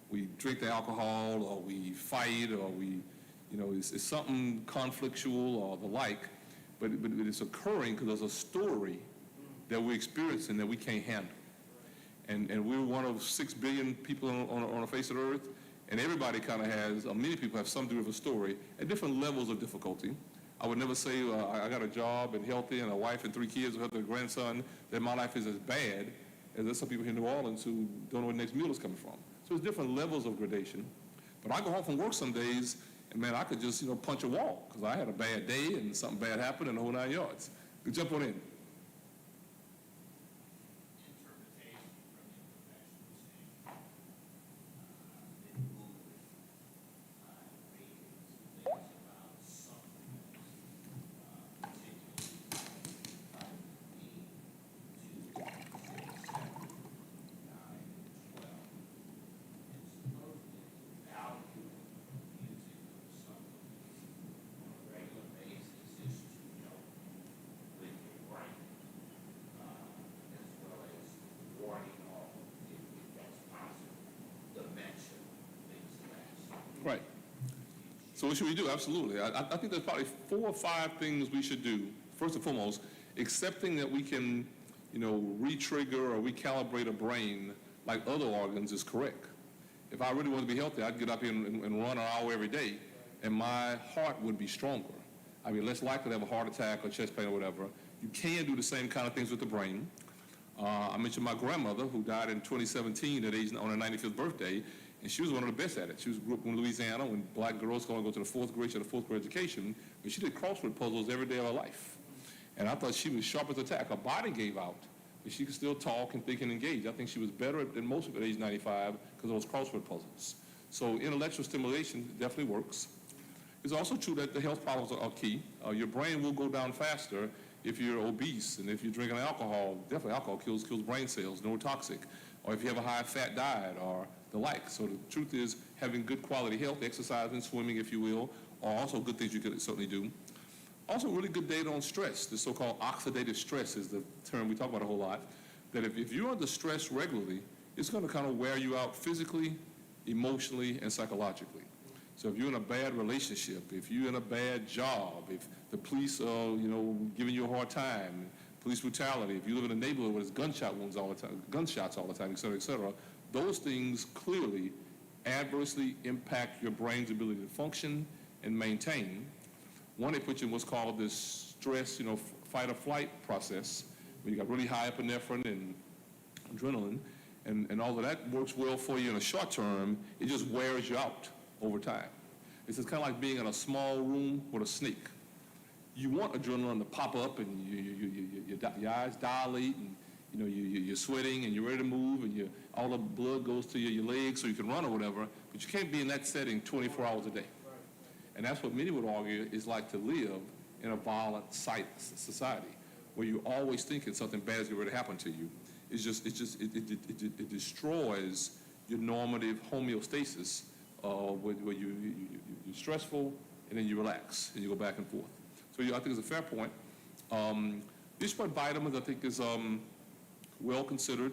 We drink the alcohol, or we fight, or we, it's something conflictual or the like. But it's occurring because there's a story that we're experiencing that we can't handle. And we're one of 6 billion people on the face of the earth, and everybody kind of has, many people have some degree of a story at different levels of difficulty. I would never say I got a job and healthy and a wife and 3 kids and a grandson, that my life is as bad as there's some people here in New Orleans who don't know where the next meal is coming from. So there's different levels of gradation. But I go home from work some days, and man, I could just, punch a wall because I had a bad day and something bad happened and the whole 9 yards. You jump on in. Interpretation from the professional standpoint. Been moving ratings and things about supplements, particularly vitamin B, 2, 6, 7, 9, and 12. And supposedly the value of using those supplements on a regular basis is to help with your brain, as well as warding off, if that's possible, dementia, things of that sort. Right. So what should we do? Absolutely. I think there's probably 4 or 5 things we should do. First and foremost, accepting that we can, re-trigger or recalibrate a brain like other organs is correct. If I really want to be healthy, I'd get up here and run an hour every day, and my heart would be stronger. I mean, less likely to have a heart attack or chest pain or whatever. You can do the same kind of things with the brain. I mentioned my grandmother, who died in 2017 on her 95th birthday, and she was one of the best at it. She grew up in Louisiana when black girls going to go to the 4th grade, she had a 4th grade education, but she did crossword puzzles every day of her life. And I thought she was sharp as a tack. Her body gave out, but she could still talk and think and engage. I think she was better than most people at age 95 because of those crossword puzzles. So intellectual stimulation definitely works. It's also true that the health problems are key. Your brain will go down faster if you're obese, and if you're drinking alcohol. Definitely alcohol kills brain cells, neurotoxic, or if you have a high-fat diet or the like. So the truth is, having good quality health, exercising, swimming, if you will, are also good things you could certainly do. Also, really good data on stress. The so-called oxidative stress is the term we talk about a whole lot, that if you're under stress regularly, it's going to kind of wear you out physically, emotionally, and psychologically. So if you're in a bad relationship, if you're in a bad job, if the police are, giving you a hard time, police brutality, if you live in a neighborhood where there's gunshots all the time, et cetera, those things clearly adversely impact your brain's ability to function and maintain. One, they put you in what's called this stress, fight or flight process, where you got really high epinephrine and adrenaline, and all of that works well for you in the short term. It just wears you out over time. It's kind of like being in a small room with a snake. You want adrenaline to pop up, and your eyes dilate, and you're sweating, and you're ready to move, and all the blood goes to your legs so you can run or whatever, but you can't be in that setting 24 hours a day. And that's what many would argue is like to live in a violent society, where you're always thinking something bad is going to happen to you. It destroys your normative homeostasis, where you're stressful, and then you relax, and you go back and forth. So I think it's a fair point. This point, vitamins, I think, is well considered.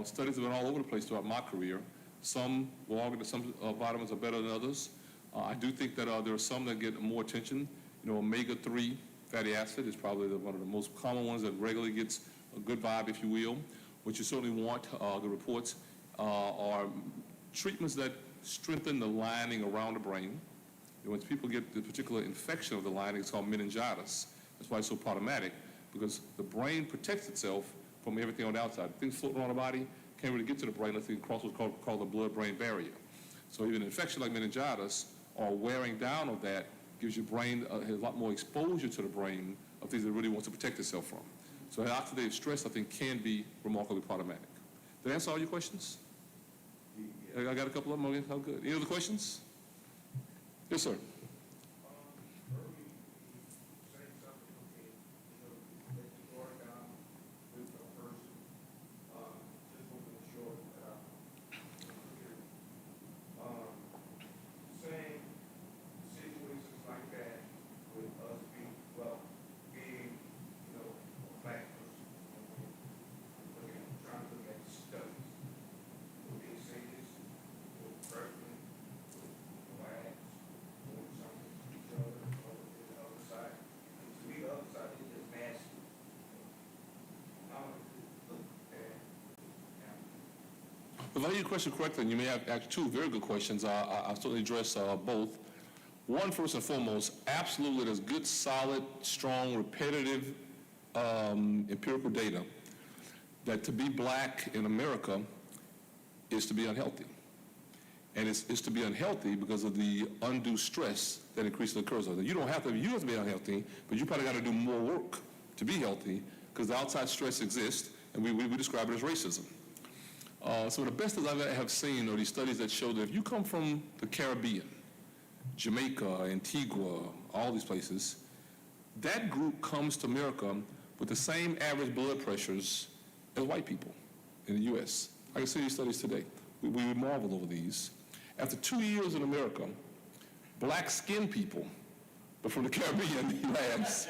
Studies have been all over the place throughout my career. Some will argue that some vitamins are better than others. I do think that there are some that get more attention. Omega-3 fatty acid is probably one of the most common ones that regularly gets a good vibe, if you will. What you certainly want, the reports, are treatments that strengthen the lining around the brain. When people get the particular infection of the lining, it's called meningitis. That's why it's so problematic, because the brain protects itself from everything on the outside. Things floating around the body can't really get to the brain unless they cross what's called the blood-brain barrier. So even an infection like meningitis or wearing down of that gives your brain a lot more exposure to the brain of things that it really wants to protect itself from. So oxidative stress, I think, can be remarkably problematic. Did I answer all your questions? I got a couple of them. Okay, how good. Any other questions? Yes, sir. Early, saying something, okay, let the door down with a person, just moving short, saying situations like that with us being, a black person, trying to look at studies. Would they say this with Berkeley, with blacks, doing something to each other, or to the other side? And to me, the other side is just nasty. Look at If I hear your question correctly, and you may have actually 2 very good questions, I'll certainly address both. One, first and foremost, absolutely there's good, solid, strong, repetitive empirical data that to be black in America is to be unhealthy. And it's to be unhealthy because of the undue stress that increasingly occurs. You don't have to be unhealthy, but you probably got to do more work to be healthy because the outside stress exists, and we describe it as racism. So the best that I have seen are these studies that show that if you come from the Caribbean, Jamaica, Antigua, all these places, that group comes to America with the same average blood pressures as white people in the U.S. I can see these studies today. We marvel over these. After 2 years in America, black-skinned people, but from the Caribbean labs,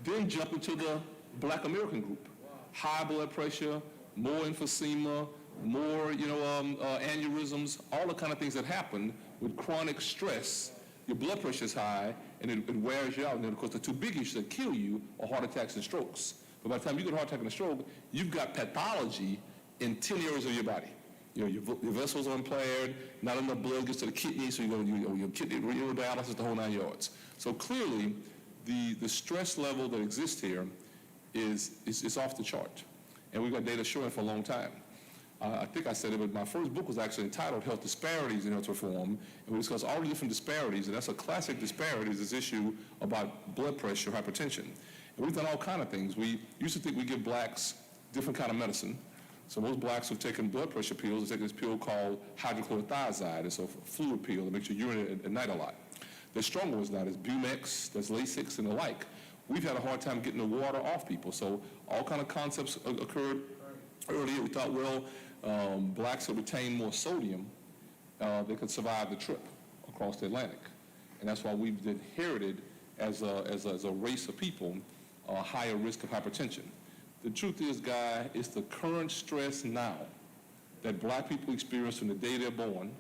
then jump into the black American group. High blood pressure, more emphysema, more aneurysms, all the kind of things that happen with chronic stress. Your blood pressure is high, and it wears you out. And then, of course, the two big issues that kill you are heart attacks and strokes. But by the time you get a heart attack and a stroke, you've got pathology in 10 areas of your body. Your vessels are impaired, not enough blood gets to the kidney, so your kidney renal dialysis, the whole 9 yards. So clearly, the stress level that exists here is off the chart. And we've got data showing for a long time. I think I said it, but my first book was actually entitled Health Disparities in Health Reform, and we discussed all the different disparities, and that's a classic disparity, is this issue about blood pressure, hypertension. And we've done all kinds of things. We used to think we give blacks different kind of medicine. So most blacks who've taken blood pressure pills are taking this pill called hydrochlorothiazide. It's a fluid pill that makes you urinate at night a lot. There's stronger ones now. There's Bumex, there's Lasix, and the like. We've had a hard time getting the water off people. So all kind of concepts occurred earlier. We thought, well, blacks who retain more sodium, they could survive the trip across the Atlantic. And that's why we've inherited, as a race of people, a higher risk of hypertension. The truth is, Guy, it's the current stress now that black people experience from the day they're born.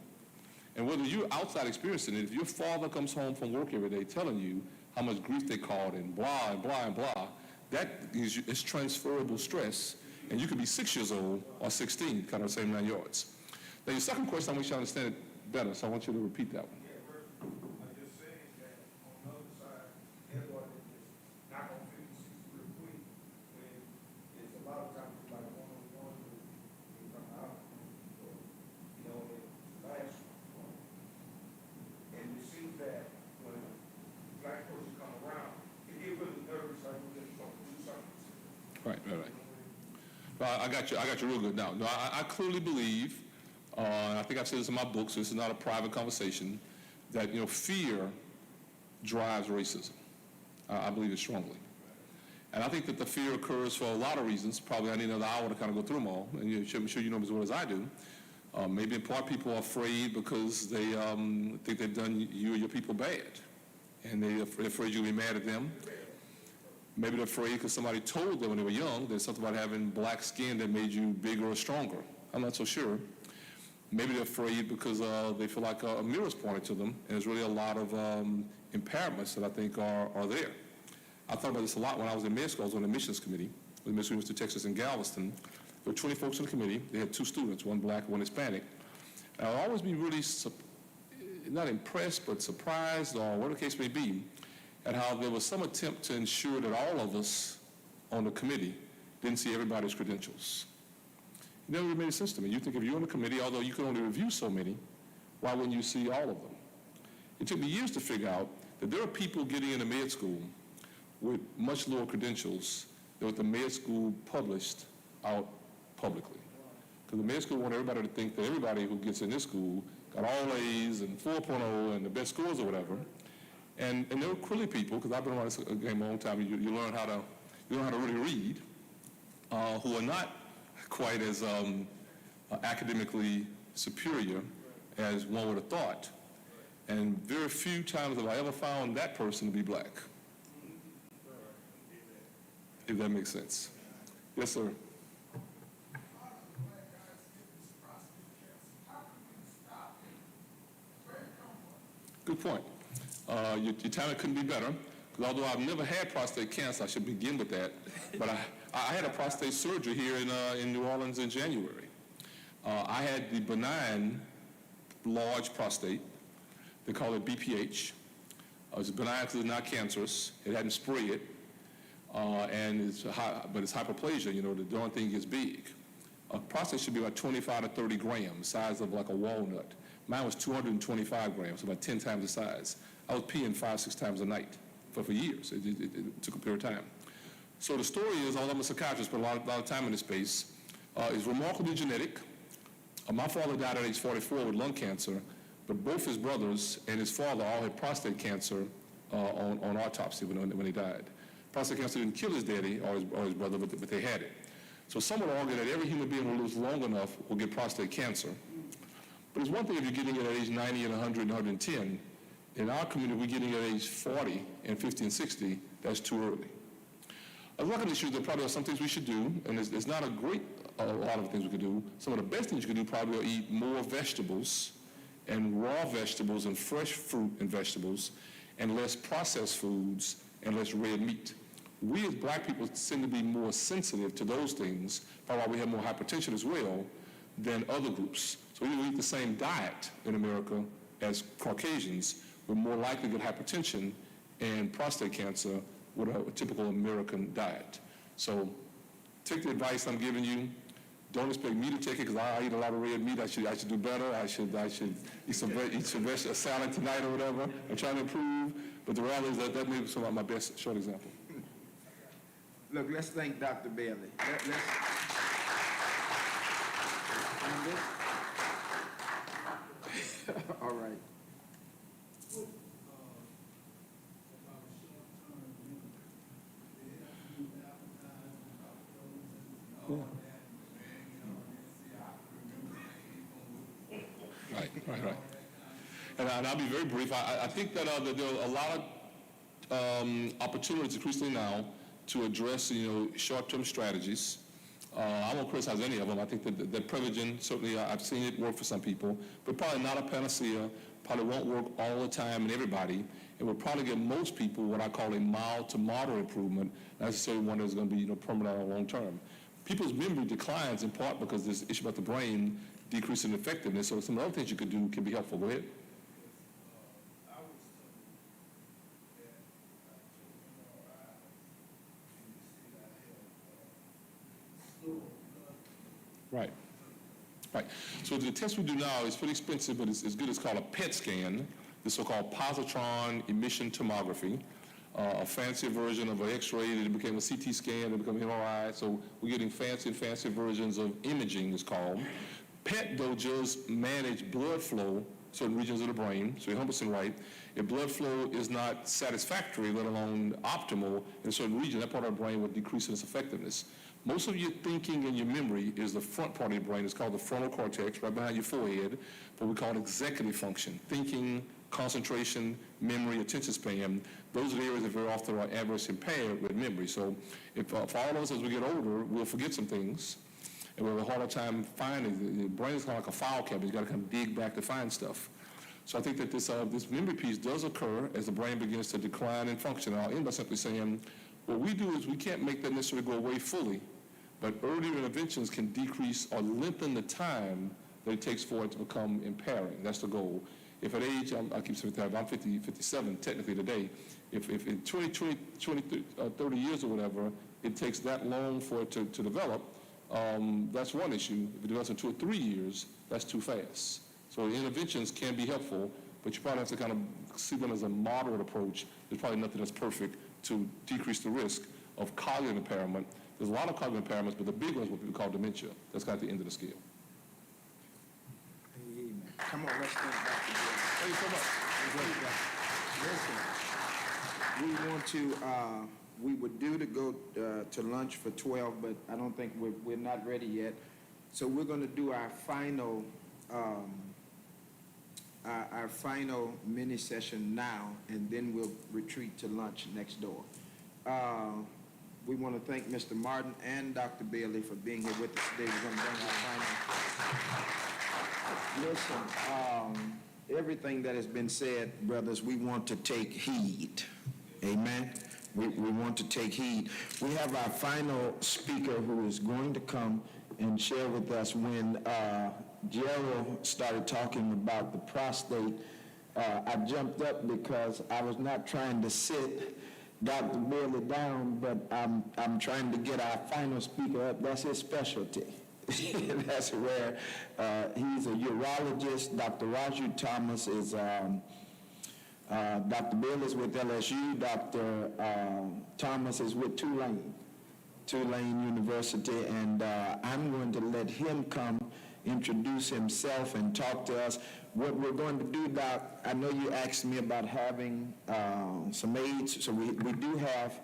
And whether you're outside experiencing it, if your father comes home from work every day telling you how much grief they caused and blah and blah and blah, that is transferable stress. And you could be 6 years old or 16, kind of the same 9 yards. Now, your second question, I want you to understand it better, so I want you to repeat that one. I'm just saying that on the other side, everyone is not going to fit the 6 real quick when it's a lot of times like one-on-one when you come out, or, in the last one. And you see that when a black person come around, it get really nervous, like we're going to do something. Right. Well, I got you real good now. No, I clearly believe, I think I've said this in my book, so this is not a private conversation, that fear drives racism. I believe it strongly. And I think that the fear occurs for a lot of reasons. Probably I need another hour to kind of go through them all, and I'm sure you know as well as I do. Maybe in part people are afraid because they think they've done you or your people bad, and they're afraid you'll be mad at them. Maybe they're afraid because somebody told them when they were young there's something about having black skin that made you bigger or stronger. I'm not so sure. Maybe they're afraid because they feel like a mirror's pointed to them, and there's really a lot of impairments that I think are there. I thought about this a lot when I was in med school. I was on the admissions committee with Miss University of Texas in Galveston. There were 20 folks on the committee. They had 2 students, one black and one Hispanic. And I'll always be really, not impressed, but surprised, or whatever the case may be, at how there was some attempt to ensure that all of us on the committee didn't see everybody's credentials. It never really made sense to me. You think if you're on the committee, although you can only review so many, why wouldn't you see all of them? It took me years to figure out that there are people getting into med school with much lower credentials than what the med school published out publicly. Because the med school want everybody to think that everybody who gets in this school got all A's and 4.0 and the best scores or whatever. And there were clearly people, because I've been around this game a long time, you learn how to really read, who are not quite as academically superior as one would have thought. And very few times have I ever found that person to be black. If that makes sense. Yes, sir. Good point. Your timing couldn't be better, because although I've never had prostate cancer, I should begin with that, but I had a prostate surgery here in New Orleans in January. I had the benign large prostate. They call it BPH. It's benign because it's not cancerous. It hadn't spread, but it's hyperplasia. The darn thing gets big. A prostate should be about 25 to 30 grams, size of like a walnut. Mine was 225 grams, about 10 times the size. I was peeing 5-6 times a night for years. It took a period of time. So the story is, although I'm a psychiatrist, but a lot of time in this space, is remarkably genetic. My father died at age 44 with lung cancer, but both his brothers and his father all had prostate cancer on autopsy when they died. Prostate cancer didn't kill his daddy or his brother, but they had it. So some would argue that every human being who lives long enough will get prostate cancer. But it's one thing if you're getting it at age 90 and 100 and 110. In our community, we're getting it at age 40 and 50 and 60. That's too early. As luck issues, there probably are some things we should do, and there's not a lot of things we could do. Some of the best things you could do probably are eat more vegetables and raw vegetables and fresh fruit and vegetables and less processed foods and less red meat. We as black people seem to be more sensitive to those things, probably why we have more hypertension as well than other groups. So we eat the same diet in America as Caucasians, we're more likely to get hypertension and prostate cancer with a typical American diet. So take the advice I'm giving you. Don't expect me to take it because I eat a lot of red meat. I should do better. I should eat some salad tonight or whatever. I'm trying to improve, but the reality is that may be some of my best short example. Look, let's thank Dr. Bailey. All right. Right. And I'll be very brief. I think that there are a lot of opportunities increasingly now to address, short-term strategies. I won't criticize any of them. I think that Prevagen, certainly I've seen it work for some people, but probably not a panacea, probably won't work all the time in everybody. It will probably get most people what I call a mild to moderate improvement, not necessarily one that's going to be permanent or long-term. People's memory declines in part because this issue about the brain decreasing effectiveness, so some other things you could do can be helpful. Go ahead. Right. So the test we do now is pretty expensive, but it's good. It's called a PET scan, the so-called positron emission tomography, a fancier version of an X-ray. It became a CT scan, it became MRI. So we're getting fancy versions of imaging, it's called. PET, though, just manage blood flow, certain regions of the brain, so you're 100% right. If blood flow is not satisfactory, let alone optimal, in a certain region, that part of the brain will decrease in its effectiveness. Most of your thinking and your memory is the front part of your brain. It's called the frontal cortex, right behind your forehead, but we call it executive function. Thinking, concentration, memory, attention span, those are the areas that very often are adversely impaired with memory. So if for all of us as we get older, we'll forget some things, and we'll have a harder time finding. The brain is kind of like a file cabinet. You've got to kind of dig back to find stuff. So I think that this memory piece does occur as the brain begins to decline in function. And I'll end by simply saying, what we do is we can't make that necessarily go away fully, but earlier interventions can decrease or lengthen the time that it takes for it to become impairing. That's the goal. If at age, I keep saying that, I'm 57 technically today, if in 20, 30 years or whatever, it takes that long for it to develop, that's one issue. If it develops in 2 or 3 years, that's too fast. So interventions can be helpful, but you probably have to kind of see them as a moderate approach. There's probably nothing that's perfect to decrease the risk of cognitive impairment. There's a lot of cognitive impairments, but the big ones are what people call dementia. That's kind of the end of the scale. Amen. Come on, let's thank Dr. Bailey. Thank you so much. Listen, we want to, we were due to go to lunch for 12, but I don't think we're not ready yet. So we're going to do our final mini session now, and then we'll retreat to lunch next door. We want to thank Mr. Martin and Dr. Bailey for being here with us today. We're going to bring our final. Listen, everything that has been said, brothers, we want to take heed. Amen. We want to take heed. We have our final speaker who is going to come and share with us. When Gerald started talking about the prostate, I jumped up because I was not trying to sit Dr. Bailey down, but I'm trying to get our final speaker up. That's his specialty. That's rare. He's a urologist. Dr. Raju Thomas is, Dr. Bill is with LSU. Dr. Thomas is with Tulane University, and I'm going to let him come introduce himself and talk to us. What we're going to do, Doc, I know you asked me about having some aids, so we do have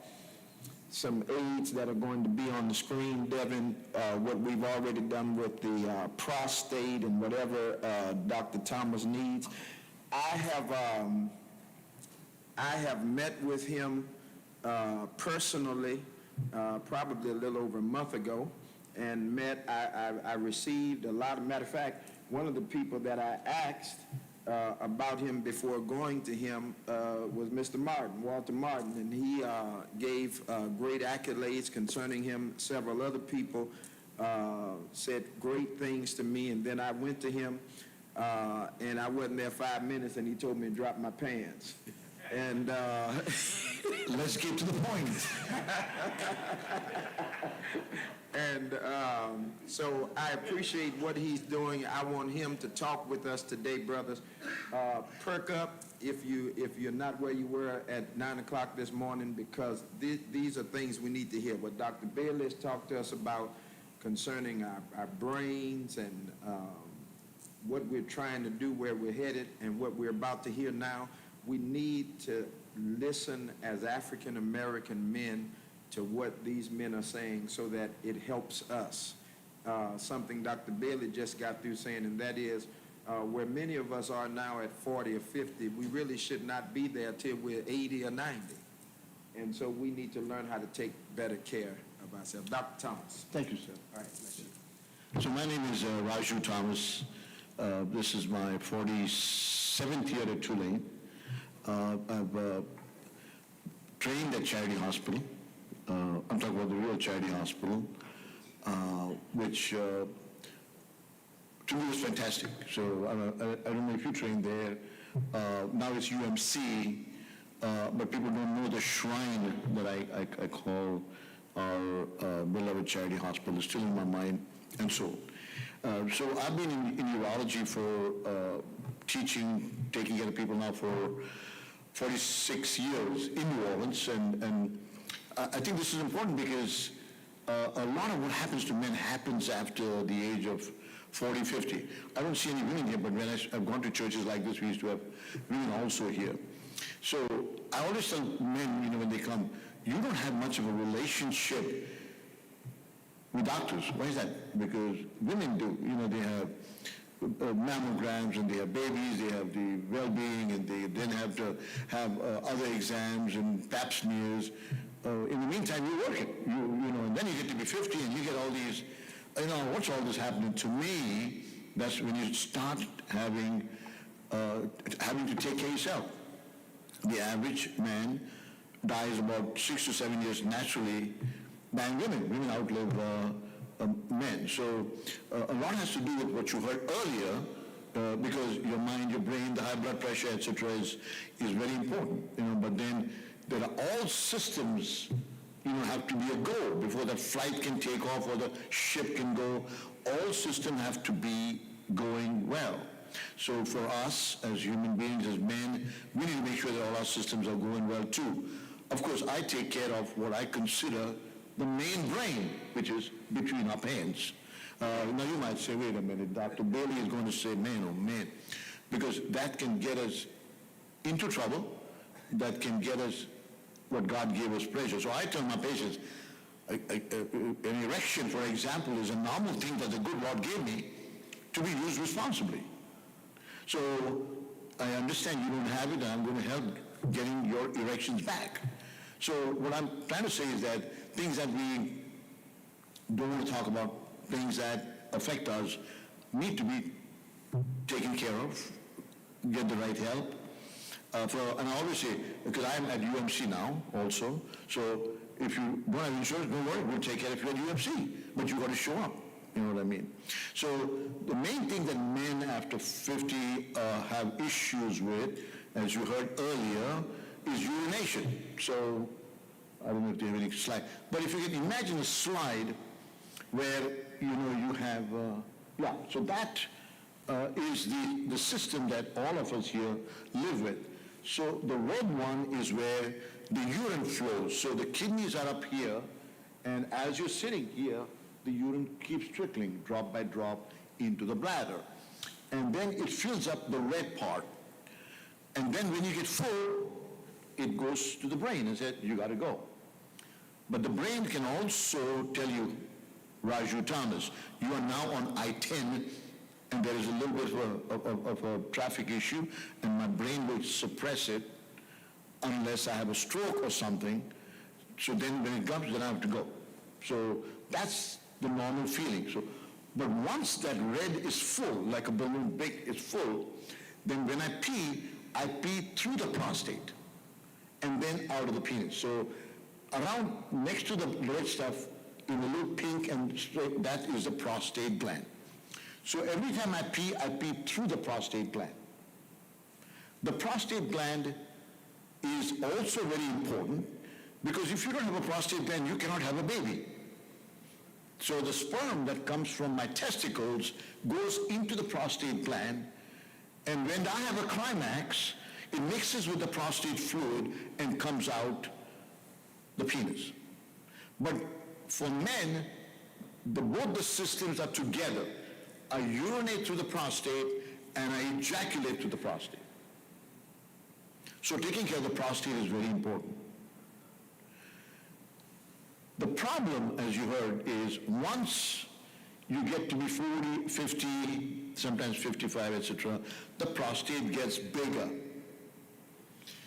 some aids that are going to be on the screen, Devin, what we've already done with the prostate and whatever Dr. Thomas needs. I have met with him personally probably a little over a month ago, and I received a lot of, matter of fact, one of the people that I asked about him before going to him was Mr. Martin, Walter Martin, and he gave great accolades concerning him. Several other people said great things to me, and then I went to him, and I wasn't there 5 minutes, and he told me to drop my pants. And Let's get to the point. And so I appreciate what he's doing. I want him to talk with us today, brothers. Perk up if you're not where you were at 9 o'clock this morning, because these are things we need to hear. What Dr. Bailey has talked to us about concerning our brains and what we're trying to do, where we're headed, and what we're about to hear now. We need to listen as African American men to what these men are saying so that it helps us. Something Dr. Bailey just got through saying, and that is where many of us are now at 40 or 50, we really should not be there till we're 80 or 90. And so we need to learn how to take better care of ourselves. Dr. Thomas. Thank you, sir. All right, bless you. So my name is Raju Thomas. This is my 47th year at Tulane. I've trained at Charity Hospital. I'm talking about the real Charity Hospital, which to me was fantastic. So I don't know if you trained there. Now it's UMC, but people don't know the shrine that I call our beloved Charity Hospital. It's still in my mind and soul. So I've been in urology for teaching, taking care of people now for 46 years in New Orleans, and I think this is important because a lot of what happens to men happens after the age of 40, 50. I don't see any women here, but when I've gone to churches like this, we used to have women also here. So I always tell men, when they come, you don't have much of a relationship with doctors. Why is that? Because women do. They have mammograms, and they have babies, they have the well-being, and they then have to have other exams and pap smears. In the meantime, you're working, and then you get to be 50 and you get all these, what's all this happening? To me, that's when you start having to take care of yourself. The average man dies about 6 to 7 years naturally than women. Women outlive men. So a lot has to do with what you heard earlier, because your mind, your brain, the high blood pressure, etc., is very important. But then there are all systems, have to be a go before the flight can take off or the ship can go. All systems have to be going well. So for us as human beings, as men, we need to make sure that all our systems are going well too. Of course, I take care of what I consider the main brain, which is between our pants. Now you might say, wait a minute, Dr. Bailey is going to say man, oh man, because that can get us into trouble, that can get us what God gave us pleasure. So I tell my patients, an erection, for example, is a normal thing that the good Lord gave me to be used responsibly. So I understand you don't have it, and I'm going to help getting your erections back. So what I'm trying to say is that things that we don't want to talk about, things that affect us, need to be taken care of, get the right help. And I always say, because I'm at UMC now also, so if you don't have insurance, don't worry, we'll take care of you at UMC, but you got to show up. You know what I mean? So the main thing that men after 50 have issues with, as you heard earlier, is urination. So I don't know if they have any slide, but if you can imagine a slide where, you have, so that is the system that all of us here live with. So the red one is where the urine flows. So the kidneys are up here, and as you're sitting here, the urine keeps trickling drop by drop into the bladder. And then it fills up the red part. And then when you get full, it goes to the brain and says, you got to go. But the brain can also tell you, Raju Thomas, you are now on I-10, and there is a little bit of a traffic issue, and my brain will suppress it unless I have a stroke or something. So then when it comes, then I have to go. So that's the normal feeling. So, but once that red is full, like a balloon big is full, then when I pee through the prostate and then out of the penis. So around next to the red stuff, in a little pink and straight, that is the prostate gland. So every time I pee through the prostate gland. The prostate gland is also very important because if you don't have a prostate gland, you cannot have a baby. So the sperm that comes from my testicles goes into the prostate gland, and when I have a climax, it mixes with the prostate fluid and comes out the penis. But for men, both the systems are together. I urinate through the prostate and I ejaculate through the prostate. So taking care of the prostate is very important. The problem, as you heard, is once you get to be 40, 50, sometimes 55, etc., the prostate gets bigger.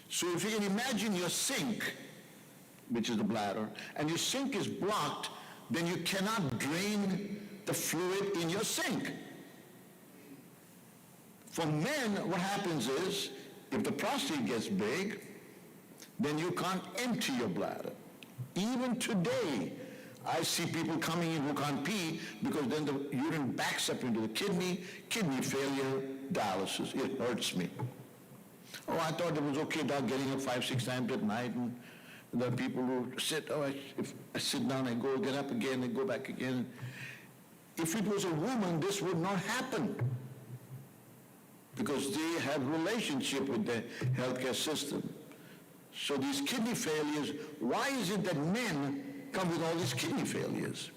So if you can imagine your sink, which is the bladder, and your sink is blocked, then you cannot drain the fluid in your sink. For men, what happens is, if the prostate gets big, then you can't empty your bladder. Even today, I see people coming in who can't pee because then the urine backs up into the kidney failure, dialysis. It hurts me. Oh, I thought it was okay, doc, getting up 5-6 times at night, and there are people who sit, if I sit down, I go, get up again, and go back again. If it was a woman, this would not happen because they have relationship with the healthcare system. So these kidney failures, why is it that men come with all these kidney failures?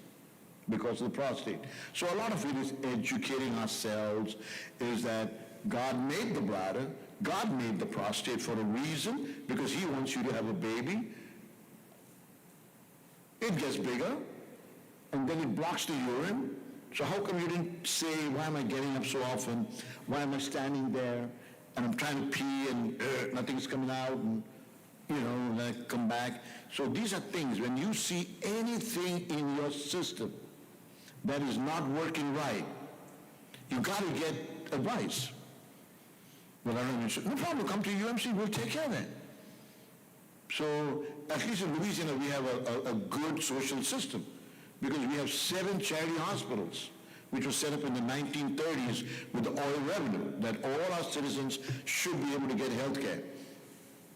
Because of the prostate. So a lot of it is educating ourselves, is that God made the bladder, God made the prostate for a reason, because he wants you to have a baby. It gets bigger, and then it blocks the urine. So how come you didn't say, why am I getting up so often? Why am I standing there, and I'm trying to pee, and nothing's coming out, and then I come back. So these are things, when you see anything in your system that is not working right, you got to get advice. Well, I don't know, no problem, come to UMC, we'll take care of that. So at least in Louisiana, we have a good social system because we have 7 charity hospitals, which was set up in the 1930s with the oil revenue, that all our citizens should be able to get health care.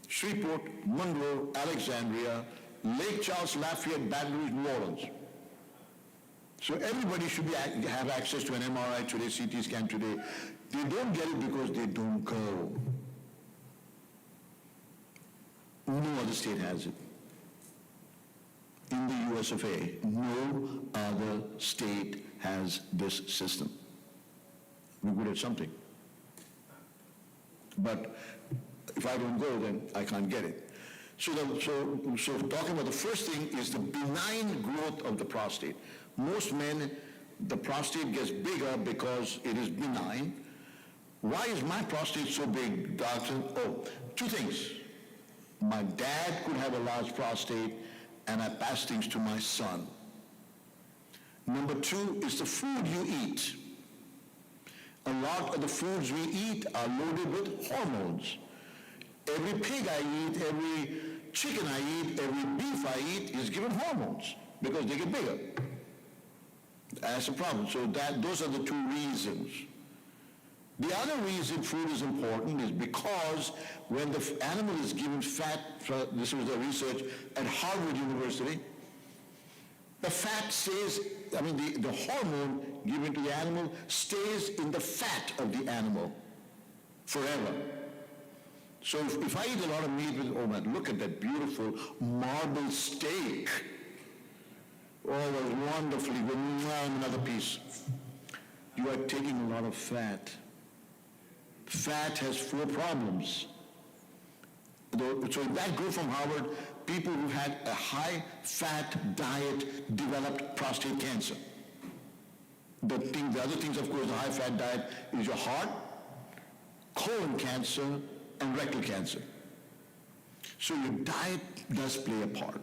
Shreveport, Monroe, Alexandria, Lake Charles, Lafayette, Baton Rouge, New Orleans. So everybody should have access to an MRI today, CT scan today. They don't get it because they don't go. No other state has it. In the US of A, no other state has this system. We're good at something. But if I don't go, then I can't get it. So talking about the first thing is the benign growth of the prostate. Most men, the prostate gets bigger because it is benign. Why is my prostate so big, doctor? Oh, 2 things. My dad could have a large prostate, and I pass things to my son. Number 2 is the food you eat. A lot of the foods we eat are loaded with hormones. Every pig I eat, every chicken I eat, every beef I eat is given hormones because they get bigger. That's a problem. So those are the 2 reasons. The other reason food is important is because when the animal is given fat, this was the research at Harvard University, The fat stays, the hormone given to the animal stays in the fat of the animal forever. So if I eat a lot of meat with, oh man, look at that beautiful marble steak. Oh, it was wonderfully good. Another piece. You are taking a lot of fat. Fat has 4 problems. So in that group from Harvard, people who had a high-fat diet developed prostate cancer. The other things, of course, the high-fat diet is your heart, colon cancer, and rectal cancer. So your diet does play a part.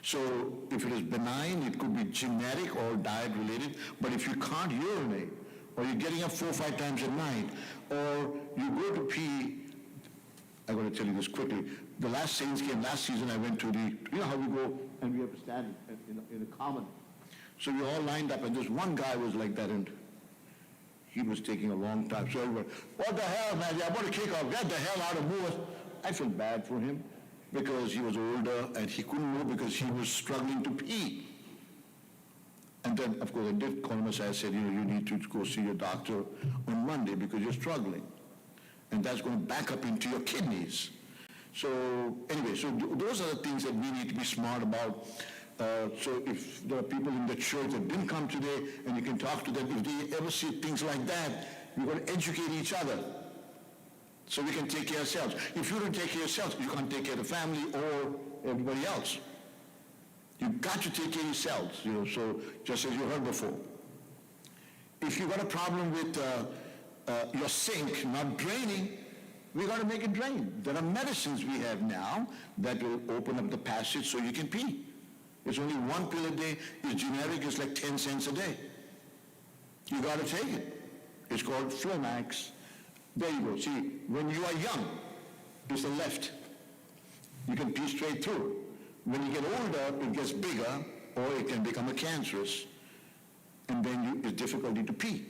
So if it is benign, it could be genetic or diet-related, but if you can't urinate, or you're getting up 4 or 5 times a night, or you go to pee, I'm going to tell you this quickly. The last Saints game, last season, I went to you know how we go and we have to stand in a common. So we all lined up, and this one guy was like that, and he was taking a long time. So everybody, what the hell, man? I want to kick off. Get the hell out of move. I felt bad for him because he was older, and he couldn't move because he was struggling to pee. And then, of course, I did call him aside. I said, you need to go see your doctor on Monday because you're struggling. And that's going to back up into your kidneys. So anyway, so those are the things that we need to be smart about. So if there are people in the church that didn't come today, and you can talk to them, if they ever see things like that, you're going to educate each other so we can take care of ourselves. If you don't take care of yourselves, you can't take care of the family or everybody else. You've got to take care of yourselves, so just as you heard before. If you've got a problem with your sink not draining, we got to make it drain. There are medicines we have now that will open up the passage so you can pee. It's only 1 pill a day. It's generic. It's like 10 cents a day. You got to take it. It's called Flomax. There you go. See, when you are young, it's the left. You can pee straight through. When you get older, it gets bigger, or it can become a cancerous, and then it's difficulty to pee.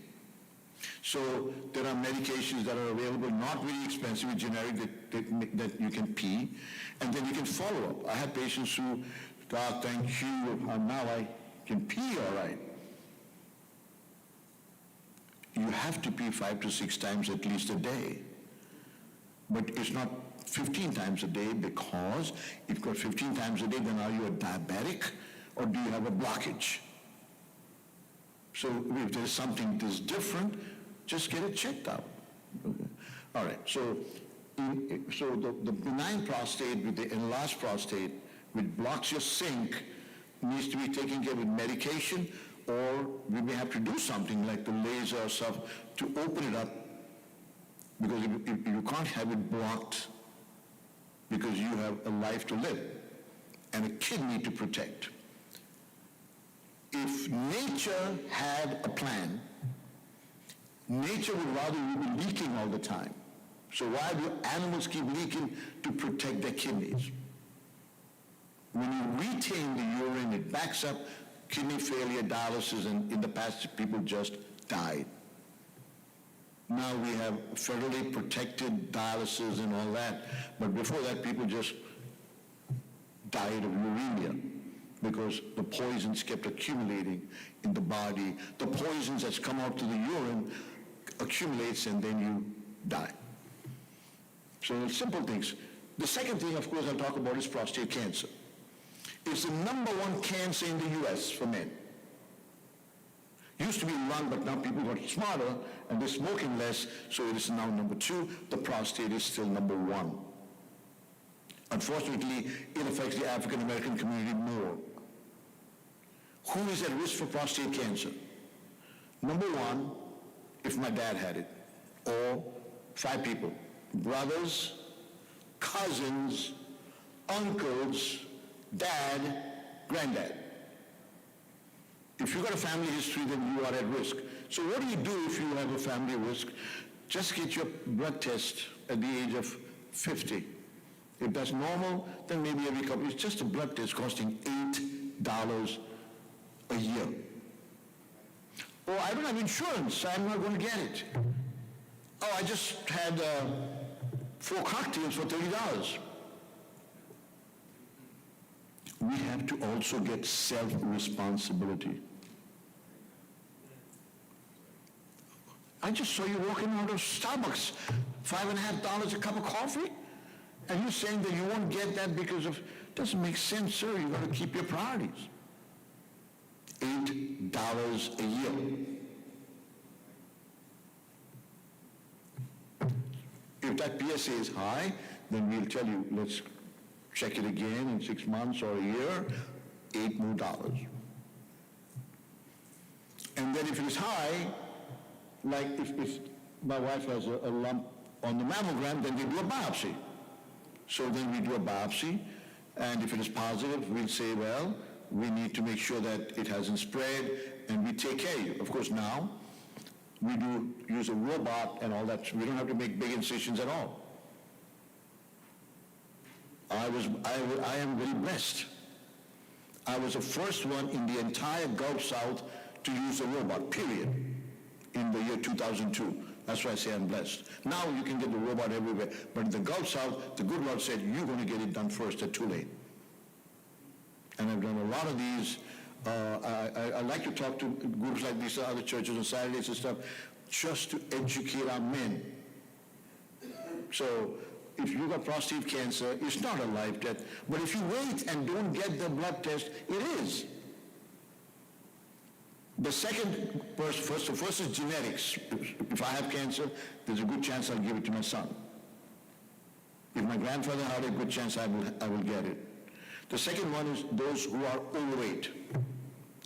So there are medications that are available, not very expensive, generic, that you can pee, and then you can follow up. I have patients who, God, thank you, now I can pee all right. You have to pee 5 to 6 times at least a day. But it's not 15 times a day, because if you've got 15 times a day, then are you a diabetic or do you have a blockage? So if there's something that's different, just get it checked out. Okay. All right, so the benign prostate with the enlarged prostate, which blocks your sink, needs to be taken care of with medication, or we may have to do something like the laser or stuff to open it up, because you can't have it blocked, because you have a life to live and a kidney to protect. If nature had a plan, nature would rather you be leaking all the time. So why do animals keep leaking? To protect their kidneys. When you retain the urine, it backs up kidney failure, dialysis, and in the past people just died. Now we have federally protected dialysis and all that, but before that people just died of uremia because the poisons kept accumulating in the body. The poisons that's come out to the urine accumulates and then you die. So simple things. The second thing, of course, I'll talk about is prostate cancer. It's the #1 cancer in the U.S. for men. Used to be lung, but now people got smarter and they're smoking less, so it is now #2. The prostate is still #1. Unfortunately, it affects the African American community more. Who is at risk for prostate cancer? #1, if my dad had it, or 5 people: brothers, cousins, uncles, dad, granddad. If you've got a family history, then you are at risk. So what do you do if you have a family risk? Just get your blood test at the age of 50. If that's normal, then maybe every couple, it's just a blood test costing $8 a year. Oh, I don't have insurance, so I'm not going to get it. Oh, I just had 4 cocktails for $30. we have to also get self-responsibility. I just saw you walking out of Starbucks, $5.50 a cup of coffee, and you're saying that you won't get that because of, doesn't make sense, sir. You got to keep your priorities. $8 a year. If that PSA is high, then we'll tell you, let's check it again in 6 months or a year, $8 more. And then if it is high, like if my wife has a lump on the mammogram, then we do a biopsy. So then we do a biopsy, and if it is positive, we'll say, well, we need to make sure that it hasn't spread, and we take care of you. Of course, now, we do use a robot and all that. We don't have to make big incisions at all. I am very blessed. I was the first one in the entire Gulf South to use a robot, period, in the year 2002. That's why I say I'm blessed. Now you can get the robot everywhere. But in the Gulf South, the good Lord said, you're going to get it done first at Tulane. And I've done a lot of these. I like to talk to groups like these, other churches on Saturdays and stuff, just to educate our men. So if you got prostate cancer, it's not a life death. But if you wait and don't get the blood test, it is. The second, first is genetics. If I have cancer, there's a good chance I'll give it to my son. If my grandfather had a good chance, I will get it. The second one is those who are overweight.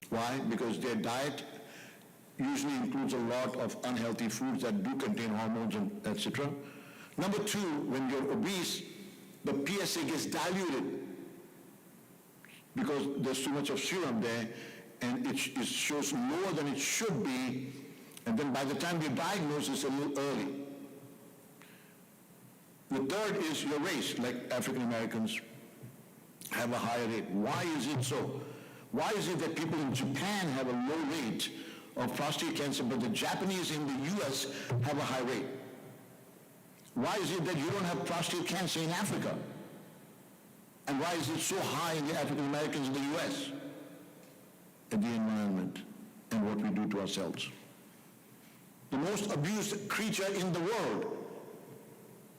Why? Because their diet usually includes a lot of unhealthy foods that do contain hormones and etc. Number two, when you're obese, the PSA gets diluted because there's too much of serum there, and it shows lower than it should be, and then by the time you're diagnosed, it's a little early. The third is your race, like African Americans have a higher rate. Why is it so? Why is it that people in Japan have a low rate of prostate cancer, but the Japanese in the U.S. have a high rate? Why is it that you don't have prostate cancer in Africa? And why is it so high in the African Americans in the U.S.? And the environment and what we do to ourselves. The most abused creature in the world,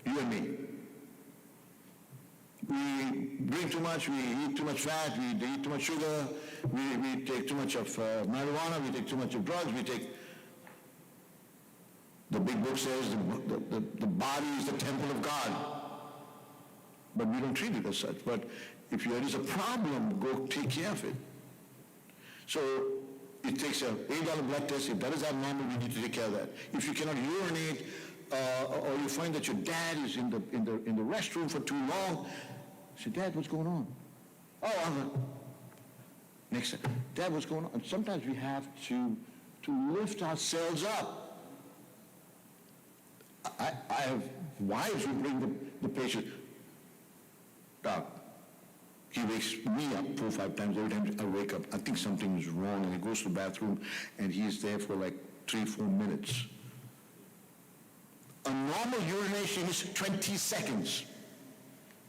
you and me. We drink too much, we eat too much fat, we eat too much sugar, we take too much of marijuana, we take too much of drugs, we take, the big book says the body is the temple of God. But we don't treat it as such. But if there is a problem, go take care of it. So it takes a $8 blood test. If that is abnormal, we need to take care of that. If you cannot urinate, or you find that your dad is in the restroom for too long, say, Dad, what's going on? Oh, next time, Dad, what's going on? And sometimes we have to lift ourselves up. I have wives who bring the patient. Doc, he wakes me up 4 or 5 times every time I wake up. I think something is wrong, and he goes to the bathroom, and he's there for like 3-4 minutes. A normal urination is 20 seconds.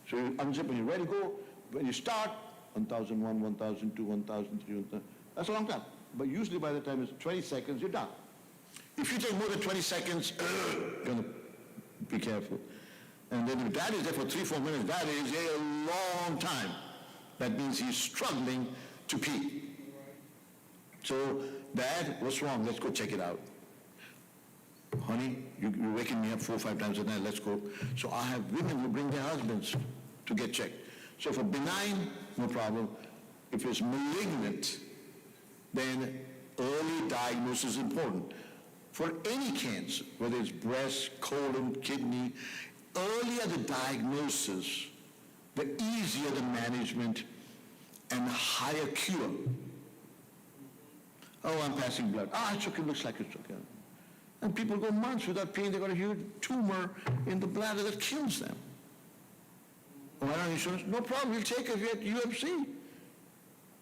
So you unzip and you're ready to go. When you start, 1001, 1002, 1003, 1000. That's a long time. But usually by the time it's 20 seconds, you're done. If you take more than 20 seconds, you're going to be careful. And then if Dad is there for 3-4 minutes, that is a long time. That means he's struggling to pee. So, Dad, what's wrong? Let's go check it out. Honey, you're waking me up 4 or 5 times a night, let's go. So I have women who bring their husbands to get checked. So for benign, no problem. If it's malignant, then early diagnosis is important. For any cancer, whether it's breast, colon, kidney, earlier the diagnosis, the easier the management and the higher cure. Oh, I'm passing blood. It's okay, looks like it's okay. And people go months without pain. They've got a huge tumor in the bladder that kills them. Oh, I don't have insurance? No problem, we'll take it at UFC.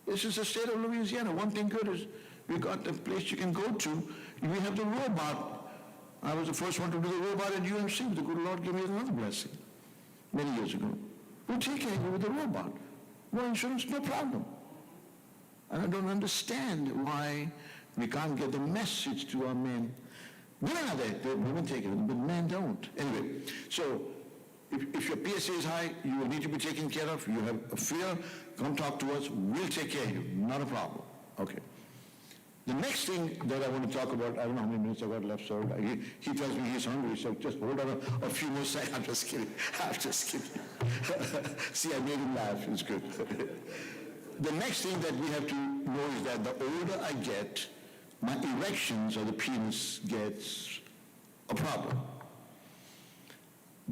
This is the state of Louisiana. One thing good is we got the place you can go to. We have the robot. I was the first one to do the robot at UMC. The good Lord gave me another blessing many years ago. We'll take care of you with the robot. more insurance, no problem. And I don't understand why we can't get the message to our men. Women are there, the women take it, but men don't. Anyway, so if your PSA is high, you will need to be taken care of. You have a fear, come talk to us, we'll take care of you, not a problem. Okay. The next thing that I want to talk about, I don't know how many minutes I got left, so he tells me he's hungry, so just hold on a few more seconds. I'm just kidding. I'm just kidding. See, I made him laugh. It's good. The next thing that we have to know is that the older I get, my erections or the penis gets a problem.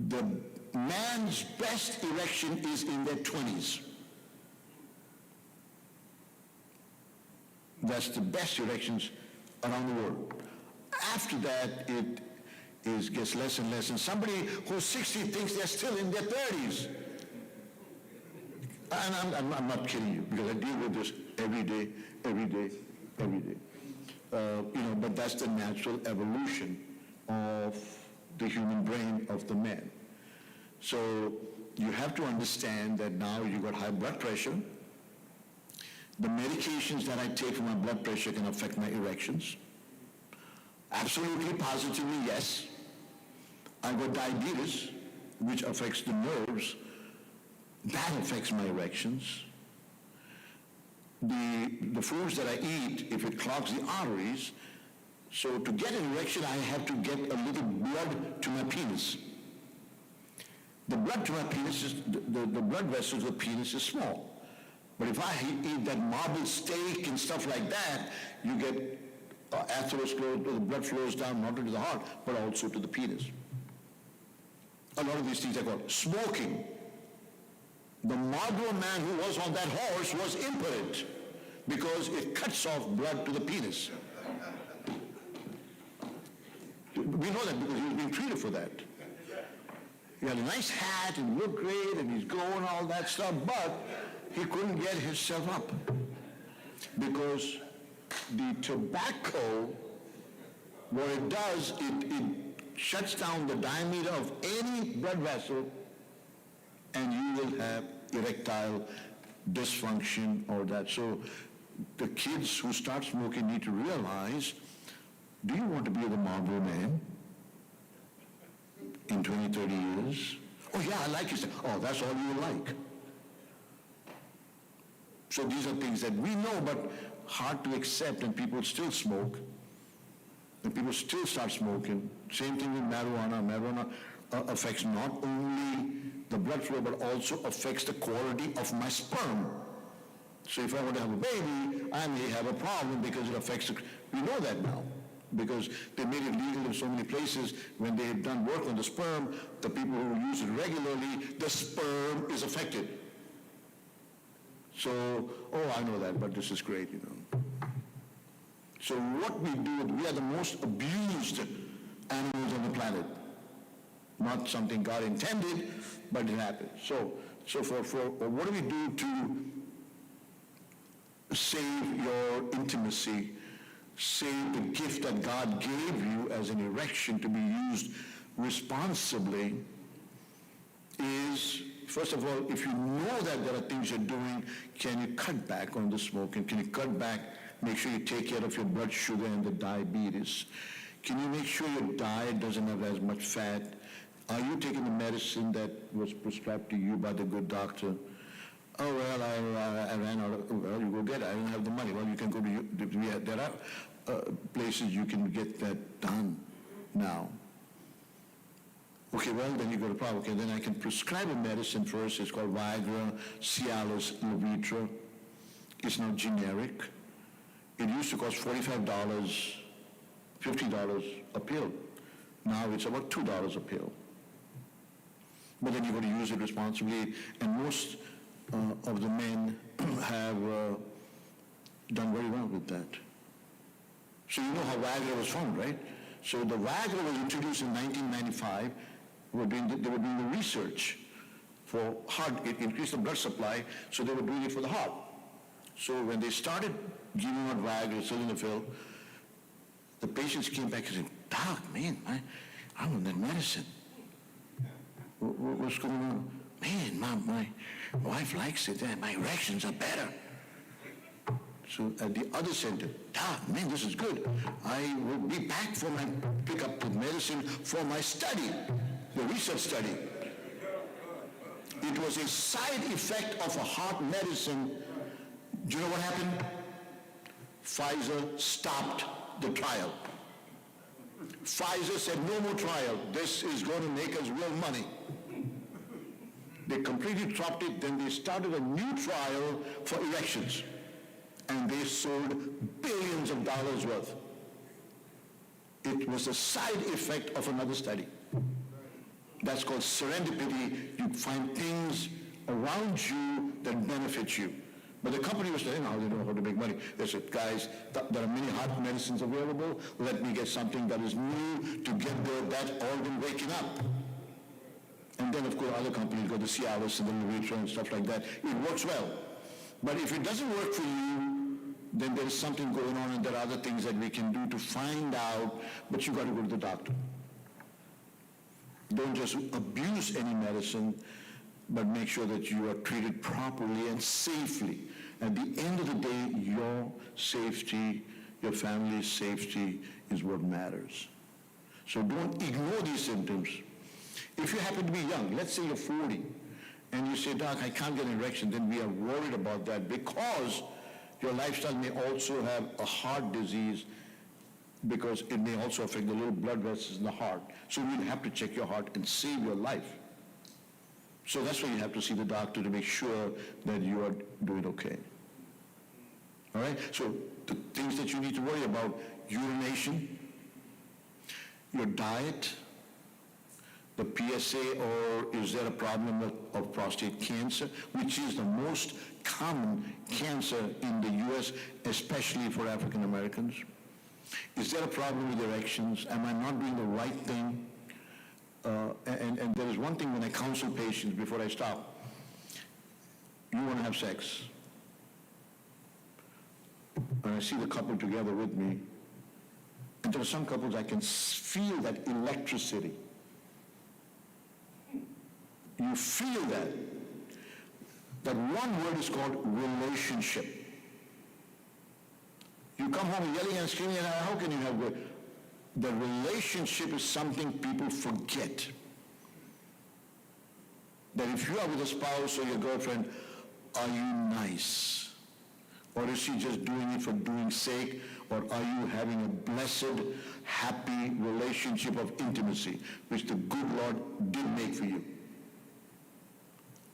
The man's best erection is in their 20s. That's the best erections around the world. After that, it gets less and less. And somebody who's 60 thinks they're still in their 30s. And I'm not kidding you, because I deal with this every day. But that's the natural evolution of the human brain of the man. So you have to understand that now you've got high blood pressure. The medications that I take for my blood pressure can affect my erections. Absolutely, positively, yes. I've got diabetes, which affects the nerves. That affects my erections. The foods that I eat, if it clogs the arteries, so to get an erection, I have to get a little blood to my penis. The blood to my penis is, the blood vessels of the penis is small. But if I eat that marble steak and stuff like that, you get atherosclerosis, the blood flows down not only to the heart, but also to the penis. A lot of these things are called smoking. The Marlboro man who was on that horse was impotent because it cuts off blood to the penis. We know that because he was being treated for that. He had a nice hat and looked great and he's going all that stuff, but he couldn't get himself up because the tobacco, what it does, it shuts down the diameter of any blood vessel and you will have erectile dysfunction or that. So the kids who start smoking need to realize, do you want to be the Marlboro man in 20, 30 years? Oh yeah, I like it. Oh, that's all you like. So these are things that we know, but hard to accept, and people still smoke, and people still start smoking. Same thing with marijuana. Marijuana affects not only the blood flow, but also affects the quality of my sperm. So if I want to have a baby, I may have a problem because it affects, we know that now, because they made it legal in so many places. When they have done work on the sperm, the people who use it regularly, the sperm is affected. So, oh, I know that, but this is great, So what we do, we are the most abused animals on the planet. Not something God intended, but it happened. So for what do we do to save your intimacy, save the gift that God gave you as an erection to be used responsibly? Is, first of all, if you know that there are things you're doing, can you cut back on the smoking? Can you cut back, make sure you take care of your blood sugar and the diabetes? Can you make sure your diet doesn't have as much fat? Are you taking the medicine that was prescribed to you by the good doctor? Oh, well, I ran out of, well, you go get it. I don't have the money. Well, you can go to, there are places you can get that done now. Okay, well, then you go to problem. Okay, then I can prescribe a medicine first. It's called Viagra, Cialis, Levitra. It's now generic. It used to cost $45, $50 a pill. Now it's about $2 a pill. But then you've got to use it responsibly, and most of the men have done very well with that. So you know how Viagra was formed, right? So the Viagra was introduced in 1995. They were doing the research for heart. It increased the blood supply, so they were doing it for the heart. So when they started giving out Viagra, sildenafil, the patients came back and said, "Doc, man, I want that medicine. What's going on?" man, my wife likes it, and my erections are better. So at the other center, Doc, man, this is good. I will be back for my pickup with medicine for my study, the research study. It was a side effect of a heart medicine. Do you know what happened? Pfizer stopped the trial. Pfizer said, no more trial. This is going to make us real money. They completely dropped it. Then they started a new trial for erections. And they sold billions of dollars worth. It was a side effect of another study. That's called serendipity. You find things around you that benefit you. But the company was saying, they know how to make money. They said, guys, there are many heart medicines available. Let me get something that is new to get that organ waking up. And then, of course, other companies got the Cialis and the Levitra and stuff like that. It works well. But if it doesn't work for you, then there is something going on, and there are other things that we can do to find out, but you got to go to the doctor. Don't just abuse any medicine, but make sure that you are treated properly and safely. At the end of the day, your safety, your family's safety is what matters. So don't ignore these symptoms. If you happen to be young, let's say you're 40, and you say, Doc, I can't get an erection, then we are worried about that because your lifestyle may also have a heart disease, because it may also affect the little blood vessels in the heart. So we'll have to check your heart and save your life. So that's why you have to see the doctor to make sure that you are doing okay. All right? So the things that you need to worry about: urination, your diet, the PSA, or is there a problem of prostate cancer, which is the most common cancer in the U.S., especially for African Americans? Is there a problem with erections? Am I not doing the right thing? And there is one thing when I counsel patients before I stop. You want to have sex. And I see the couple together with me. And there are some couples I can feel that electricity. You feel that. That one word is called relationship. You come home yelling and screaming, and how can you have good? The relationship is something people forget. That if you are with a spouse or your girlfriend, are you nice? Or is she just doing it for doing sake? Or are you having a blessed, happy relationship of intimacy, which the good Lord did make for you?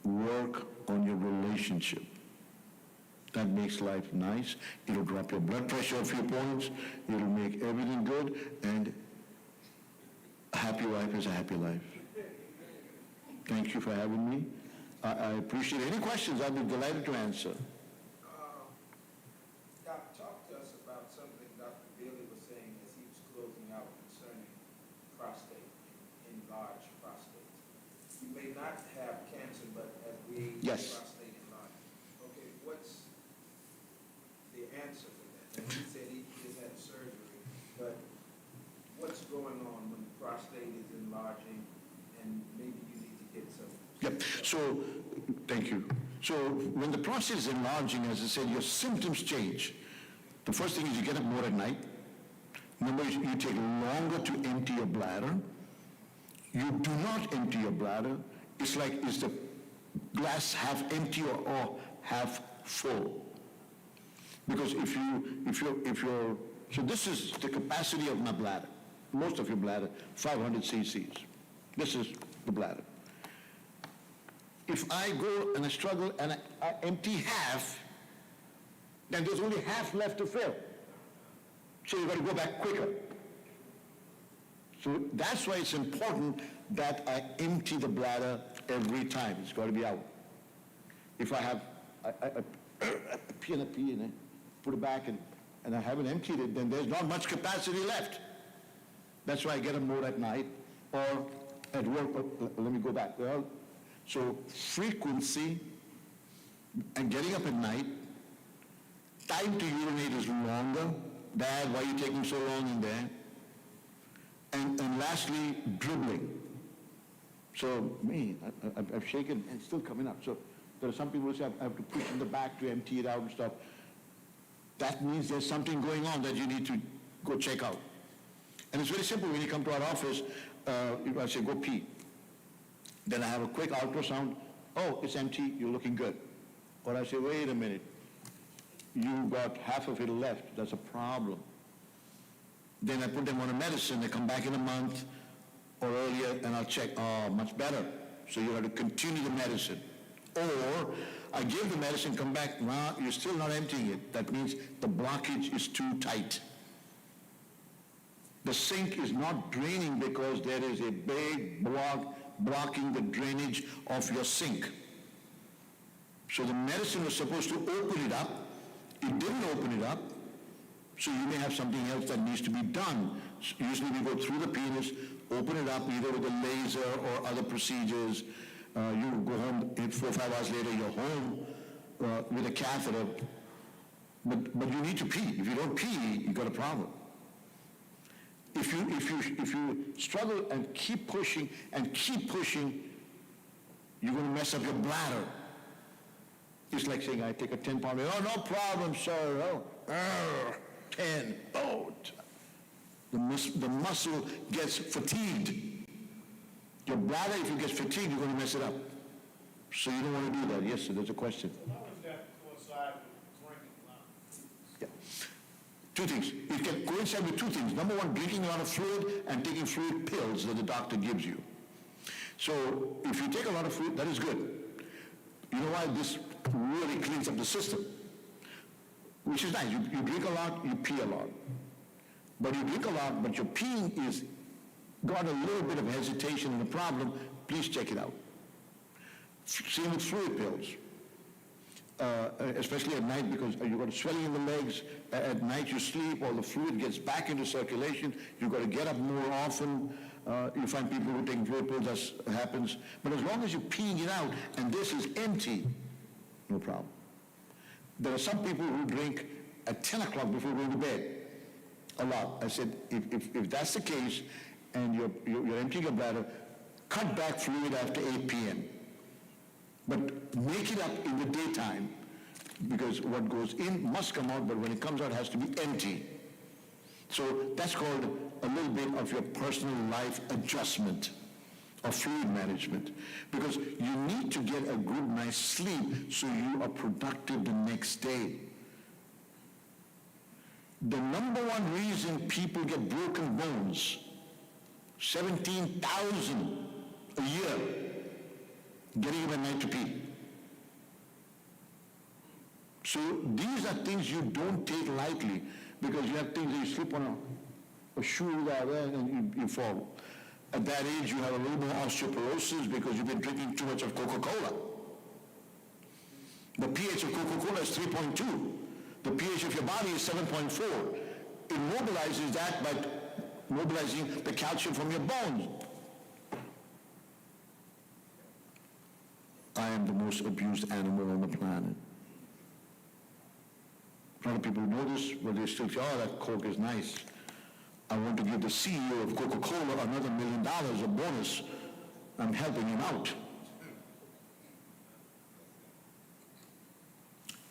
Work on your relationship. That makes life nice. It'll drop your blood pressure a few points. It'll make everything good. And a happy wife is a happy life. Thank you for having me. I appreciate it. Any questions, I'll be delighted to answer. Doc, talk to us about something Dr. Bailey was saying as he was closing out concerning prostate, enlarged prostate. You may not have cancer, but as we age, Yes. prostate enlarged. Okay, what's the answer for that? And he said he just had surgery, but what's going on when the prostate is enlarging, and maybe you need to get some. Yep. So, thank you. So, when the prostate is enlarging, as I said, your symptoms change. The first thing is you get up more at night. Number is you take longer to empty your bladder. You do not empty your bladder. It's like, is the glass half empty or half full? Because if you're, so this is the capacity of my bladder. Most of your bladder, 500 cc's. This is the bladder. If I go and I struggle and I empty half, then there's only half left to fill. So you've got to go back quicker. So that's why it's important that I empty the bladder every time. It's got to be out. If I have, I pee and I put it back and I haven't emptied it, then there's not much capacity left. That's why I get up more at night or at work. Let me go back. Well, so frequency and getting up at night, time to urinate is longer. Dad, why are you taking so long in there? And lastly, dribbling. So I've shaken and it's still coming up. So there are some people who say I have to push in the back to empty it out and stuff. That means there's something going on that you need to go check out. And it's very simple. When you come to our office, I say, go pee. Then I have a quick ultrasound. Oh, it's empty. You're looking good. Or I say, wait a minute. You got half of it left. That's a problem. Then I put them on a medicine. They come back in a month or earlier, and I'll check. Oh, much better. So you have to continue the medicine. Or I give the medicine, come back. Nah, you're still not emptying it. That means the blockage is too tight. The sink is not draining because there is a big block blocking the drainage of your sink. So the medicine was supposed to open it up. It didn't open it up. So you may have something else that needs to be done. Usually we go through the penis, open it up either with a laser or other procedures. You go home, 4 or 5 hours later, you're home with a catheter. But you need to pee. If you don't pee, you've got a problem. If you struggle and keep pushing, you're going to mess up your bladder. It's like saying, I take a 10-pound, oh, no problem, sir. Oh, 10. Oh, the muscle gets fatigued. Your bladder, if it gets fatigued, you're going to mess it up. So you don't want to do that. Yes, sir, there's a question. How does that coincide with drinking a lot? Yeah. Two things. It can coincide with two things. Number one, drinking a lot of fluid and taking fluid pills that the doctor gives you. So if you take a lot of fluid, that is good. You know why? This really cleans up the system, which is nice. You drink a lot, you pee a lot. But you drink a lot, but your peeing is got a little bit of hesitation and a problem, please check it out. Same with fluid pills. Especially at night, because you've got swelling in the legs. At night you sleep, all the fluid gets back into circulation. You've got to get up more often. You find people who take fluid pills, that happens. But as long as you're peeing it out, and this is empty, no problem. There are some people who drink at 10 o'clock before going to bed. A lot. I said, if that's the case, and you're emptying your bladder, cut back fluid after 8 p.m. But make it up in the daytime, because what goes in must come out, but when it comes out, it has to be empty. So that's called a little bit of your personal life adjustment of fluid management, because you need to get a good night's sleep so you are productive the next day. The number one reason people get broken bones, 17,000 a year, getting up at night to pee. So these are things you don't take lightly, because you have things that you slip on a shoe there and you fall. At that age, you have a little more osteoporosis because you've been drinking too much of Coca-Cola. The pH of Coca-Cola is 3.2. The pH of your body is 7.4. It mobilizes that by mobilizing the calcium from your bones. I am the most abused animal on the planet. A lot of people know this, but they still say, oh, that Coke is nice. I want to give the CEO of Coca-Cola another $1 million, a bonus. I'm helping him out.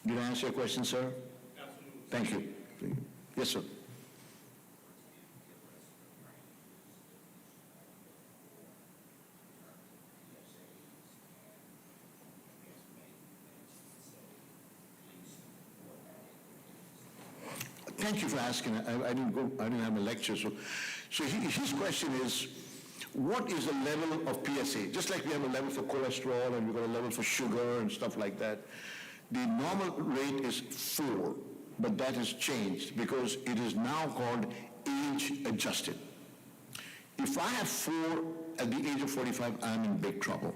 Did I answer your question, sir? Absolutely. Thank you. Yes, sir. Thank you for asking. I didn't have a lecture. So his question is, what is the level of PSA? Just like we have a level for cholesterol and we've got a level for sugar and stuff like that. The normal rate is 4, but that has changed because it is now called age adjusted. If I have 4 at the age of 45, I'm in big trouble.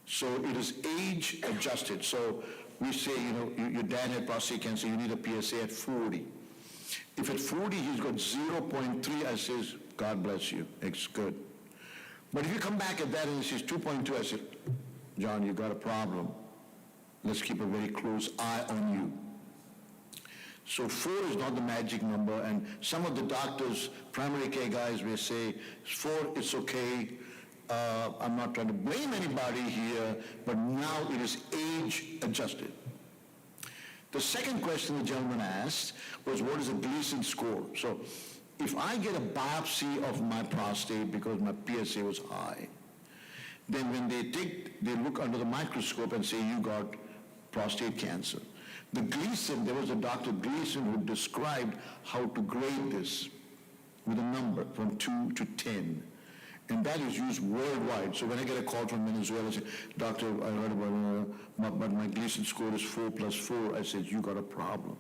So it is age adjusted. So we say, your dad had prostate cancer, you need a PSA at 40. If at 40 he's got 0.3, I says, God bless you, it's good. But if you come back at that and he says 2.2, I said, John, you got a problem. Let's keep a very close eye on you. So 4 is not the magic number, and some of the doctors, primary care guys, will say 4, it's okay. I'm not trying to blame anybody here, but now it is age adjusted. The second question the gentleman asked was, what is a Gleason score? So if I get a biopsy of my prostate because my PSA was high, then when they look under the microscope and say you got prostate cancer. The Gleason, there was a Dr. Gleason who described how to grade this with a number from 2 to 10. And that is used worldwide. So when I get a call from Venezuela, I say, doctor, I heard about but my Gleason score is 4 plus 4. I said, you got a problem.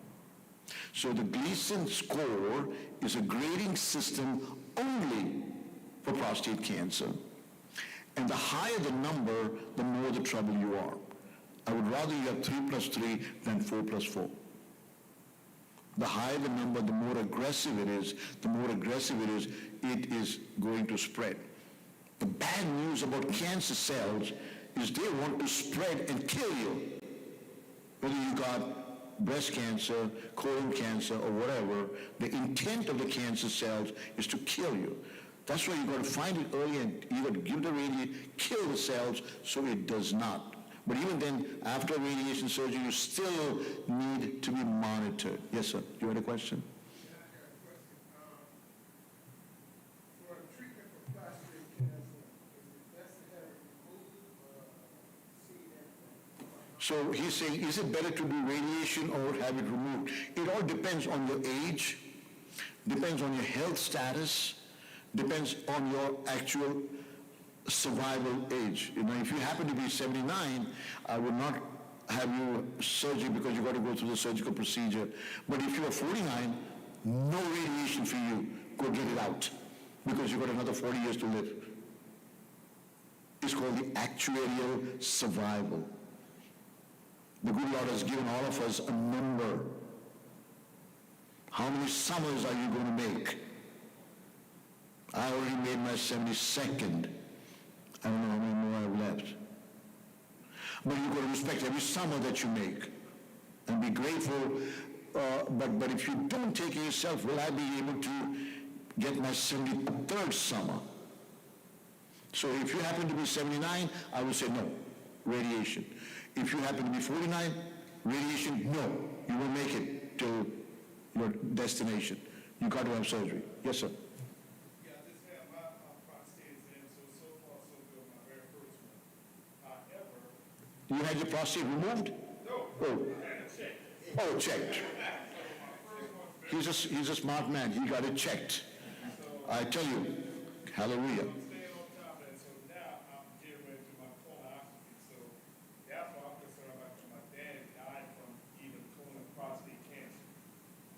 So the Gleason score is a grading system only for prostate cancer. And the higher the number, the more the trouble you are. I would rather you have 3 plus 3 than 4 plus 4. The higher the number, the more aggressive it is. The more aggressive it is going to spread. The bad news about cancer cells is they want to spread and kill you. Whether you got breast cancer, colon cancer, or whatever, the intent of the cancer cells is to kill you. That's why you got to find it early and you got to give the radiation, kill the cells so it does not. But even then, after radiation surgery, you still need to be monitored. Yes, sir. You had a question? Yeah, I got a question. For treatment for prostate cancer, is it best to have it removed or see everything? So he's saying, is it better to do radiation or have it removed? It all depends on your age, depends on your health status, depends on your actual survival age. You know, if you happen to be 79, I would not have you surgery because you got to go through the surgical procedure. But if you are 49, no radiation for you. Go get it out because you've got another 40 years to live. It's called the actuarial survival. The good Lord has given all of us a number. How many summers are you going to make? I already made my 72nd. I don't know how many more I have left. But you've got to respect every summer that you make and be grateful. But if you don't take care of yourself, will I be able to get my 73rd summer? So if you happen to be 79, I would say no, radiation. If you happen to be 49, radiation, no. You will make it till your destination. You got to have surgery. Yes, sir. Yeah, I just had my prostate exam, so far so good, my very first one. However, You had your prostate removed? no, Oh, I had a check. oh, checked. He's a smart man. He got it checked. I tell you, hallelujah. I'm staying on top of that, so now I'm getting ready to do my colonoscopy. So that's why I'm concerned about, because my dad died from either colon or prostate cancer.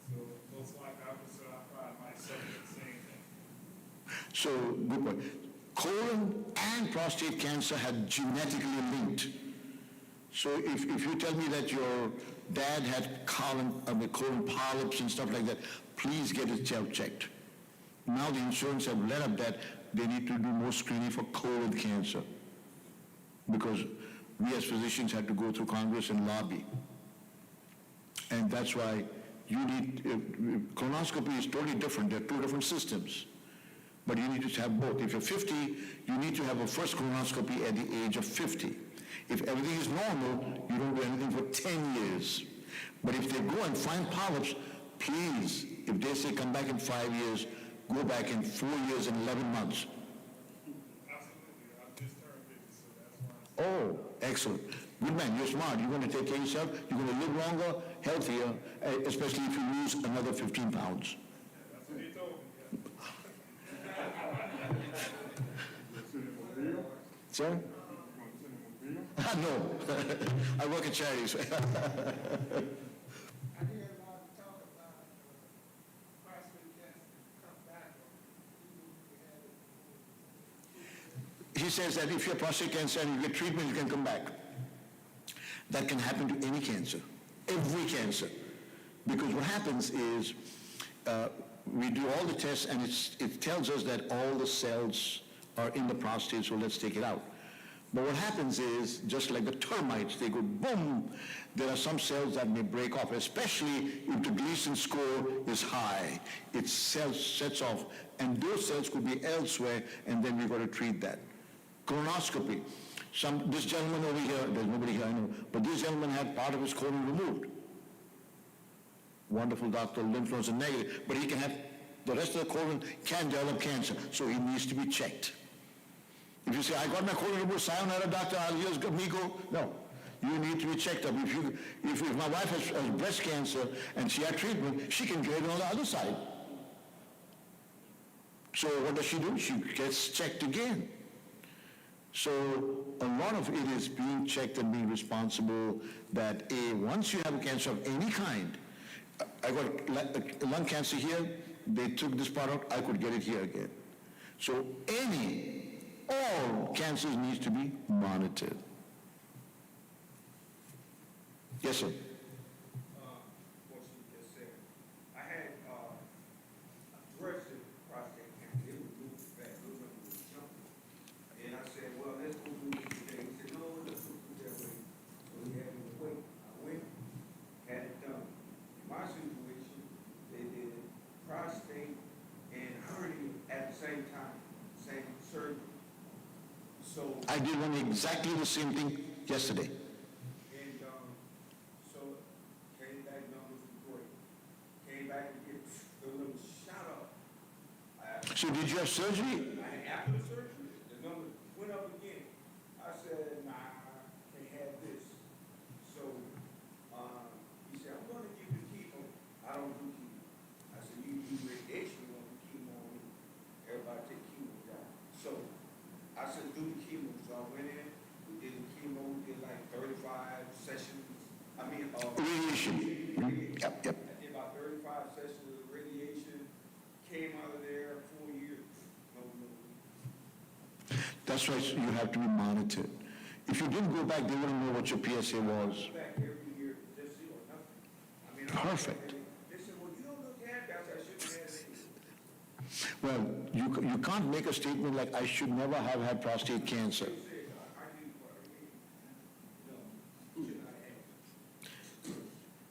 So most likely I'm concerned I probably might suffer the same thing. So, good point. Colon and prostate cancer had genetically linked. So if you tell me that your dad had colon polyps and stuff like that, please get his self checked. Now the insurance have let up that they need to do more screening for colon cancer because we as physicians had to go through Congress and lobby. And that's why you need, colonoscopy is totally different. There are two different systems. But you need to have both. If you're 50, you need to have a first colonoscopy at the age of 50. If everything is normal, you don't do anything for 10 years. But if they go and find polyps, please, if they say come back in 5 years, go back in 4 years and 11 months. Absolutely. I just turned 50, so that's why I'm Oh, excellent. Good man, you're smart. You're going to take care of yourself. You're going to live longer, healthier, especially if you lose another 15 pounds. that's what he told me. Sir? No. I work at charities. I hear a lot of talk about prostate cancer come back or even if we had it. He says that if you have prostate cancer and you get treatment, you can come back. That can happen to any cancer, every cancer. Because what happens is we do all the tests and it tells us that all the cells are in the prostate, so let's take it out. But what happens is, just like the termites, they go boom, there are some cells that may break off, especially if the Gleason score is high. It sets off, and those cells could be elsewhere, and then we've got to treat that. colonoscopy. This gentleman over here, there's nobody here I know, but this gentleman had part of his colon removed. Wonderful doctor, lymph nodes are negative, but he can have, the rest of the colon can develop cancer, so he needs to be checked. If you say, I got my colon removed, sayonara doctor, I'll use amigo. No, you need to be checked up. If my wife has breast cancer and she had treatment, she can get it on the other side. So what does she do? She gets checked again. So a lot of it is being checked and being responsible that once you have a cancer of any kind, I got lung cancer here, they took this part out, I could get it here again. So all cancers needs to be monitored. Yes, sir. What you just said. I had aggressive prostate cancer. It was moving fast. It was jumping. And I said, well, let's go do this today. He said, no, let's go do that way. So he had me wait. I went, had it done. In my situation, they did prostate and hernia at the same time, same surgery. So I did one exactly the same thing yesterday. So came back, numbers were great. Came back and get the numbers shot up. So did you have surgery? After the surgery, the numbers went up again. I said, nah, can't have this. So he said, I'm going to give you chemo. I don't do chemo. I said, you do radiation, you want to chemo on me. Everybody take chemo down. So I said, do the chemo. So I went in, we did the chemo, we did like 35 sessions. Radiation. Yep. I did about 35 sessions of radiation, came out of there 4 years. No. That's why you have to be monitored. If you didn't go back, they wouldn't know what your PSA was. Back every year, just see or nothing. Perfect. They said, well, you don't look happy. I said, I shouldn't have it. Well, you can't make a statement like, I should never have had prostate cancer. I knew what I mean. No, should not have it.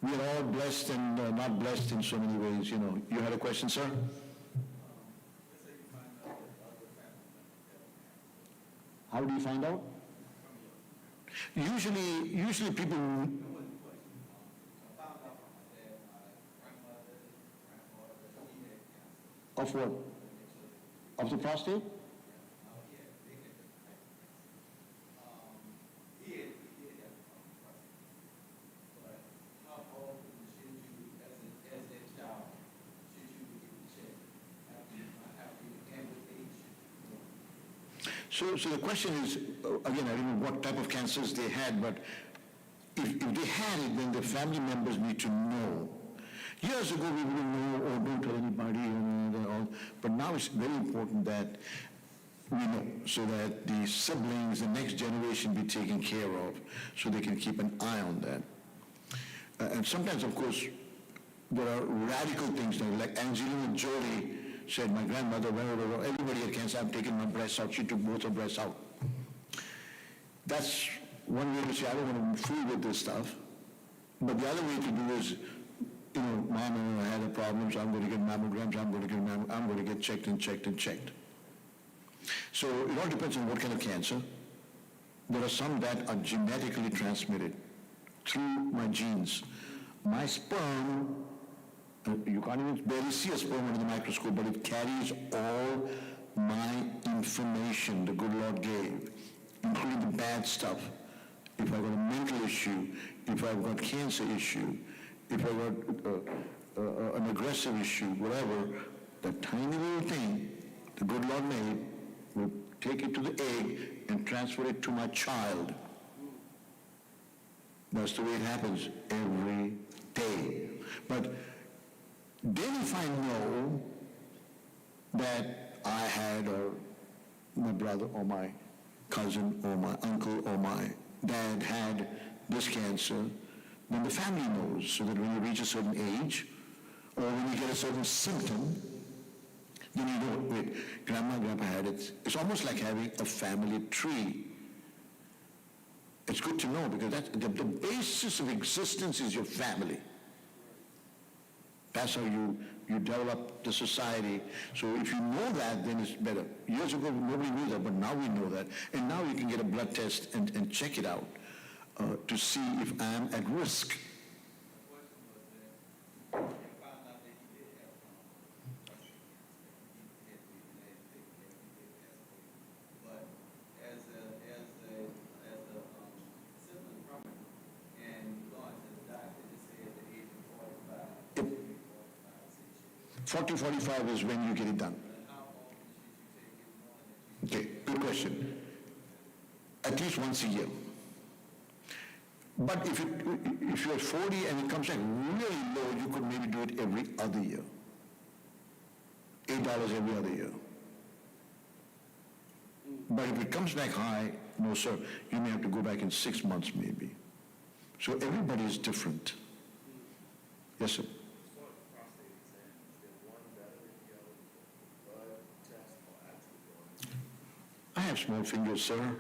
We are all blessed and not blessed in so many ways, you know. You had a question, sir? How do you find out? Usually people... Of what? Of the prostate? So the question is, again, I don't know what type of cancers they had, but if they had it, then the family members need to know. Years ago, we wouldn't know, or don't tell anybody, and all. But now it's very important that we know, so that the siblings, the next generation be taken care of, so they can keep an eye on that. And sometimes, of course, there are radical things, like Angelina Jolie said, my grandmother, whenever everybody had cancer, I'm taking my breasts out. She took both her breasts out. That's one way to say, I don't want to fool with this stuff. But the other way to do is, you know, Mom had a problem, so I'm going to get mammograms, I'm going to get checked and checked and checked. So it all depends on what kind of cancer. There are some that are genetically transmitted through my genes. My sperm, you can't even barely see a sperm under the microscope, but it carries all my information the good Lord gave, including the bad stuff. If I've got a mental issue, if I've got cancer issue, if I've got an aggressive issue, whatever, that tiny little thing the good Lord made will take it to the egg and transfer it to my child. That's the way it happens every day. But then if I know that I had, or my brother or my cousin or my uncle or my dad had this cancer, then the family knows, so that when you reach a certain age, or when you get a certain symptom, then you know, wait, grandpa had it. It's almost like having a family tree. It's good to know, because that's, the basis of existence is your family. That's how you you develop the society. So if you know that, then it's better. Years ago, nobody knew that, but now we know that. And now you can get a blood test and check it out to see if I'm at risk. Yep. 40, 45 is when you get it done. Okay, good question. At least once a year. But if you're 40 and it comes back really low, you could maybe do it every other year. $8 every other year. But if it comes back high, no sir, you may have to go back in 6 months maybe. So everybody is different. Yes, sir. I have small fingers, sir.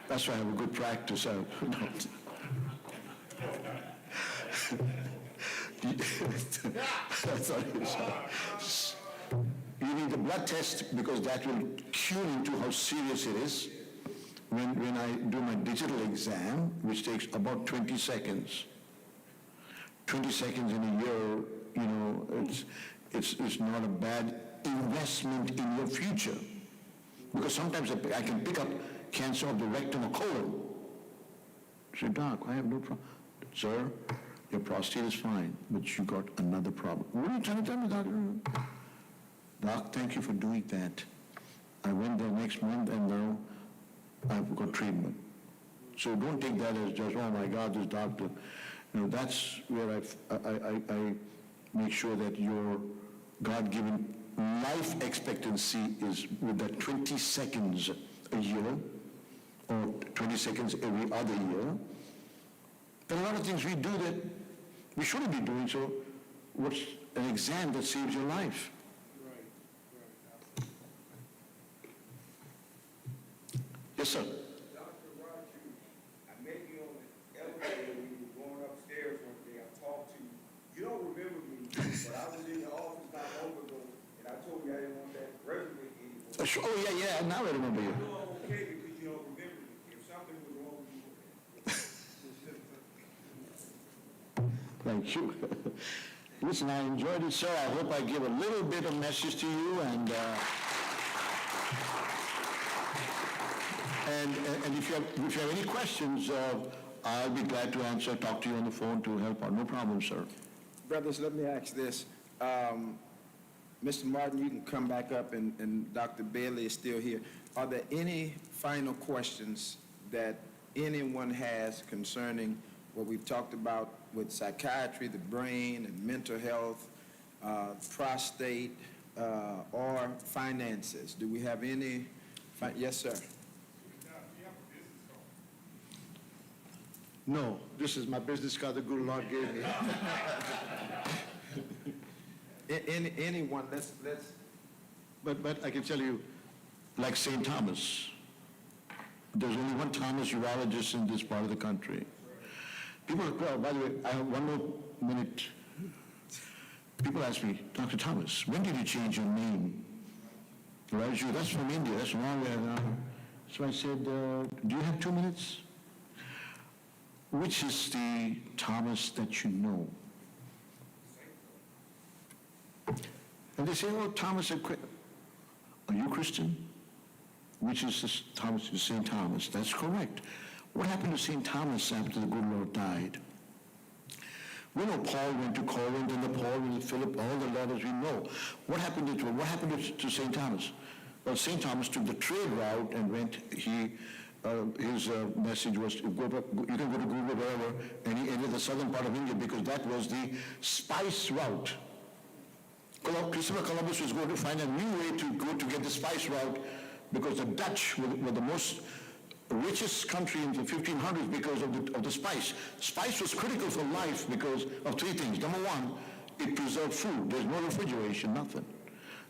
That's why I have a good practice. That's all it is. You need the blood test because that will cue into how serious it is. When I do my digital exam, which takes about 20 seconds, 20 seconds in a year, you know, it's not a bad investment in your future. Because sometimes I can pick up cancer of the rectum or colon. I say, Doc, I have no problem. Sir, your prostate is fine, but you got another problem. What are you trying to tell me, doctor? Doc, thank you for doing that. I went there next month and now I've got treatment. So don't take that as just, oh my God, this doctor. You know, that's where I make sure that your God-given life expectancy is with that 20 seconds a year or 20 seconds every other year. There are a lot of things we do that we shouldn't be doing, so what's an exam that saves your life? Yes, sir. Dr. Roger, I met you on the elevator when you were going upstairs one day. I talked to you. You don't remember me, but I was in the office not long ago, and I told you I didn't want that resume anymore. Oh, yeah, now I remember you. You know I'm okay because you don't remember me. If something was wrong with you. Thank you. Listen, I enjoyed it, sir. I hope I give a little bit of message to you, and if you have any questions, I'll be glad to answer, talk to you on the phone to help out. No problem, sir. Brothers, let me ask this. Mr. Martin, you can come back up, and Dr. Bailey is still here. Are there any final questions that anyone has concerning what we've talked about with psychiatry, the brain, and mental health, prostate, or finances? Do we have any? Yes, sir. No, this is my business card the good Lord gave me. Anyone, let's. But I can tell you, like St. Thomas, there's only one Thomas urologist in this part of the country. People, well, by the way, I have one more minute. People ask me, Dr. Thomas, when did you change your name? Raju, that's from India, that's wrong. So I said, do you have 2 minutes? Which is the Thomas that you know? And they say, oh, Thomas, are you Christian? Which is this Thomas, St. Thomas? That's correct. What happened to St. Thomas after the good Lord died? We know Paul went to Corinth, and the Paul went to Philip, all the letters we know. What happened to St. Thomas? Well, St. Thomas took the trade route and went, his message was, you can go to Google, wherever, and he entered the southern part of India because that was the spice route. Christopher Columbus was going to find a new way to go to get the spice route because the Dutch were the most richest country in the 1500s because of the spice. Spice was critical for life because of three things. Number one, it preserved food. There's no refrigeration, nothing.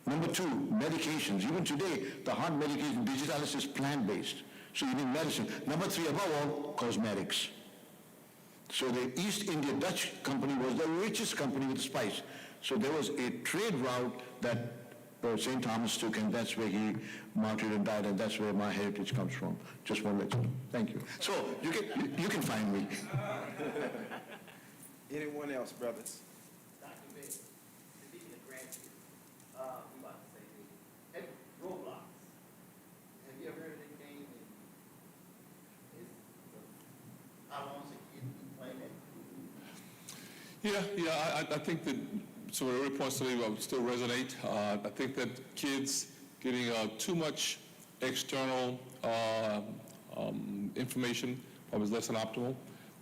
Number two, medications. Even today, the heart medication, digitalis, is plant-based. So you need medicine. Number three, above all, cosmetics. So the East India Dutch company was the richest company with spice. So there was a trade route that St. Thomas took, and that's where he martyred and died, and that's where my heritage comes from. Just want to let you know. Thank you. So you can find me. Anyone else, brothers? Dr. Bailey, speaking of grandkids, we about to say this. Hey, Roblox. Have you ever heard of that game? How long has a kid been playing that? Yeah, I think that some of the early points today will still resonate. I think that kids getting too much external information probably is less than optimal.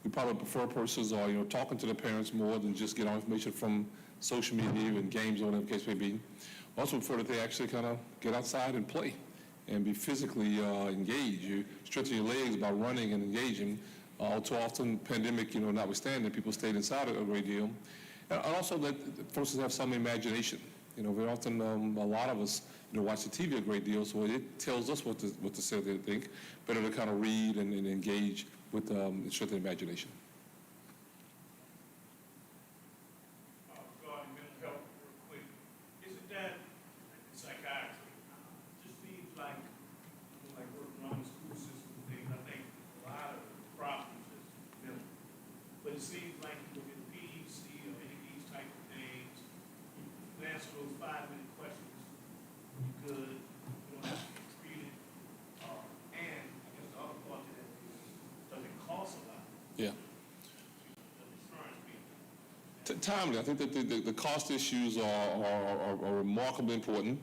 We probably prefer persons or, talking to the parents more than just get our information from social media and games or whatever the case may be. Also prefer that they actually kind of get outside and play and be physically engaged. You strengthen your legs by running and engaging. All too often, pandemic, notwithstanding, people stayed inside a great deal. And also that persons have some imagination. Very often, a lot of us, watch the TV a great deal, so it tells us what to say, they think. Better to kind of read and engage with strengthened imagination. Regarding mental health, real quick, isn't that psychiatry? Just seems like, working on the school system things, I think a lot of problems is mental. But it seems like you look at PEC or any of these type of things, you answer those 5-minute questions, you could, you don't have to get treated. And I guess the other part to that is, does it cost a lot? Yeah. The insurance people. Timely. I think that the cost issues are remarkably important.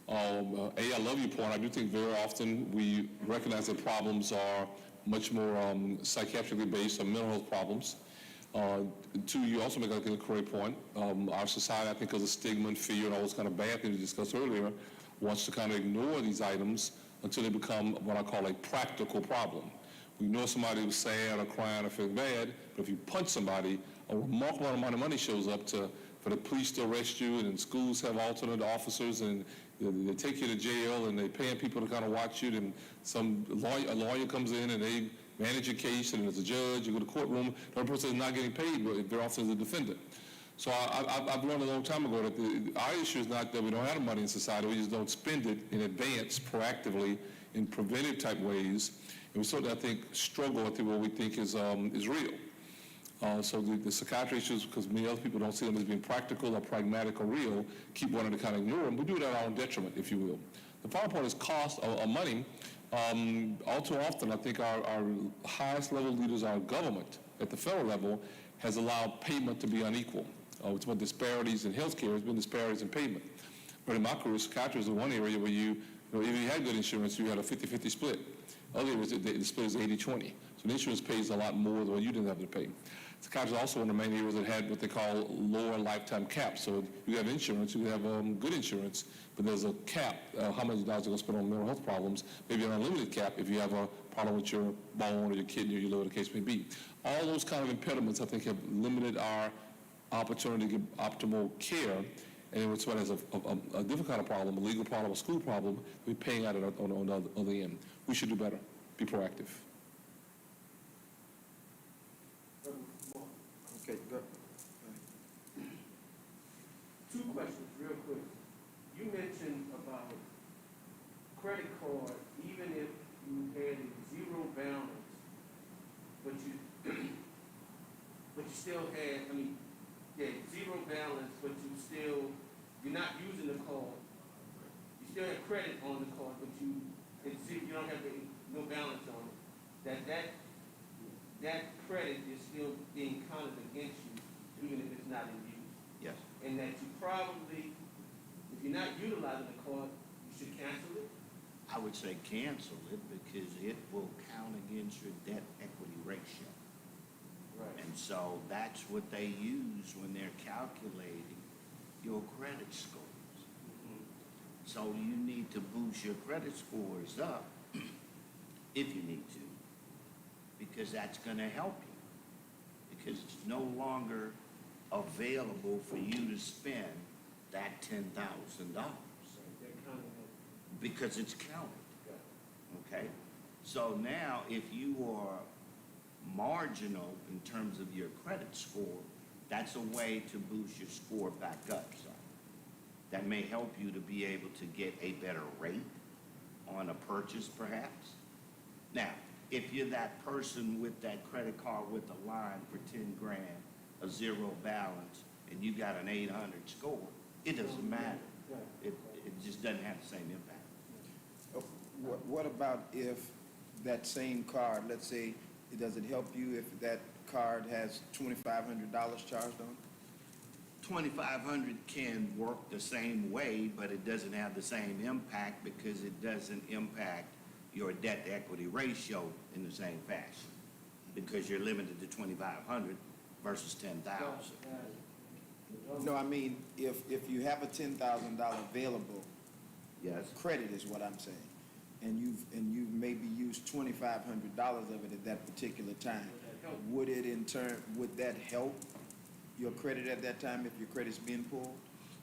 I love your point. I do think very often we recognize that problems are much more psychiatrically based or mental health problems. Two, you also make a correct point. Our society, I think, because of stigma and fear and all those kind of bad things we discussed earlier, wants to kind of ignore these items until they become what I call a practical problem. We know somebody who's sad or crying or feeling bad, but if you punch somebody, a remarkable amount of money shows up for the police to arrest you, and then schools have alternate officers, and they take you to jail, and they're paying people to kind of watch you, and a lawyer comes in, and they manage a case, and there's a judge, you go to the courtroom, the other person is not getting paid, but very often is a defendant. So I've learned a long time ago that our issue is not that we don't have the money in society, we just don't spend it in advance, proactively, in preventive type ways, and we certainly, I think, struggle with what we think is real. So the psychiatry issues, because many other people don't see them as being practical or pragmatic or real, keep wanting to kind of ignore them. We do it at our own detriment, if you will. The final point is cost or money. All too often, I think our highest level leaders, our government at the federal level, has allowed payment to be unequal. It's been disparities in healthcare, it's been disparities in payment. But in my career, psychiatry is the one area where if you had good insurance, you had a 50-50 split. Other areas, the split is 80-20. So the insurance pays a lot more than what you didn't have to pay. Psychiatry is also one of the main areas that had what they call lower lifetime caps. So you have insurance, you have good insurance, but there's a cap, how many dollars you're going to spend on mental health problems, maybe an unlimited cap if you have a problem with your bone or your kidney or your liver, the case may be. All those kind of impediments, I think, have limited our opportunity to give optimal care. And when someone has a different kind of problem, a legal problem, a school problem, we're paying out on the other end. We should do better, be proactive. Okay, go. Two questions, real quick. You mentioned about credit card, even if you had a zero balance, but you still had, zero balance, but you're not using the card. You still have credit on the card, but you don't have no balance on it. That credit is still being counted against you, even if it's not in use. Yes. And that you probably, if you're not utilizing the card, you should cancel it. I would say cancel it because it will count against your debt equity ratio. Right. And so that's what they use when they're calculating your credit scores. Mm-hmm. So you need to boost your credit scores up if you need to, because that's going to help you, because it's no longer available for you to spend that $10,000 because it's counted. Okay? So now if you are marginal in terms of your credit score, that's a way to boost your score back up some. That may help you to be able to get a better rate on a purchase perhaps. Now, if you're that person with that credit card with a line for 10 grand, a zero balance, and you got an 800 score, it doesn't matter. It just doesn't have the same impact. What about if that same card, let's say, does it help you if that card has $2,500 charged on it? 2,500 can work the same way, but it doesn't have the same impact because it doesn't impact your debt to equity ratio in the same fashion, because you're limited to 2,500 versus 10,000. No, I mean, if you have a $10,000 available, Yes. credit is what I'm saying, and you've maybe used $2,500 of it at that particular time, would that help your credit at that time if your credit's being pulled?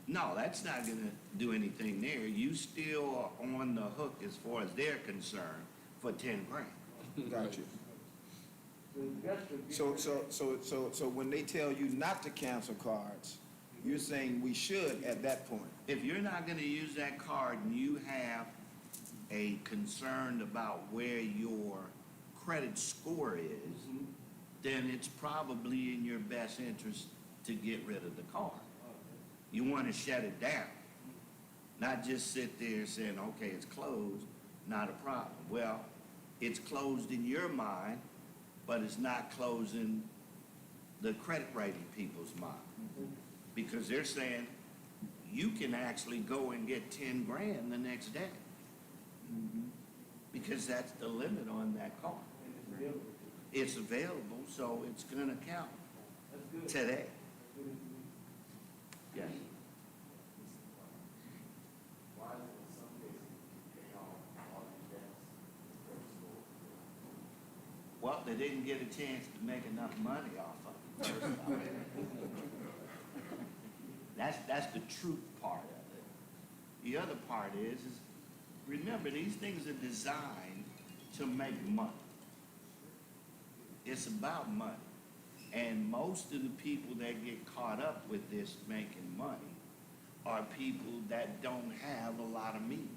No, that's not gonna do anything there. You still are on the hook as far as they're concerned for 10 grand. Got you. So when they tell you not to cancel cards, you're saying we should at that point? If you're not gonna use that card and you have a concern about where your credit score is, then it's probably in your best interest to get rid of the card. You want to shut it down, not just sit there saying, okay, it's closed, not a problem. Well, it's closed in your mind, but it's not closing the credit rating people's mind. Because they're saying, you can actually go and get 10 grand the next day. Because that's the limit on that card. It's available, so it's gonna count today. Yes. Why is it in some cases pay off all the debts, credit score? Well, they didn't get a chance to make enough money off of it first off. That's the truth part of it. The other part is remember, these things are designed to make money. It's about money. And most of the people that get caught up with this making money are people that don't have a lot of means.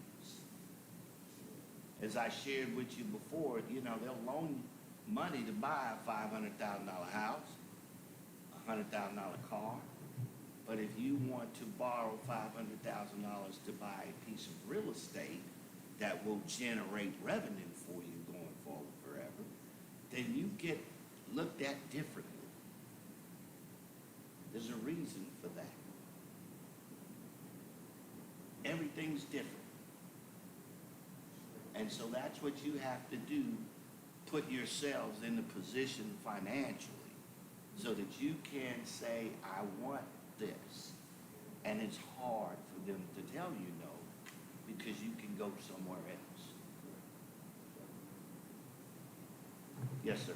As I shared with you before, they'll loan money to buy a $500,000 house, a $100,000 car. But if you want to borrow $500,000 to buy a piece of real estate that will generate revenue for you going forward forever, then you get looked at differently. There's a reason for that. Everything's different. And so that's what you have to do, put yourselves in a position financially so that you can say, I want this. And it's hard for them to tell you no because you can go somewhere else. Yes, sir.